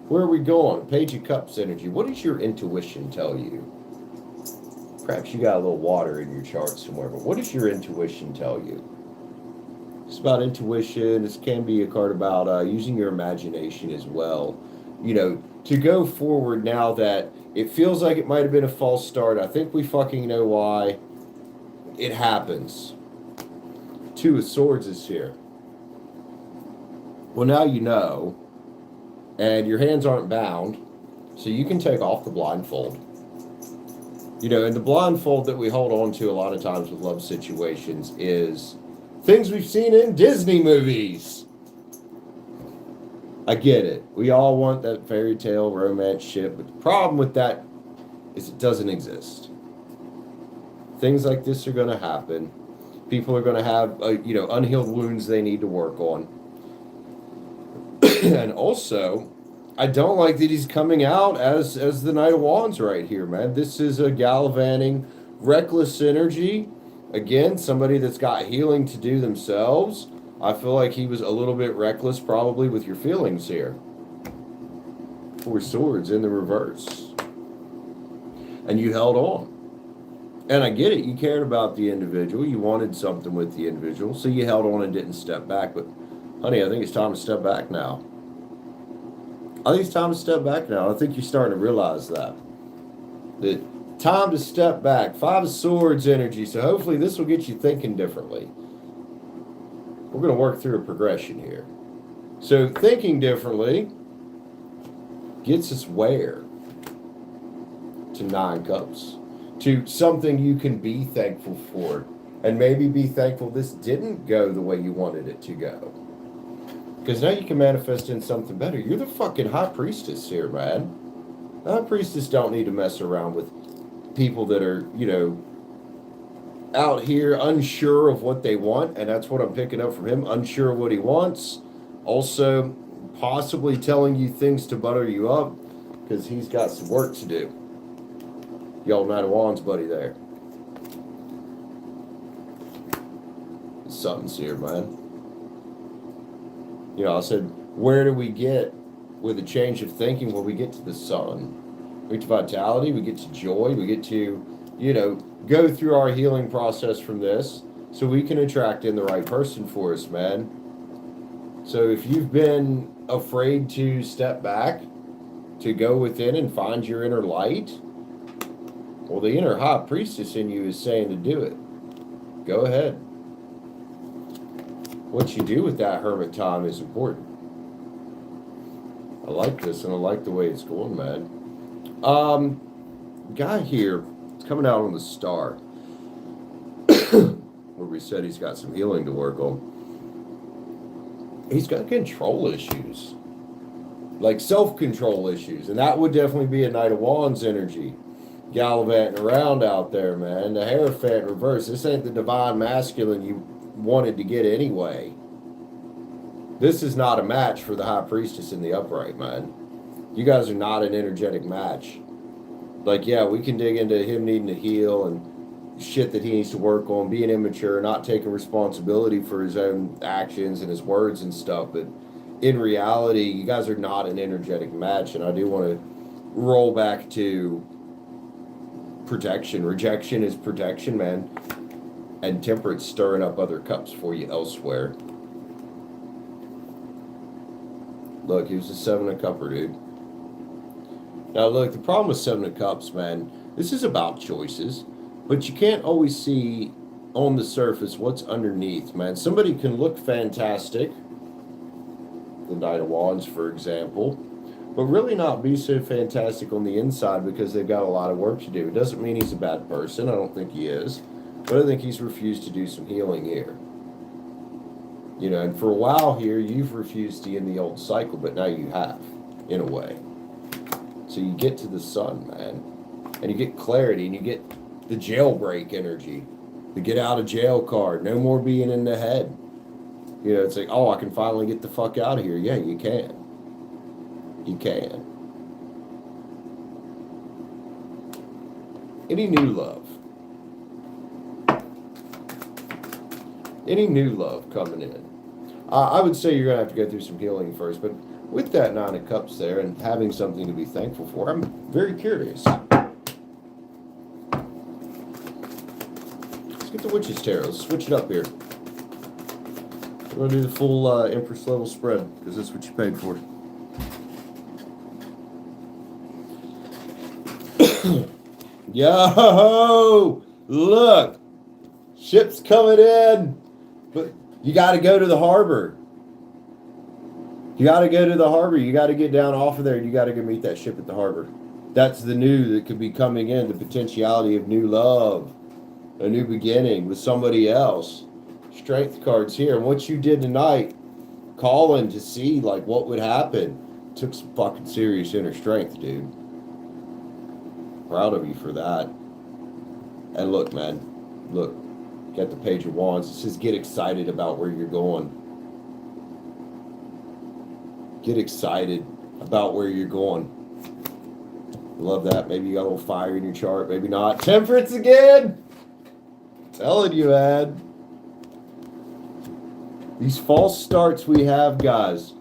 where are we going? Page of Cups energy. What does your intuition tell you? Perhaps you got a little water in your chart somewhere, but what does your intuition tell you? It's about intuition. This can be a card about using your imagination as well. You know, to go forward now that it feels like it might have been a false start. I think we fucking know why. It happens. Two of Swords is here. Well, now you know. And your hands aren't bound, so you can take off the blindfold. You know, and the blindfold that we hold on to a lot of times with love situations is things we've seen in Disney movies. I get it. We all want that fairy tale romance shit, but the problem with that is it doesn't exist. Things like this are going to happen. People are going to have, unhealed wounds they need to work on. And also, I don't like that he's coming out as the Knight of Wands right here, man. This is a gallivanting, reckless energy. Again, somebody that's got healing to do themselves. I feel like he was a little bit reckless probably with your feelings here. Four Swords in the reverse. And you held on. And I get it. You cared about the individual. You wanted something with the individual. So you held on and didn't step back. But, honey, I think it's time to step back now. I think it's time to step back now. I think you're starting to realize that. That time to step back. Five of Swords energy. So hopefully this will get you thinking differently. We're going to work through a progression here. So thinking differently gets us where? To 9 Cups. To something you can be thankful for. And maybe be thankful this didn't go the way you wanted it to go. Because now you can manifest in something better. You're the fucking High Priestess here, man. The High Priestess don't need to mess around with people that are, out here unsure of what they want. And that's what I'm picking up from him. Unsure of what he wants. Also, possibly telling you things to butter you up. Because he's got some work to do. Y'all Knight of Wands buddy there. Something's here, man. I said, where do we get with a change of thinking? Well, we get to the sun. We get to vitality. We get to joy. We get to, go through our healing process from this so we can attract in the right person for us, man. So if you've been afraid to step back, to go within and find your inner light, well, the inner High Priestess in you is saying to do it. Go ahead. what you do with that hermit time is important. I like this, and I like the way it's going, man. Guy here, it's coming out on the star, where we said he's got some healing to work on. He's got control issues, like self-control issues, and that would definitely be a Knight of Wands energy. Gallivanting around out there, man. The Hierophant reverse. This ain't the divine masculine you wanted to get anyway. This is not a match for the High Priestess in the upright, man. You guys are not an energetic match. Like, yeah, we can dig into him needing to heal and shit that he needs to work on, being immature, not taking responsibility for his own actions and his words and stuff. But in reality, you guys are not an energetic match. And I do want to roll back to protection. Rejection is protection, man. And temperance stirring up other cups for you elsewhere. Look, he was a 7 of Cups, dude. Now, look, the problem with 7 of Cups, man, this is about choices. But you can't always see on the surface what's underneath, man. Somebody can look fantastic, the Knight of Wands, for example, but really not be so fantastic on the inside because they've got a lot of work to do. It doesn't mean he's a bad person. I don't think he is. But I think he's refused to do some healing here. You know, and for a while here, you've refused to end the old cycle, but now you have, in a way. So you get to the sun, man, and you get clarity, and you get the jailbreak energy, the get out of jail card, no more being in the head. You know, it's like, oh, I can finally get the fuck out of here. Yeah, you can. You can. Any new love? Any new love coming in? I would say you're going to have to go through some healing first, but with that 9 of Cups there and having something to be thankful for, I'm very curious. Get the Witch's Tarot. Let's switch it up here. We're going to do the full Empress level spread because that's what you paid for. Yo! Look! Ship's coming in! But you got to go to the harbor. You got to go to the harbor. You got to get down off of there. You got to go meet that ship at the harbor. That's the new that could be coming in. The potentiality of new love. A new beginning with somebody else. Strength cards here. And what you did tonight, calling to see like what would happen, took some fucking serious inner strength, dude. Proud of you for that. And look, man, look, got the Page of Wands. It says get excited about where you're going. Get excited about where you're going. Love that. Maybe you got a little fire in your chart, maybe not. Temperance again. Telling you, man. These false starts we have, guys.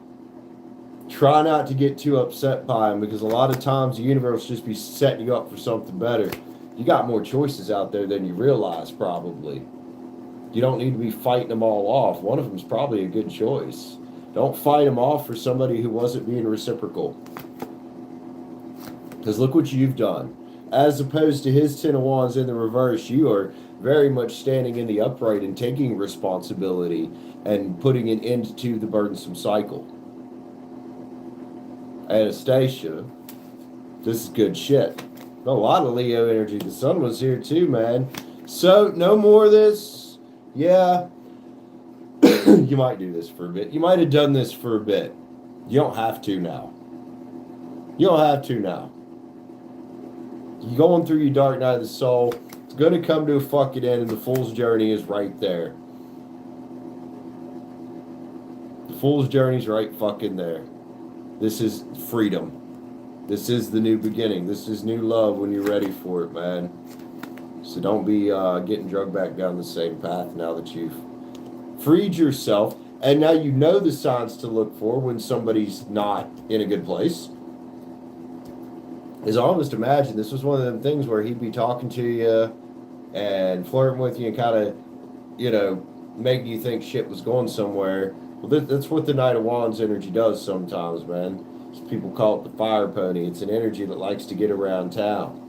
Try not to get too upset by them because a lot of times the universe will just be setting you up for something better. You got more choices out there than you realize, probably. You don't need to be fighting them all off. One of them is probably a good choice. Don't fight them off for somebody who wasn't being reciprocal. Because look what you've done. As opposed to his 10 of Wands in the reverse, you are very much standing in the upright and taking responsibility and putting an end to the burdensome cycle. Anastasia, this is good shit. A lot of Leo energy. The sun was here too, man. So, no more of this. Yeah. You might do this for a bit. You might have done this for a bit. You don't have to now. You don't have to now. You're going through your dark night of the soul. It's going to come to a fucking end, and the Fool's Journey is right there. The Fool's Journey is right fucking there. This is freedom. This is the new beginning. This is new love when you're ready for it, man. So don't be getting drugged back down the same path now that you've freed yourself. And now you know the signs to look for when somebody's not in a good place. Is almost imagine this was one of them things where he'd be talking to you and flirting with you and kind of, you know, making you think shit was going somewhere. Well, that's what the Knight of Wands energy does sometimes, man. People call it the fire pony. It's an energy that likes to get around town.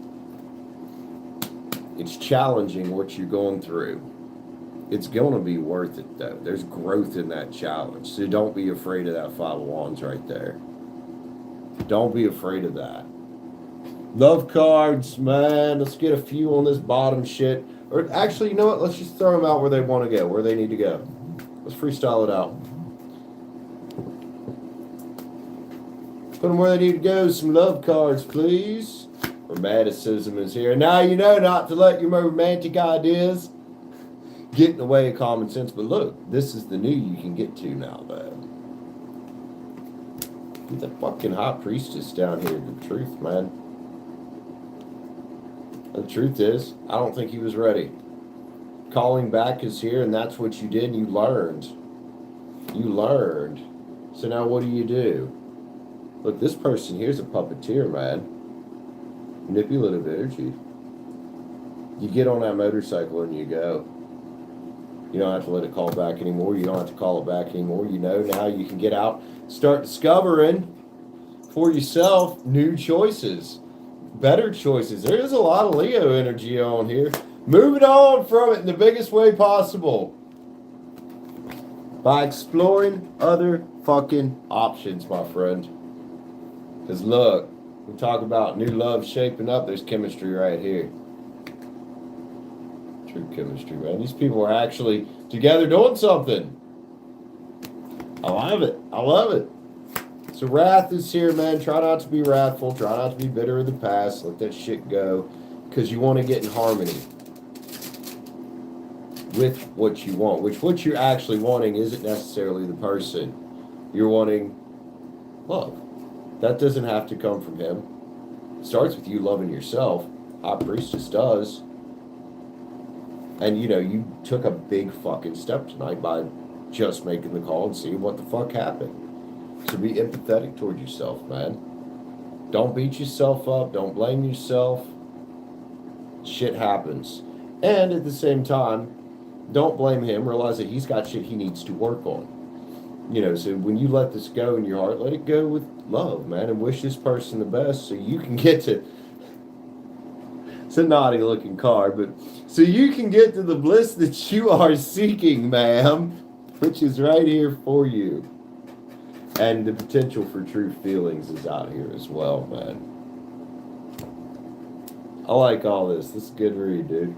It's challenging what you're going through. It's going to be worth it, though. There's growth in that challenge. So don't be afraid of that Five of Wands right there. Don't be afraid of that. Love cards, man. Let's get a few on this bottom shit. Or actually, you know what? Let's just throw them out where they want to go, where they need to go. Let's freestyle it out. Put them where they need to go. Some love cards, please. Romanticism is here. Now you know not to let your romantic ideas get in the way of common sense. But look, this is the new you can get to now, though. Get the fucking high priestess down here. The truth, man. The truth is, I don't think he was ready. Calling back is here, and that's what you did, and you learned. You learned. So now what do? Look, this person here's a puppeteer, man. Manipulative energy. You get on that motorcycle and you go. You don't have to let it call back anymore. You don't have to call it back anymore. You know now you can get out, start discovering for yourself new choices. Better choices. There is a lot of Leo energy on here. Moving on from it in the biggest way possible. By exploring other fucking options, my friend. Because look, we talk about new love shaping up. There's chemistry right here. True chemistry, man. These people are actually together doing something. I love it. I love it. So wrath is here, man. Try not to be wrathful. Try not to be bitter of the past. Let that shit go. Because you want to get in harmony with what you want. Which what you're actually wanting isn't necessarily the person. You're wanting love. That doesn't have to come from him. It starts with you loving yourself. High Priestess does. And, you know, you took a big fucking step tonight by just making the call and seeing what the fuck happened. So be empathetic toward yourself, man. Don't beat yourself up. Don't blame yourself. Shit happens. And at the same time, don't blame him. Realize that he's got shit he needs to work on. You know, so when you let this go in your heart, let it go with love, man. And wish this person the best so you can get to... It's a naughty looking card, but... So you can get to the bliss that you are seeking, ma'am. Which is right here for you. And the potential for true feelings is out here as well, man. I like all this. This is a good read, dude.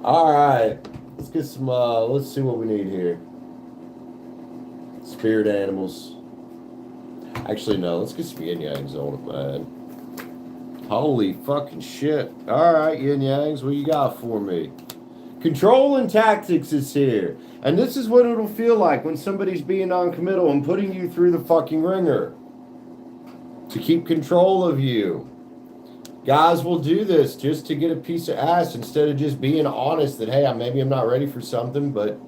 Alright. Let's get some, let's see what we need here. Spirit animals. Actually, no. Let's get some yin-yangs on it, man. Holy fucking shit. Alright, yin-yangs. What you got for me? Control and tactics is here. And this is what it'll feel like when somebody's being non-committal and putting you through the fucking ringer. To keep control of you. Guys will do this just to get a piece of ass instead of just being honest that, hey, maybe I'm not ready for something, but,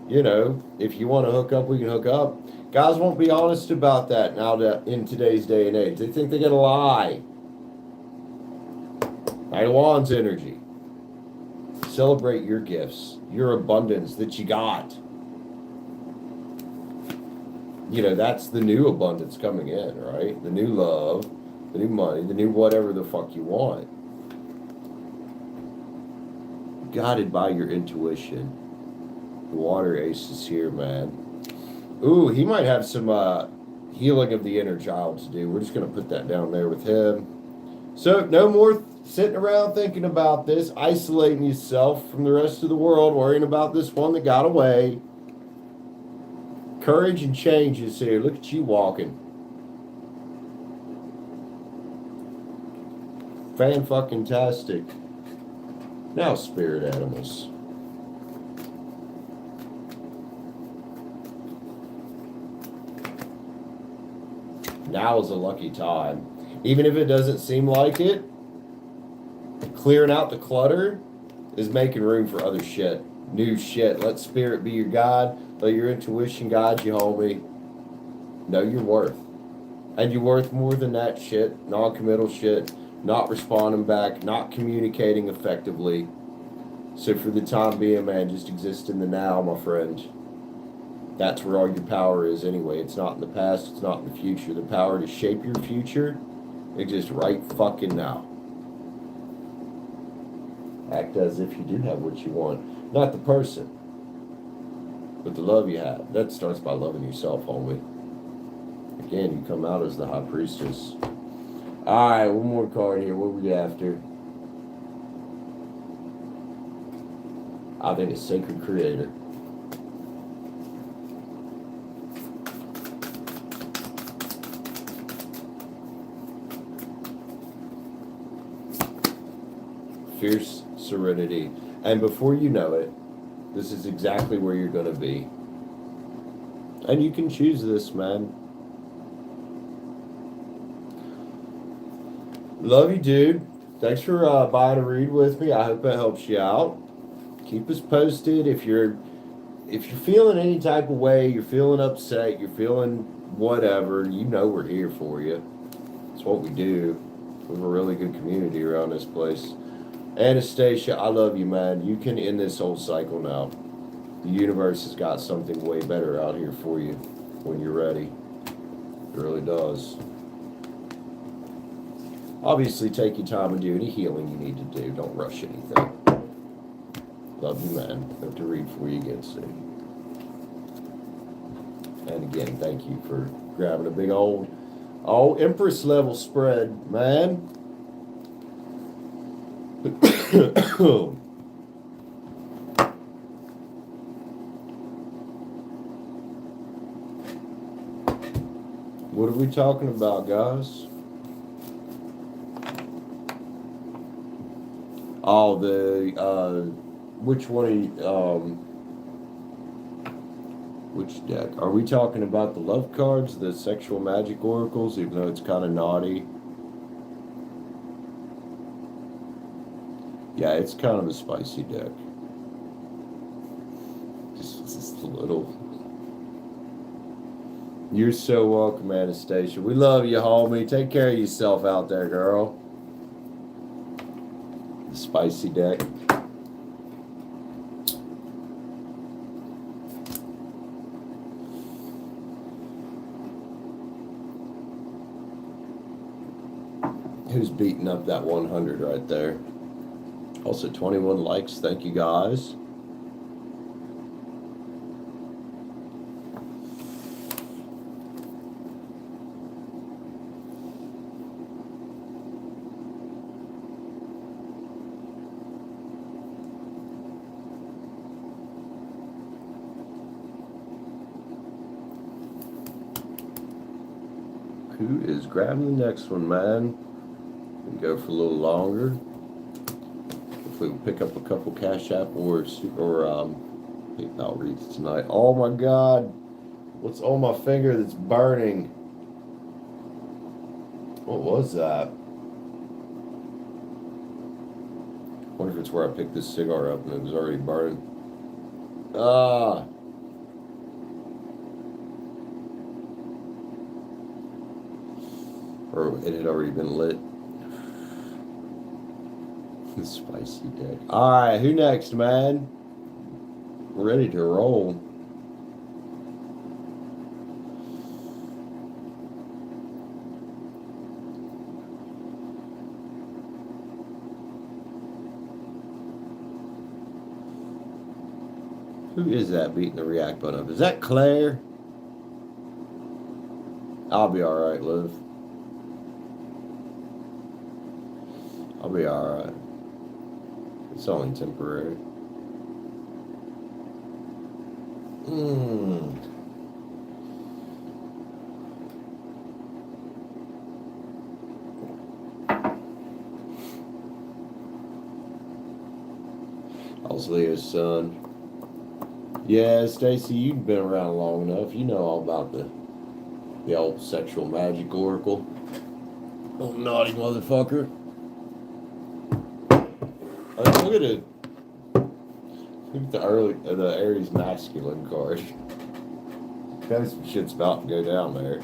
you know, if you want to hook up, we can hook up. Guys won't be honest about that now in today's day and age. They think they're going to lie. Knight of Wands energy. Celebrate your gifts, your abundance that you got. You know, that's the new abundance coming in, right? The new love, the new money, the new whatever the fuck you want. Guided by your intuition. The water ace is here, man. Ooh, he might have some healing of the inner child to do. We're just going to put that down there with him. So, no more sitting around thinking about this, isolating yourself from the rest of the world, worrying about this one that got away. Courage and change is here. Look at you walking. Fan-fucking-tastic. Now, spirit animals. Now is a lucky time. Even if it doesn't seem like it, clearing out the clutter is making room for other shit. New shit. Let spirit be your guide. Let your intuition guide you, homie. Know your worth. And you're worth more than that shit. Non-committal shit. Not responding back. Not communicating effectively. So for the time being, man, just exist in the now, my friend. That's where all your power is anyway. It's not in the past. It's not in the future. The power to shape your future exists right fucking now. Act as if you do have what you want. Not the person, but the love you have. That starts by loving yourself, homie. Again, you come out as the high priestess. Alright, one more card here. What we after? I think it's Sacred Creator. Fierce Serenity. And before you know it, this is exactly where you're going to be. And you can choose this, man. Love you, dude. Thanks for buying a read with me. I hope it helps you out. Keep us posted. If you're feeling any type of way, you're feeling upset, you're feeling whatever, you know we're here for you. It's what we do. We have a really good community around this place. Anastasia, I love you, man. You can end this whole cycle now. The universe has got something way better out here for you when you're ready. It really does. Obviously, take your time and do any healing you need to do. Don't rush anything. Love you, man. Hope to read for you again soon. And again, thank you for grabbing a big old Empress level spread, man. What are we talking about, guys? Oh, which one? Which deck? Are we talking about the love cards, the sexual magic oracles, even though it's kind of naughty? Yeah, it's kind of a spicy deck. Just a little. You're so welcome, Anastasia. We love you, homie. Take care of yourself out there, girl. The spicy deck. Who's beating up that 100 right there? Also 21 likes. Thank you, guys. Who is grabbing the next one, man? We go for a little longer. Hopefully we'll pick up a couple Cash App or PayPal reads tonight. Oh my God. What's on my finger that's burning? What was that? I wonder if it's where I picked this cigar up and it was already burning. Ah. Or it had already been lit. Spicy deck. Alright, who next, man? We're ready to roll. Who is that beating the react button up? Is that Claire? I'll be alright, Liv. I'll be alright. It's only temporary. I was Leo's son. Yeah, Stacy, you've been around long enough. You know all about the old sexual magic oracle. Oh, naughty motherfucker. Look at it. Look at the Aries masculine card. Kind of some shit's about to go down there.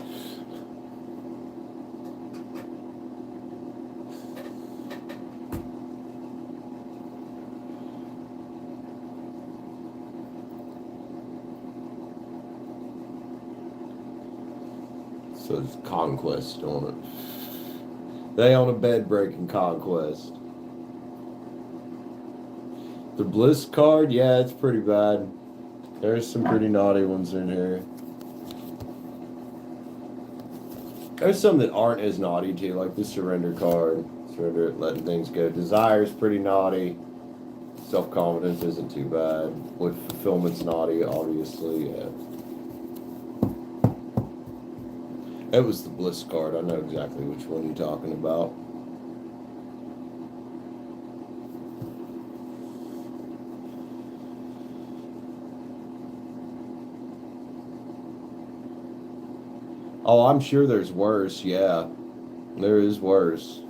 So it's conquest on it. They on a bed breaking conquest. The Bliss card, yeah, it's pretty bad. There's some pretty naughty ones in here. There's some that aren't as naughty too, like the Surrender card. Surrender, letting things go. Desire is pretty naughty. Self-confidence isn't too bad. With Fulfillment's naughty, obviously, yeah. It was the Bliss card. I know exactly which one you're talking about. Oh, I'm sure there's worse, yeah. There is worse.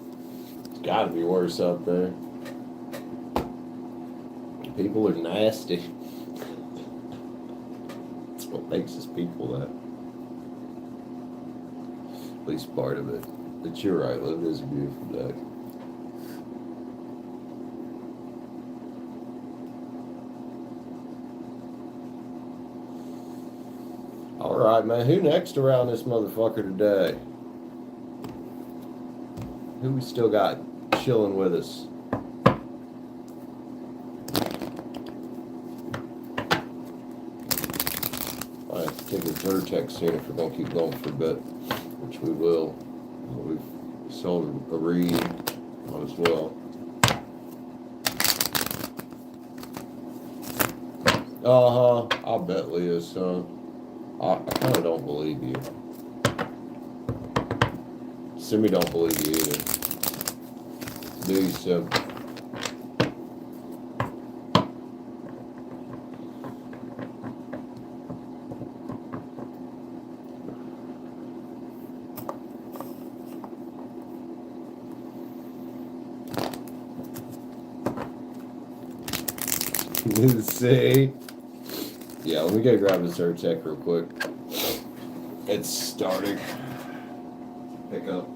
It's gotta be worse out there. People are nasty. That's what makes us people, that. At least part of it. But you're right, Liv, it is a beautiful deck. Alright, man. Who next around this motherfucker today? Who we still got chilling with us? I have to take a Zyrtec soon if we're going to keep going for a bit, which we will. We've sold a read on as well. I'll bet Leo, son. I kind of don't believe you. Simi don't believe you either. Do you, Sim? See? Yeah, let me go grab a Zyrtec real quick. It's starting. Pick up.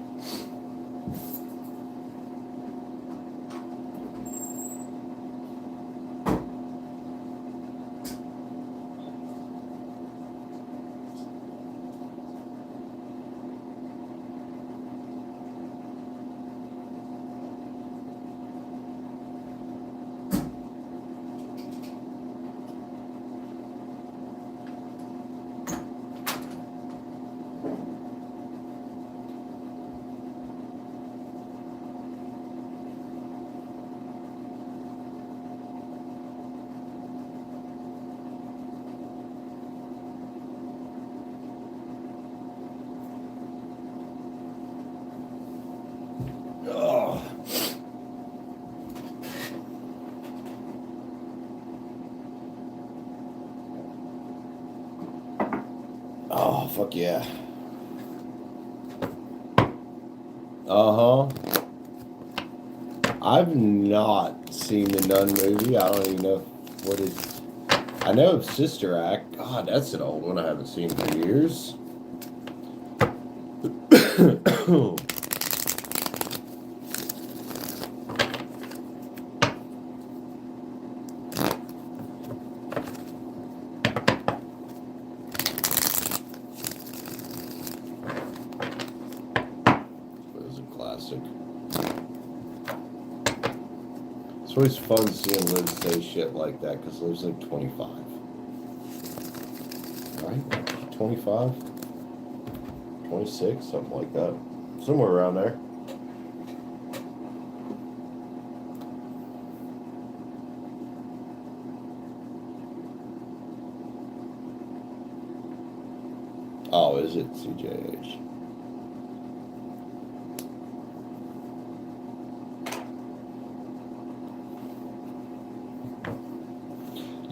Oh, fuck yeah. I've not seen the Nun movie. I don't even know what it's... I know of Sister Act. God, that's an old one I haven't seen for years. It's always fun seeing Liv say shit like that because Liv's like 25. Right? 25? 26? Something like that. Somewhere around there. Oh, is it CJH?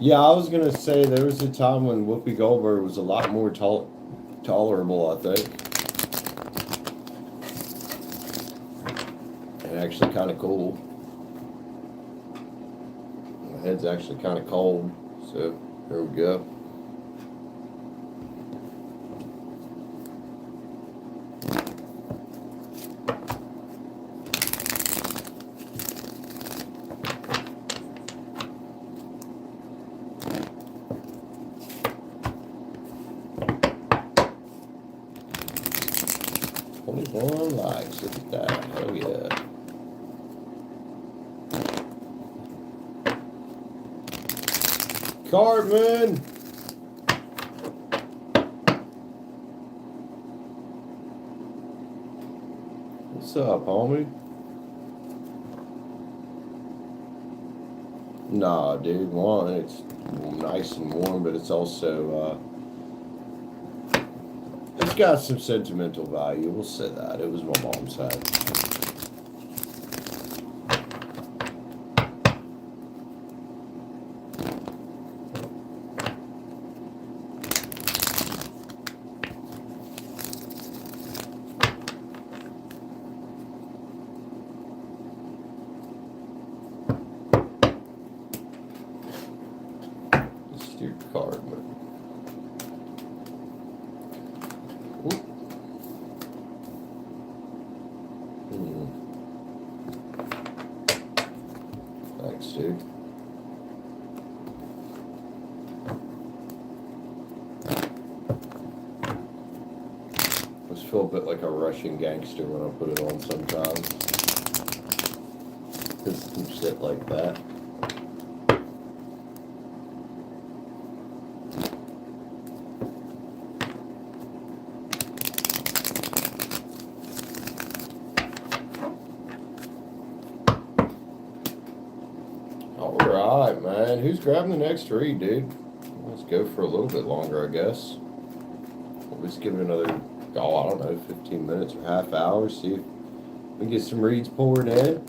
Yeah, I was gonna say there was a time when Whoopi Goldberg was a lot more tolerable, I think, and actually kind of cool. My head's actually kind of cold, so there we go. Likes, look at that. Oh yeah. Cartman! What's up, homie? Nah, dude, one, it's nice and warm, but it's also, it's got some sentimental value. We'll say that. It was my mom's hat. Your card, but thanks, dude. I just feel a bit like a Russian gangster when I put it on sometimes. Just some shit like that. Alright, man. Who's grabbing the next read, dude? Let's go for a little bit longer, I guess. We'll just give it another, I don't know, 15 minutes or half hour. See if we can get some reads poured in.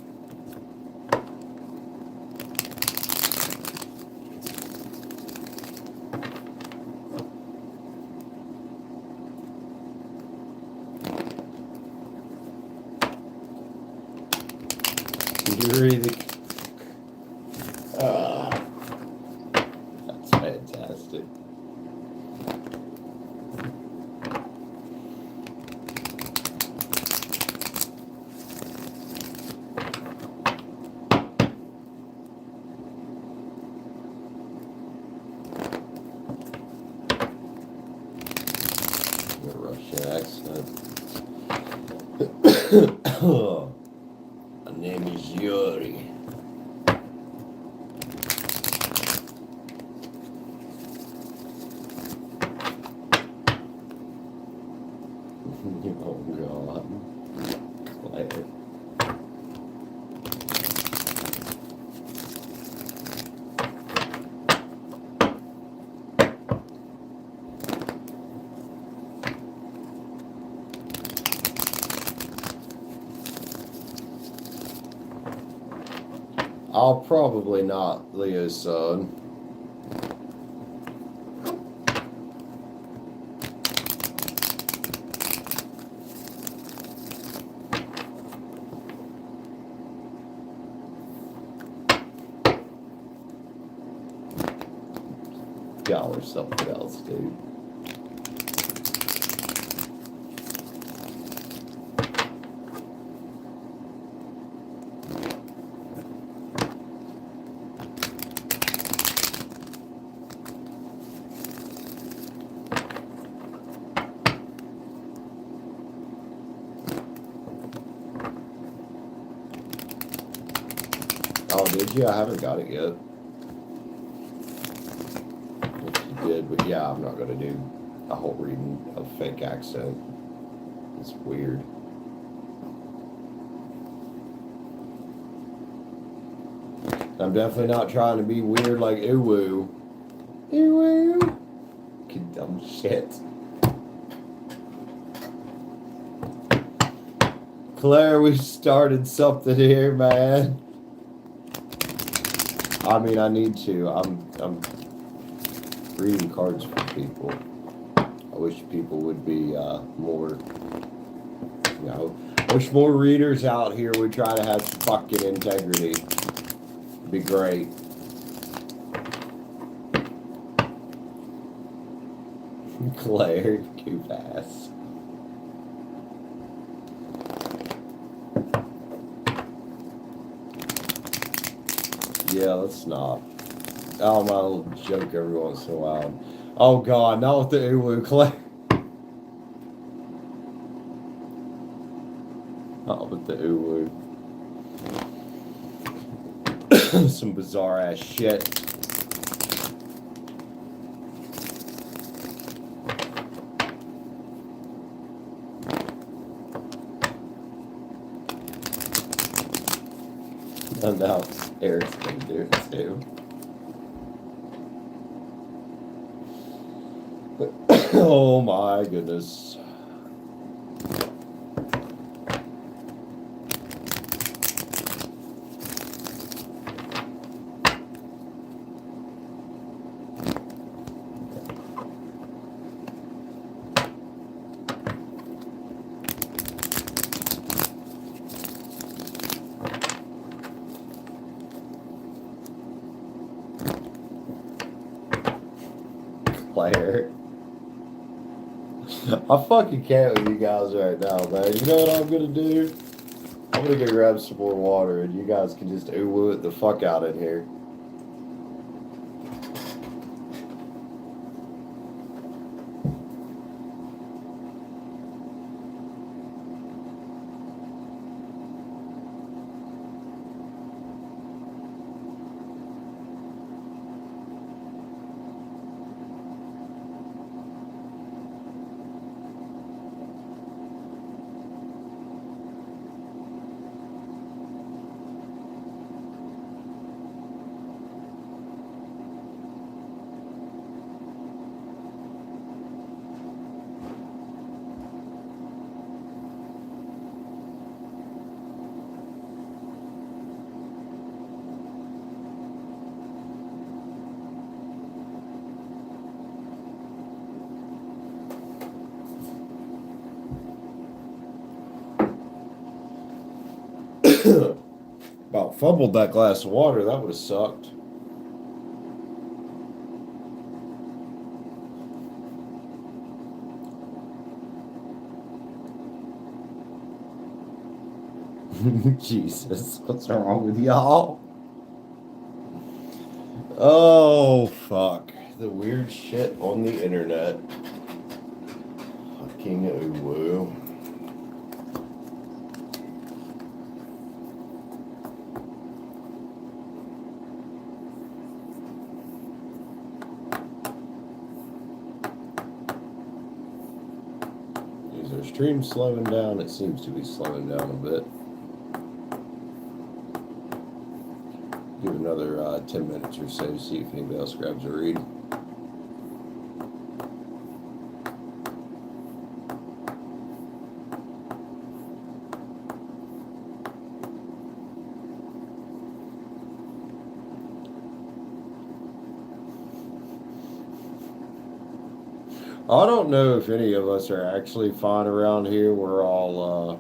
That's fantastic. Russian accent. My name is Yuri. Oh God. Claire. I'll probably not Leo's son. Y'all or something else, dude. Oh, did you? I haven't got it yet. If you did, but yeah, I'm not gonna do a whole reading of fake accent. It's weird. I'm definitely not trying to be weird like Uwu. Uwu. You dumb shit. Claire, we started something here, man. I mean, I need to. I'm reading cards for people. I wish people would be more, you know, I wish more readers out here would try to have some fucking integrity. It'd be great. Claire, goof ass. Yeah, let's not. Oh, my little joke every once in a while. Oh God, not with the Uwu, Claire. Not with the Uwu. Some bizarre ass shit. And now Eric's gonna do it too. Oh my goodness. Player. I fucking can't with you guys right now, man. You know what I'm gonna do? I'm gonna go grab some more water and you guys can just ooh it the fuck out in here. About fumbled that glass of water, that would have sucked. Jesus, what's wrong with y'all? Oh, fuck. The weird shit on the internet. Fucking woo. Is our stream slowing down? It seems to be slowing down a bit. Give another 10 minutes or so to see if anybody else grabs a read. I don't know if any of us are actually fine around here. We're all,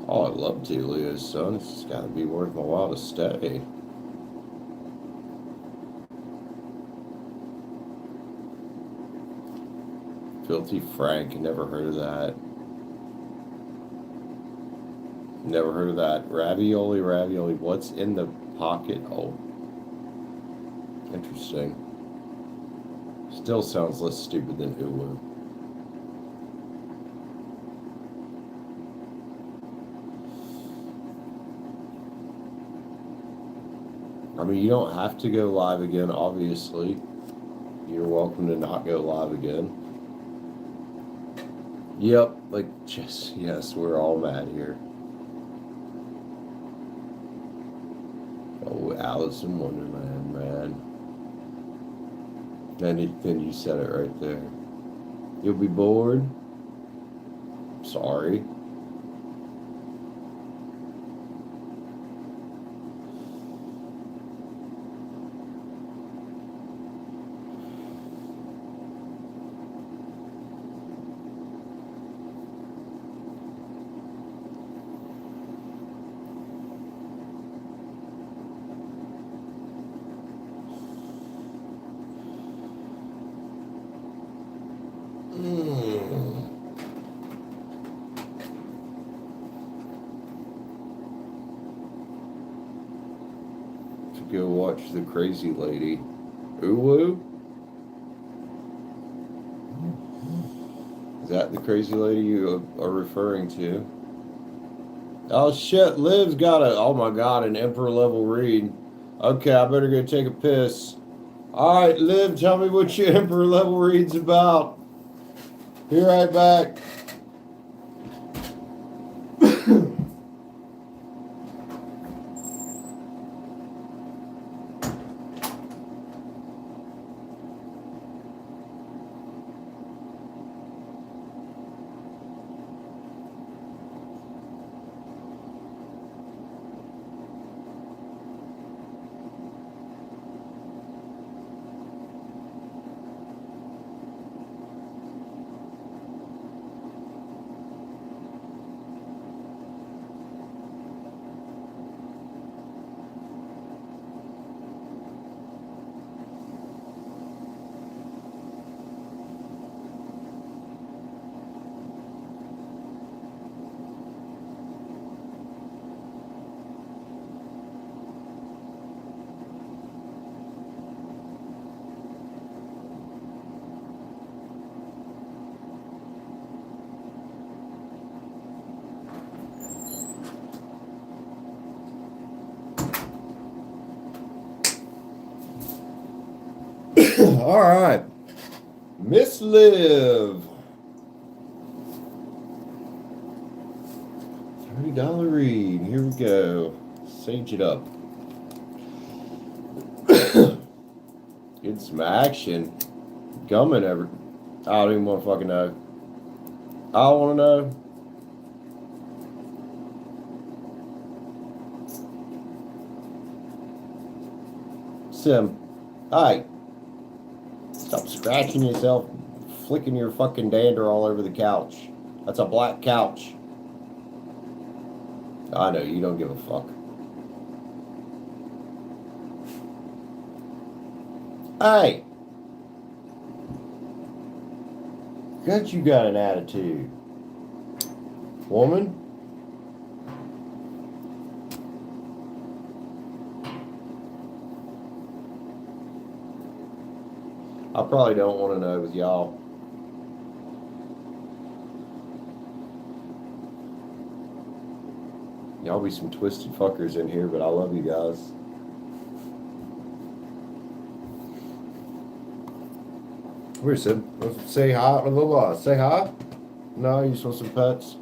oh, I'd love to, Leo's son. It's got to be worth my while to stay. Filthy Frank, never heard of that. Never heard of that. Ravioli, what's in the pocket? Oh. Interesting. Still sounds less stupid than Hulu. I mean, you don't have to go live again, obviously. You're welcome to not go live again. Yep, like, just, yes, we're all mad here. Oh, Alice in Wonderland, man. Then you said it right there. You'll be bored? Sorry. Go watch The Crazy Lady. Hulu? Is that the crazy lady you are referring to? Oh shit, Liv's got a, oh my god, an Emperor level read. Okay, I better go take a piss. Alright, Liv, tell me what your Emperor level read's about. Be right back. All right. Miss Liv. $30 read. Here we go. Sage it up. Get some action. Gumming ever. I don't even want to fucking know. I don't want to know. Sim. Hi. Stop scratching yourself, flicking your fucking dander all over the couch. That's a black couch. I know, you don't give a fuck. Hey! God, you got an attitude. Woman? I probably don't want to know with y'all. Y'all be some twisted fuckers in here, but I love you guys. Where's Sid? Say hi. Say hi? No, you just want some pets?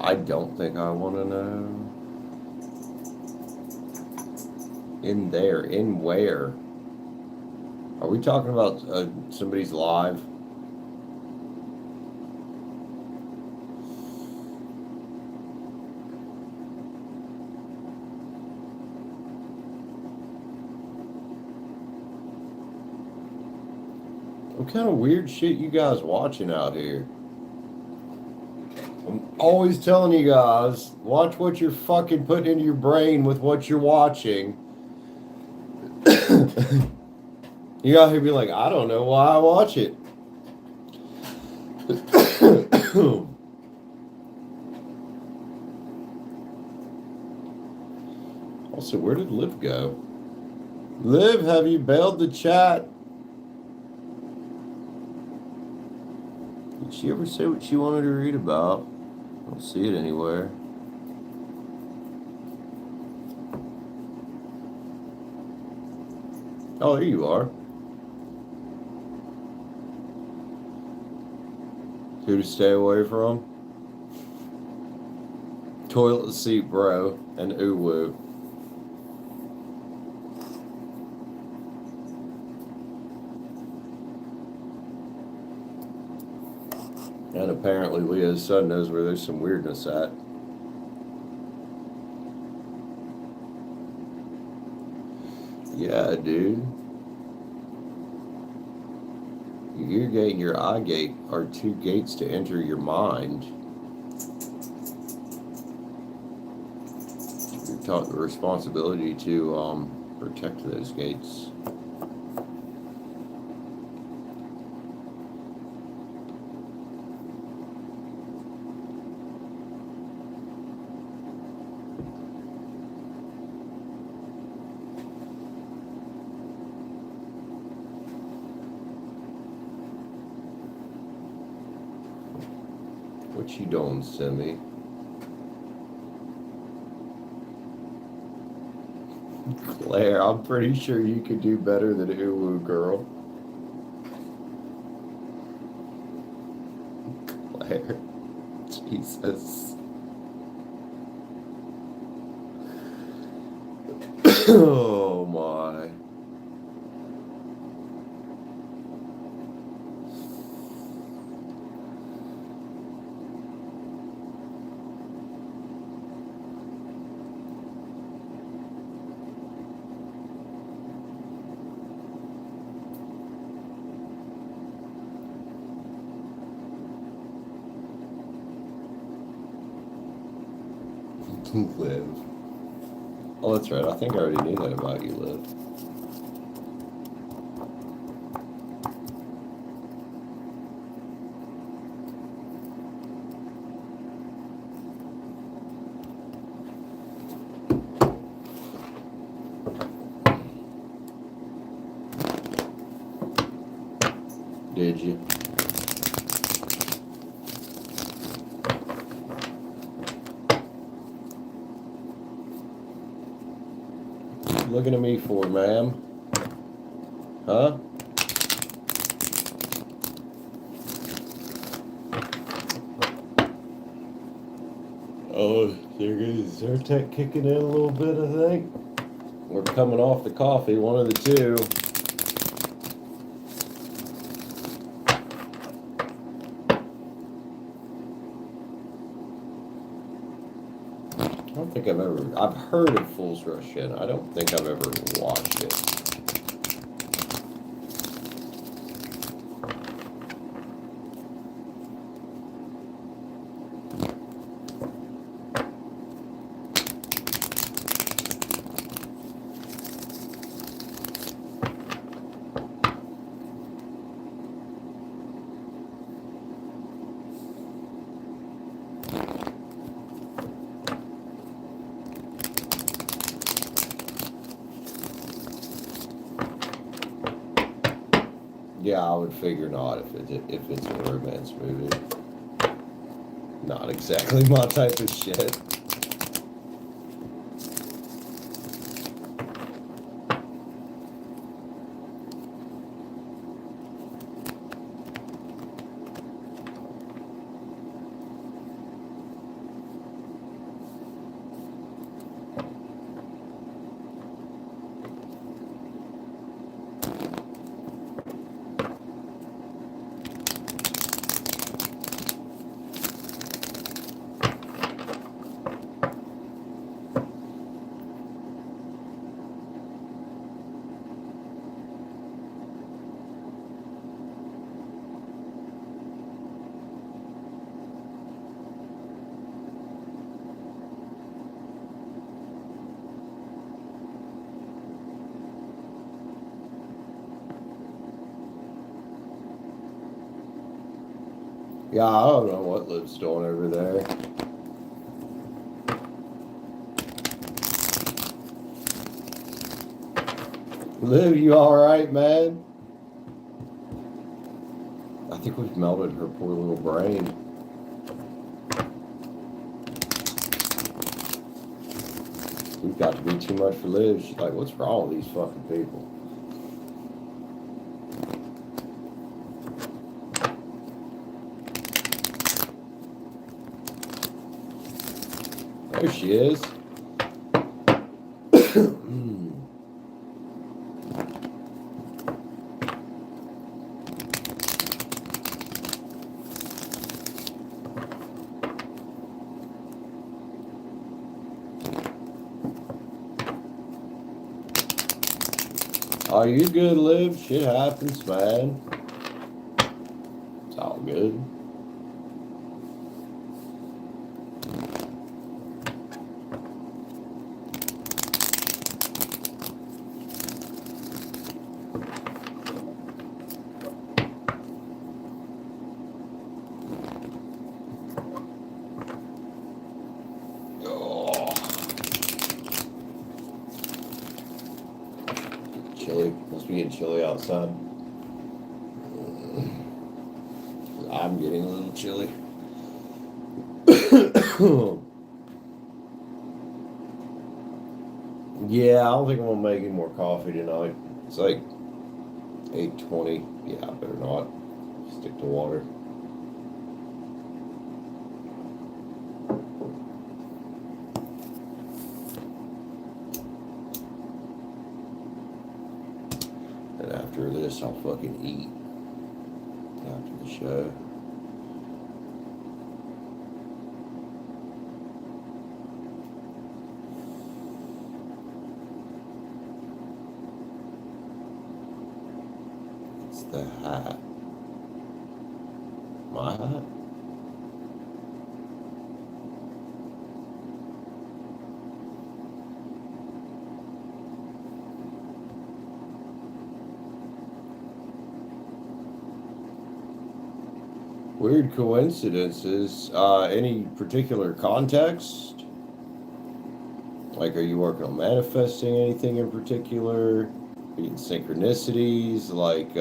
I don't think I want to know. In there. In where? Are we talking about somebody's live? What kind of weird shit you guys watching out here? I'm always telling you guys, watch what you're fucking putting into your brain with what you're watching. You out here be like, I don't know why I watch it. Also, where did Liv go? Liv, have you bailed the chat? Did she ever say what she wanted to read about? I don't see it anywhere. Oh, there you are. Who to stay away from? Toilet seat bro and uwu. And apparently Leah's son knows where there's some weirdness at. Yeah, dude. Your ear gate and your eye gate are two gates to enter your mind. You're taught the responsibility to protect those gates. What you doing, Simi? Claire, I'm pretty sure you could do better than Uwu, girl. Claire. Jesus. Oh my. Liv. Oh, that's right. I think I already knew that about you, Liv. Did you? What you looking at me for, ma'am? Huh? Oh, there is Zyrtec kicking in a little bit, I think. We're coming off the coffee, one of the two. I don't think I've heard of Fools Rush In. I don't think I've ever watched it. Yeah, I would figure not if it's a romance movie. Not exactly my type of shit. Yeah, I don't know what Liv's doing over there. Liv, you alright, man? I think we've melted her poor little brain. We've got to be too much for Liv. She's like, what's wrong with these fucking people? There she is. Are you good, Liv? Shit happens, man. It's all good. Chilly. Must be getting chilly outside. I'm getting a little chilly. Yeah, I don't think I'm gonna make any more coffee tonight. It's like 8:20. Yeah, I better not. Stick to water. And after this, I'll fucking eat. After the show. It's the hat. My hat? Weird coincidences. Any particular context? Like, are you working on manifesting anything in particular? Being synchronicities? Like,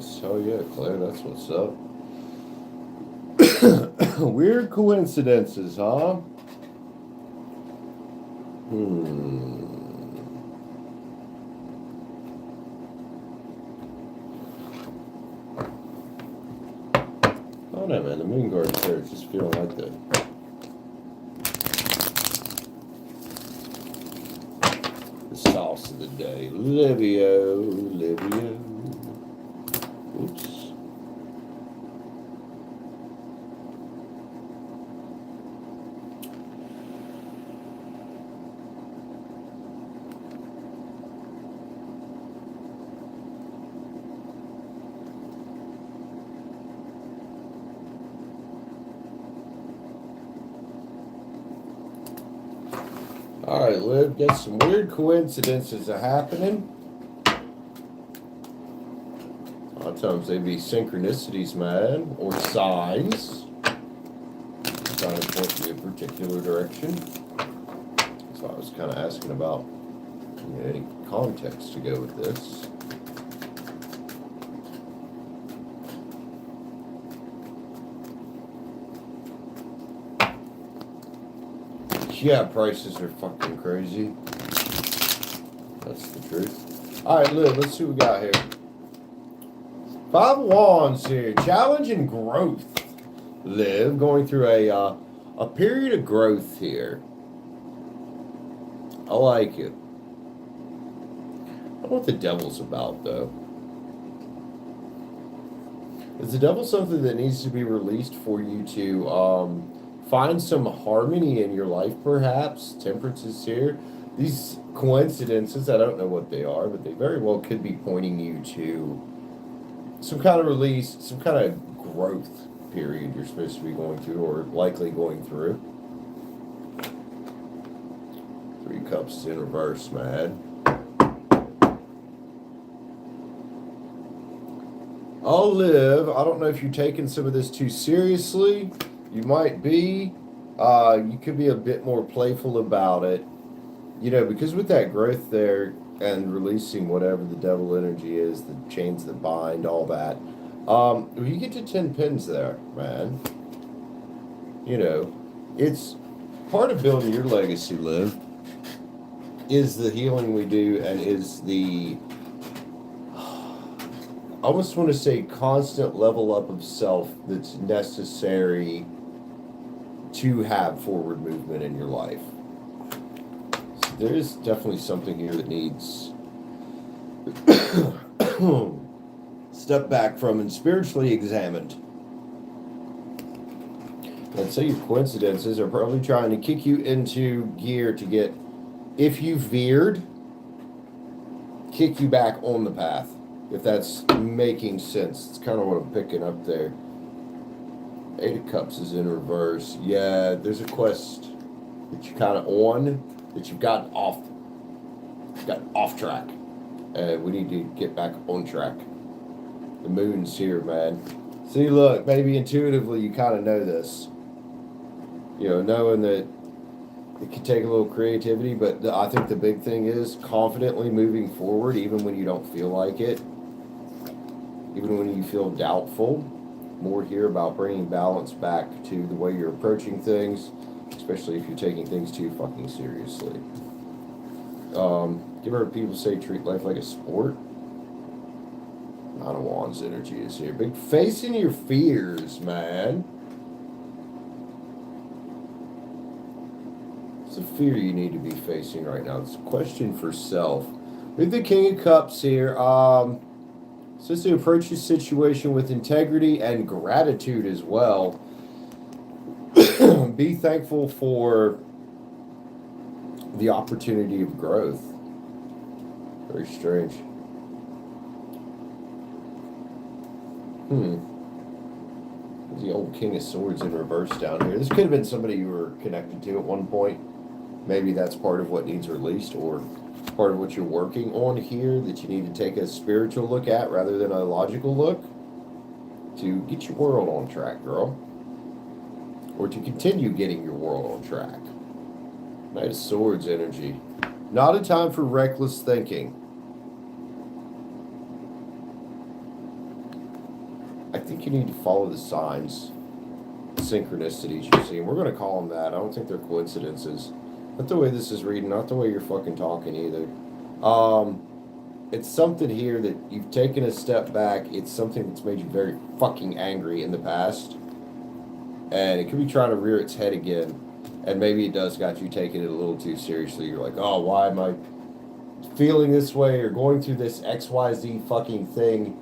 nice. Oh yeah, Claire, that's what's up. Weird coincidences, huh? Oh no, man, the Moon Garden's here. It's just feeling like the sauce of the day. Livio. Oops. All right, Liv, got some weird coincidences are happening. A lot of times they be synchronicities, man, or signs trying to point you in a particular direction. So I was kind of asking about any context to go with this. Yeah, prices are fucking crazy. That's the truth. All right, Liv, let's see what we got here. 5 of Wands here. Challenge and growth. Liv, going through a period of growth here. I like it. I don't know what the devil's about, though. Is the devil something that needs to be released for you to find some harmony in your life, perhaps? Temperance is here. These coincidences, I don't know what they are, but they very well could be pointing you to some kind of release, some kind of growth period you're supposed to be going through, or likely going through. 3 Cups is in reverse, man. I'll Liv. I don't know if you're taking some of this too seriously. You might be. You could be a bit more playful about it. You know, because with that growth there and releasing whatever the devil energy is, the chains that bind, all that, you get to 10 pins there, man. You know, it's part of building your legacy, Liv, is the healing we do and is the, I almost want to say, constant level up of self that's necessary to have forward movement in your life. So there is definitely something here that needs step back from and spiritually examined. I'd say your coincidences are probably trying to kick you into gear to get, if you veered, kick you back on the path. If that's making sense. It's kind of what I'm picking up there. 8 of Cups is in reverse. Yeah, there's a quest that you're kind of on, that you've gotten off track. We need to get back on track. The moon's here, man. See, look, maybe intuitively you kind of know this. You know, knowing that it can take a little creativity, but I think the big thing is confidently moving forward, even when you don't feel like it. Even when you feel doubtful. More here about bringing balance back to the way you're approaching things, especially if you're taking things too fucking seriously. You've heard people say treat life like a sport. 9 of Wands energy is here. Big facing your fears, man. What's the fear you need to be facing right now? It's a question for self. With the King of Cups here, says to approach your situation with integrity and gratitude as well. Be thankful for the opportunity of growth. Very strange. The old King of Swords in reverse down here. This could have been somebody you were connected to at one point. Maybe that's part of what needs released, or part of what you're working on here that you need to take a spiritual look at rather than a logical look to get your world on track, girl. Or to continue getting your world on track. Knight of Swords energy. Not a time for reckless thinking. think you need to follow the signs, synchronicities you see. And we're going to call them that. I don't think they're coincidences. Not the way this is reading, not the way you're fucking talking either. It's something here that you've taken a step back. It's something that's made you very fucking angry in the past. And it could be trying to rear its head again. And maybe it does got you taking it a little too seriously. You're like, oh, why am I feeling this way or going through this XYZ fucking thing?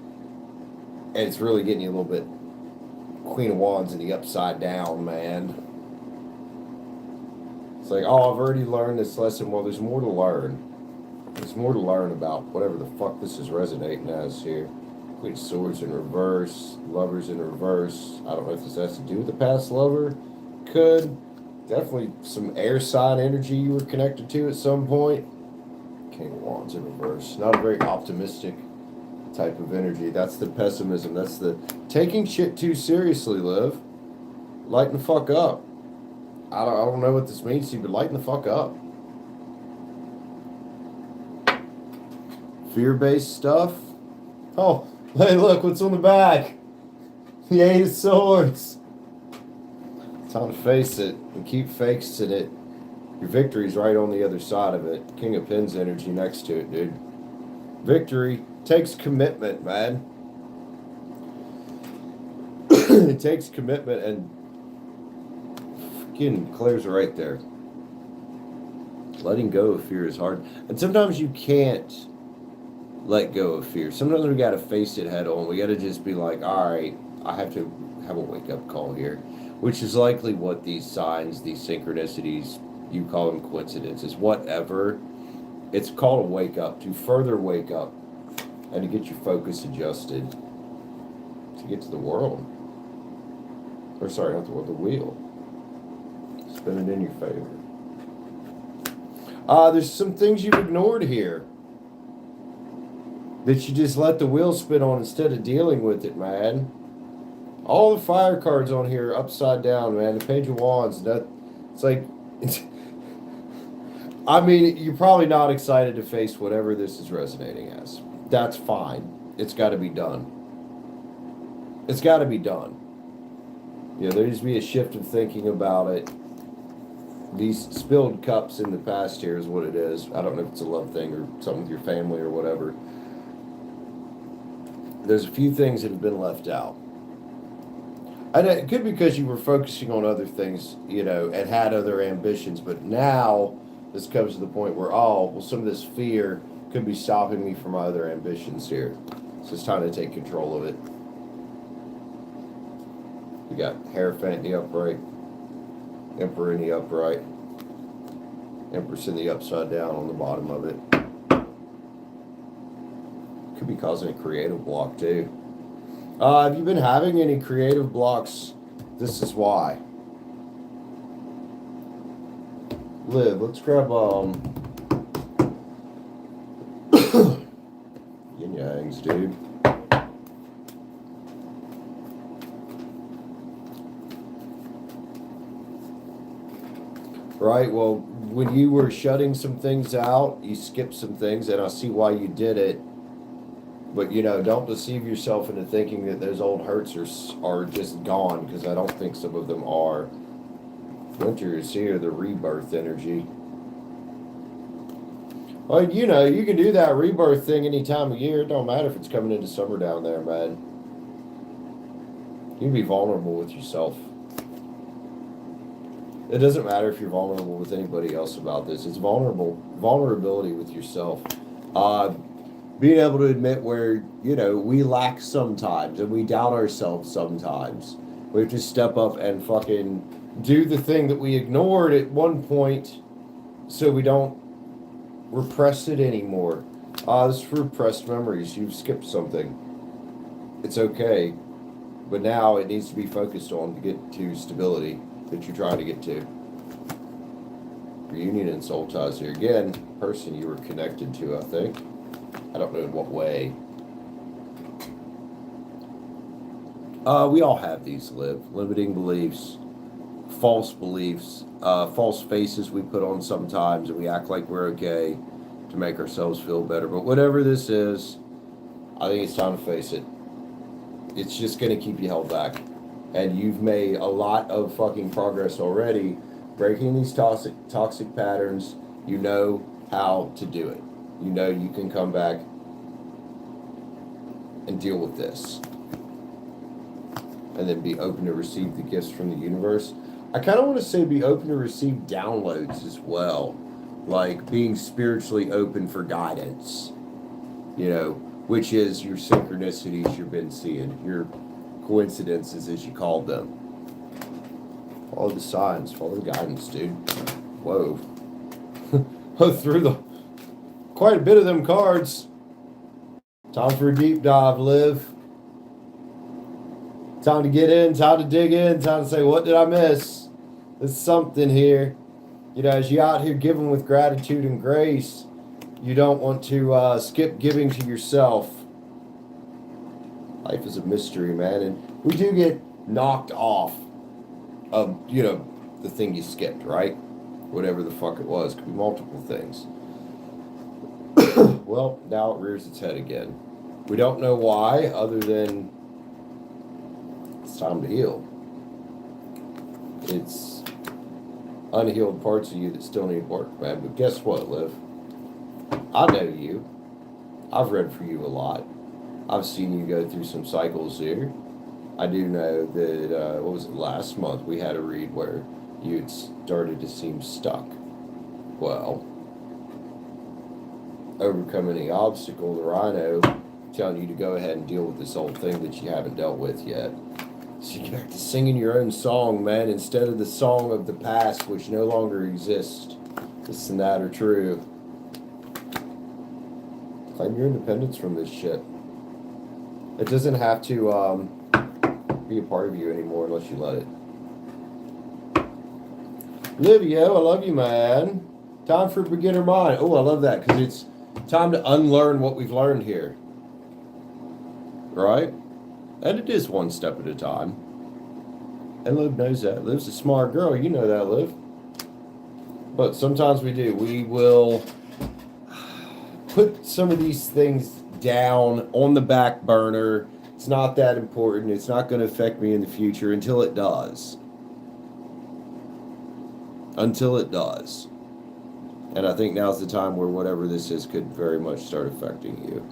And it's really getting you a little bit Queen of Wands in the upside down, man. It's like, oh, I've already learned this lesson. Well, there's more to learn. There's more to learn about whatever the fuck this is resonating as here. Queen of Swords in reverse, Lovers in reverse. I don't know if this has to do with the past lover. Could. Definitely some air sign energy you were connected to at some point. King of Wands in reverse. Not a very optimistic type of energy. That's the pessimism. That's the taking shit too seriously, Liv. Lighten the fuck up. I don't know what this means to you, but lighten the fuck up. Fear-based stuff. Oh, hey, look, what's on the back? The Eight of Swords. Time to face it and keep facing it. Your victory's right on the other side of it. King of Pens energy next to it, dude. Victory takes commitment, man. It takes commitment, and fucking Claire's right there. Letting go of fear is hard. And sometimes you can't let go of fear. Sometimes we got to face it head on. We got to just be like, all right, I have to have a wake-up call here. Which is likely what these signs, these synchronicities, you call them coincidences, whatever. It's called a wake-up, to further wake up and to get your focus adjusted to get to the world. Or sorry, not the world, the wheel. Spin it in your favor. There's some things you've ignored here that you just let the wheel spin on instead of dealing with it, man. All the fire cards on here are upside down, man. The Page of Wands, it's like, I mean, you're probably not excited to face whatever this is resonating as. That's fine. It's got to be done. It's got to be done. You know, there needs to be a shift of thinking about it. These spilled cups in the past here is what it is. I don't know if it's a love thing or something with your family or whatever. There's a few things that have been left out. And it could be because you were focusing on other things, you know, and had other ambitions. But now this comes to the point where, oh, well, some of this fear could be stopping me from my other ambitions here. So it's time to take control of it. We got Hierophant in the upright, Emperor in the upright, Empress in the upside down on the bottom of it. Could be causing a creative block too. Have you been having any creative blocks? This is why. Liv, let's grab yin yangs, dude. Right, well, when you were shutting some things out, you skipped some things, and I see why you did it. But, you know, don't deceive yourself into thinking that those old hurts are just gone, because I don't think some of them are. Winter is here, the rebirth energy. Well, you know, you can do that rebirth thing any time of year. It don't matter if it's coming into summer down there, man. You can be vulnerable with yourself. It doesn't matter if you're vulnerable with anybody else about this. It's vulnerability with yourself. Being able to admit where, you know, we lack sometimes and we doubt ourselves sometimes. We have to step up and fucking do the thing that we ignored at one point so we don't repress it anymore. This is for repressed memories. You've skipped something. It's okay. But now it needs to be focused on to get to stability that you're trying to get to. Reunion and soul ties here. Again, person you were connected to, I think. I don't know in what way. We all have these, Liv. Limiting beliefs, false beliefs, false faces we put on sometimes, and we act like we're okay to make ourselves feel better. But whatever this is, I think it's time to face it. it's just going to keep you held back. And you've made a lot of fucking progress already, breaking these toxic patterns. You know how to do it. You know you can come back and deal with this. And then be open to receive the gifts from the universe. I kind of want to say be open to receive downloads as well. Like being spiritually open for guidance. You know, which is your synchronicities you've been seeing. Your coincidences, as you called them. Follow the signs. Follow the guidance, dude. Whoa. Through quite a bit of them cards. Time for a deep dive, Liv. Time to get in, time to dig in, time to say, what did I miss? There's something here. You know, as you're out here giving with gratitude and grace, you don't want to skip giving to yourself. Life is a mystery, man. And we do get knocked off of, you know, the thing you skipped, right? Whatever the fuck it was. Could be multiple things. Well, now it rears its head again. We don't know why, other than it's time to heal. It's unhealed parts of you that still need work, man. But guess what, Liv? I know you. I've read for you a lot. I've seen you go through some cycles here. I do know that, what was it, last month we had a read where you had started to seem stuck. Well, overcoming the obstacle, the rhino telling you to go ahead and deal with this old thing that you haven't dealt with yet. So you get back to singing your own song, man, instead of the song of the past, which no longer exists. This and that are true. Claim your independence from this shit. It doesn't have to be a part of you anymore unless you let it. Livio, I love you, man. Time for beginner mind. Oh, I love that, because it's time to unlearn what we've learned here. Right? And it is one step at a time. And Liv knows that. Liv's a smart girl. You know that, Liv. But sometimes we do. We will put some of these things down on the back burner. It's not that important. It's not going to affect me in the future until it does. Until it does. And I think now's the time where whatever this is could very much start affecting you.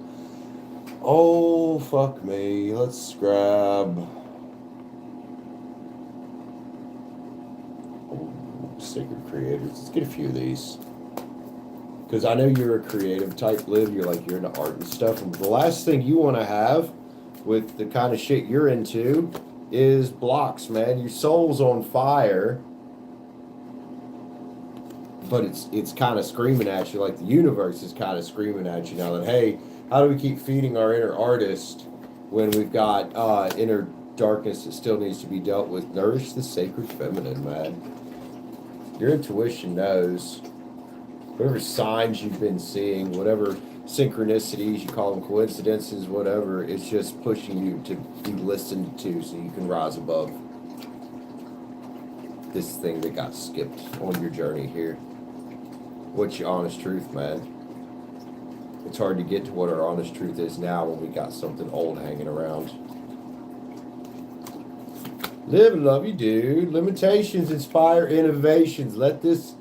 Oh, fuck me. Let's grab... Sacred Creators. Let's get a few of these. Because I know you're a creative type, Liv. You're into art and stuff. And the last thing you want to have with the kind of shit you're into is blocks, man. Your soul's on fire. But it's kind of screaming at you, like the universe is kind of screaming at you now that, hey, how do we keep feeding our inner artist when we've got inner darkness that still needs to be dealt with? Nourish the sacred feminine, man. Your intuition knows. Whatever signs you've been seeing, whatever synchronicities, you call them coincidences, whatever, it's just pushing you to be listened to so you can rise above this thing that got skipped on your journey here. What's your honest truth, man? It's hard to get to what our honest truth is now when we got something old hanging around. Live and love you, dude. Limitations inspire innovations. Let this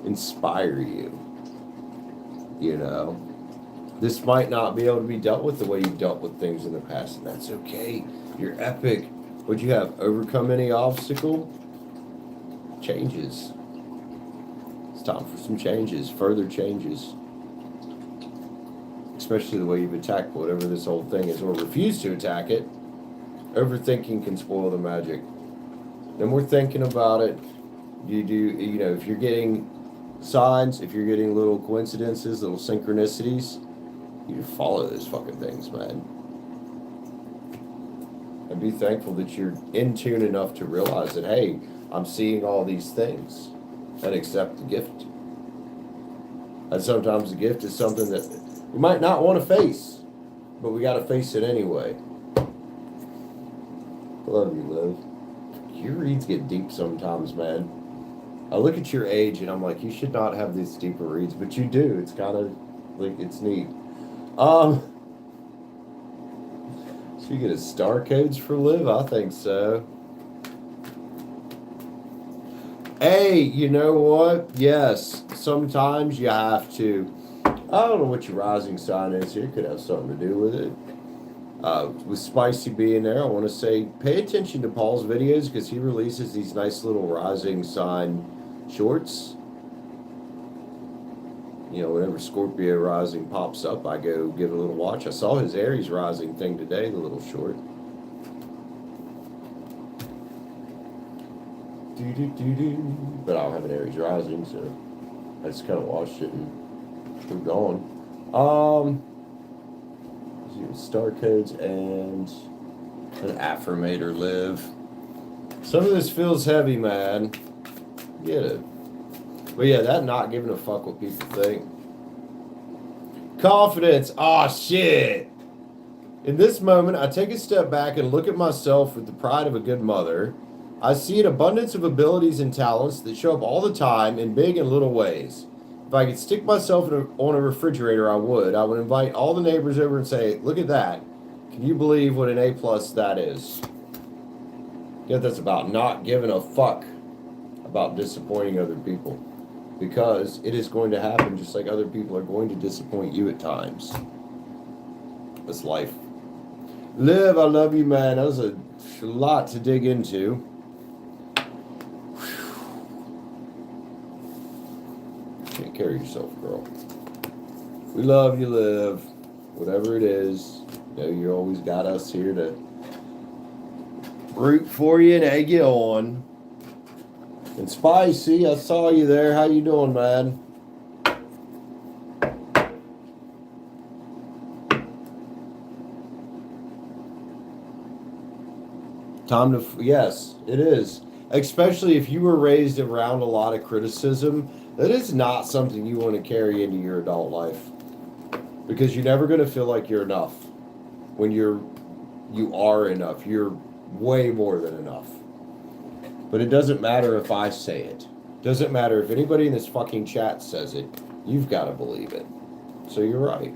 inspire you. You know, this might not be able to be dealt with the way you've dealt with things in the past, and that's okay. You're epic. What'd you have? Overcome any obstacle? Changes. It's time for some changes, further changes. Especially the way you've attacked whatever this old thing is, or refused to attack it. Overthinking can spoil the magic. No more thinking about it. You know, if you're getting signs, if you're getting little coincidences, little synchronicities, you follow those fucking things, man. And be thankful that you're in tune enough to realize that, hey, I'm seeing all these things, and accept the gift. And sometimes the gift is something that we might not want to face, but we got to face it anyway. Love you, Liv. Your reads get deep sometimes, man. I look at your age and I'm like, you should not have these deeper reads, but you do. It's kind of like, it's neat. So Should you get a star codes for Liv? I think so. Hey, you know what? Yes, sometimes you have to. I don't know what your rising sign is here. Could have something to do with it. With Spicy being there, I want to say pay attention to Paul's videos because he releases these nice little rising sign shorts. You know, whenever Scorpio rising pops up, I go give it a little watch. I saw his Aries rising thing today, the little short. But I don't have an Aries rising, so I just kind of watched it and moved on. Star codes and an affirmator Liv. Some of this feels heavy, man. Get it. But yeah, that not giving a fuck what people think. Confidence. Oh, shit. In this moment, I take a step back and look at myself with the pride of a good mother. I see an abundance of abilities and talents that show up all the time in big and little ways. If I could stick myself on a refrigerator, I would. I would invite all the neighbors over and say, look at that. Can you believe what an A+ that is? Yeah, that's about not giving a fuck about disappointing other people. Because it is going to happen just like other people are going to disappoint you at times. That's life. Liv, I love you, man. That was a lot to dig into. Take care of yourself, girl. We love you, Liv. Whatever it is, you know, you always got us here to root for you and egg you on. And Spicy, I saw you there. How you doing, man? Time to, yes, it is. Especially if you were raised around a lot of criticism, that is not something you want to carry into your adult life. Because you're never going to feel like you're enough. When you are enough. You're way more than enough. But it doesn't matter if I say it. Doesn't matter if anybody in this fucking chat says it. You've got to believe it. So you're right.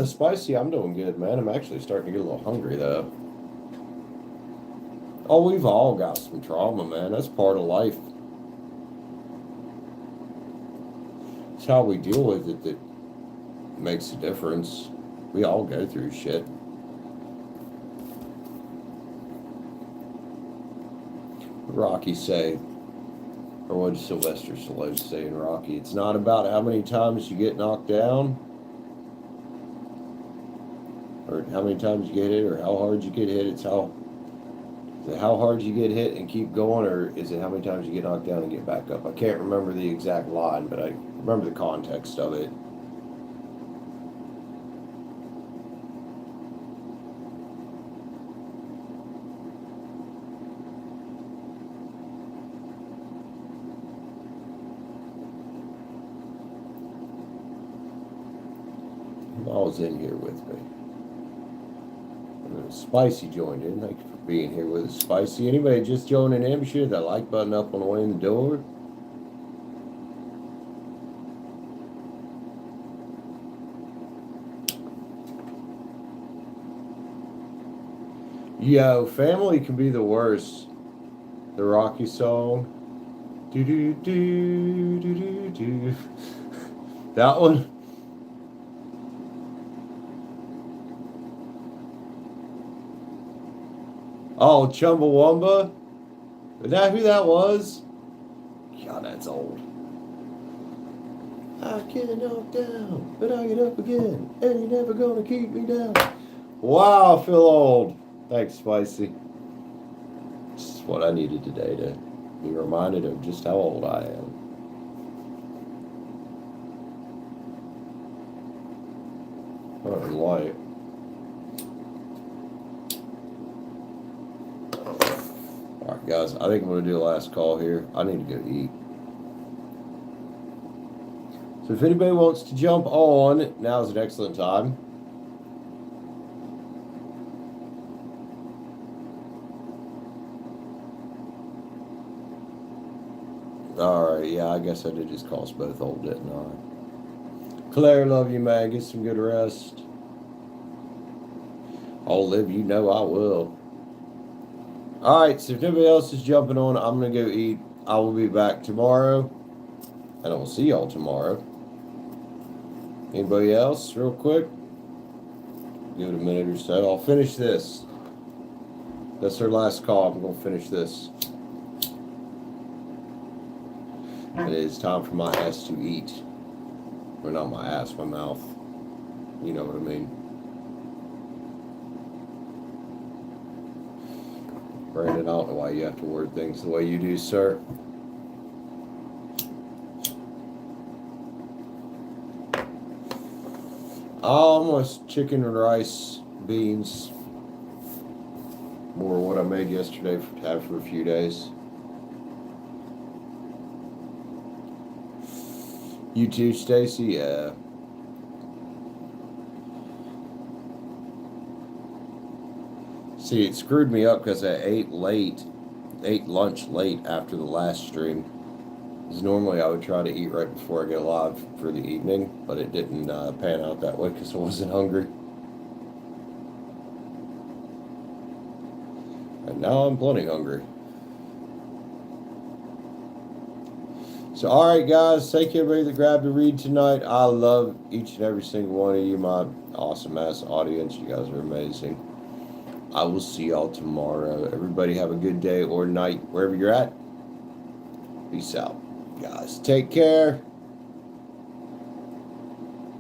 Spicy, I'm doing good, man. I'm actually starting to get a little hungry, though. Oh, we've all got some trauma, man. That's part of life. It's how we deal with it that makes a difference. We all go through shit. Rocky say, or what did Sylvester Stallone say in Rocky? It's not about how many times you get knocked down, or how many times you get hit, or how hard you get hit. It's how hard you get hit and keep going, or is it how many times you get knocked down and get back up? I can't remember the exact line, but I remember the context of it. All's in here with me. Spicy joined in. Thank you for being here with us, Spicy. Anybody just joining in, be sure that like button up on the way in the door. Yo, family can be the worst. The Rocky song. Do do do do do do. That one. Oh, Chumbawamba? Is that who that was? God, that's old. I get knocked down, but I get up again, and you're never gonna keep me down. Wow, I feel old. Thanks, Spicy. This is what I needed today to be reminded of just how old I am. Oh, light. Alright, guys, I think I'm going to do the last call here. I need to go eat. So if anybody wants to jump on, now is an excellent time. Alright, yeah, I guess I did just call us both old, didn't I? Claire, love you, man. Get some good rest. I'll live, you know I will. Alright, so if nobody else is jumping on, I'm going to go eat. I will be back tomorrow. And I will see y'all tomorrow. Anybody else, real quick? Give it a minute or so. I'll finish this. That's our last call. I'm going to finish this. And it is time for my ass to eat. Or not my ass, my mouth. You know what I mean. Brandon, I don't know why you have to word things the way you do, sir. Almost chicken and rice, beans. More what I made yesterday to have for a few days. You too, Stacy? Yeah. See, it screwed me up because I ate lunch late after the last stream. Because normally I would try to eat right before I get live for the evening, but it didn't pan out that way because I wasn't hungry. And now I'm plenty hungry. So, alright guys, thank you everybody that grabbed to read tonight. I love each and every single one of you, my awesome ass audience. You guys are amazing. I will see y'all tomorrow. Everybody have a good day or night, wherever you're at. Peace out, guys. Take care.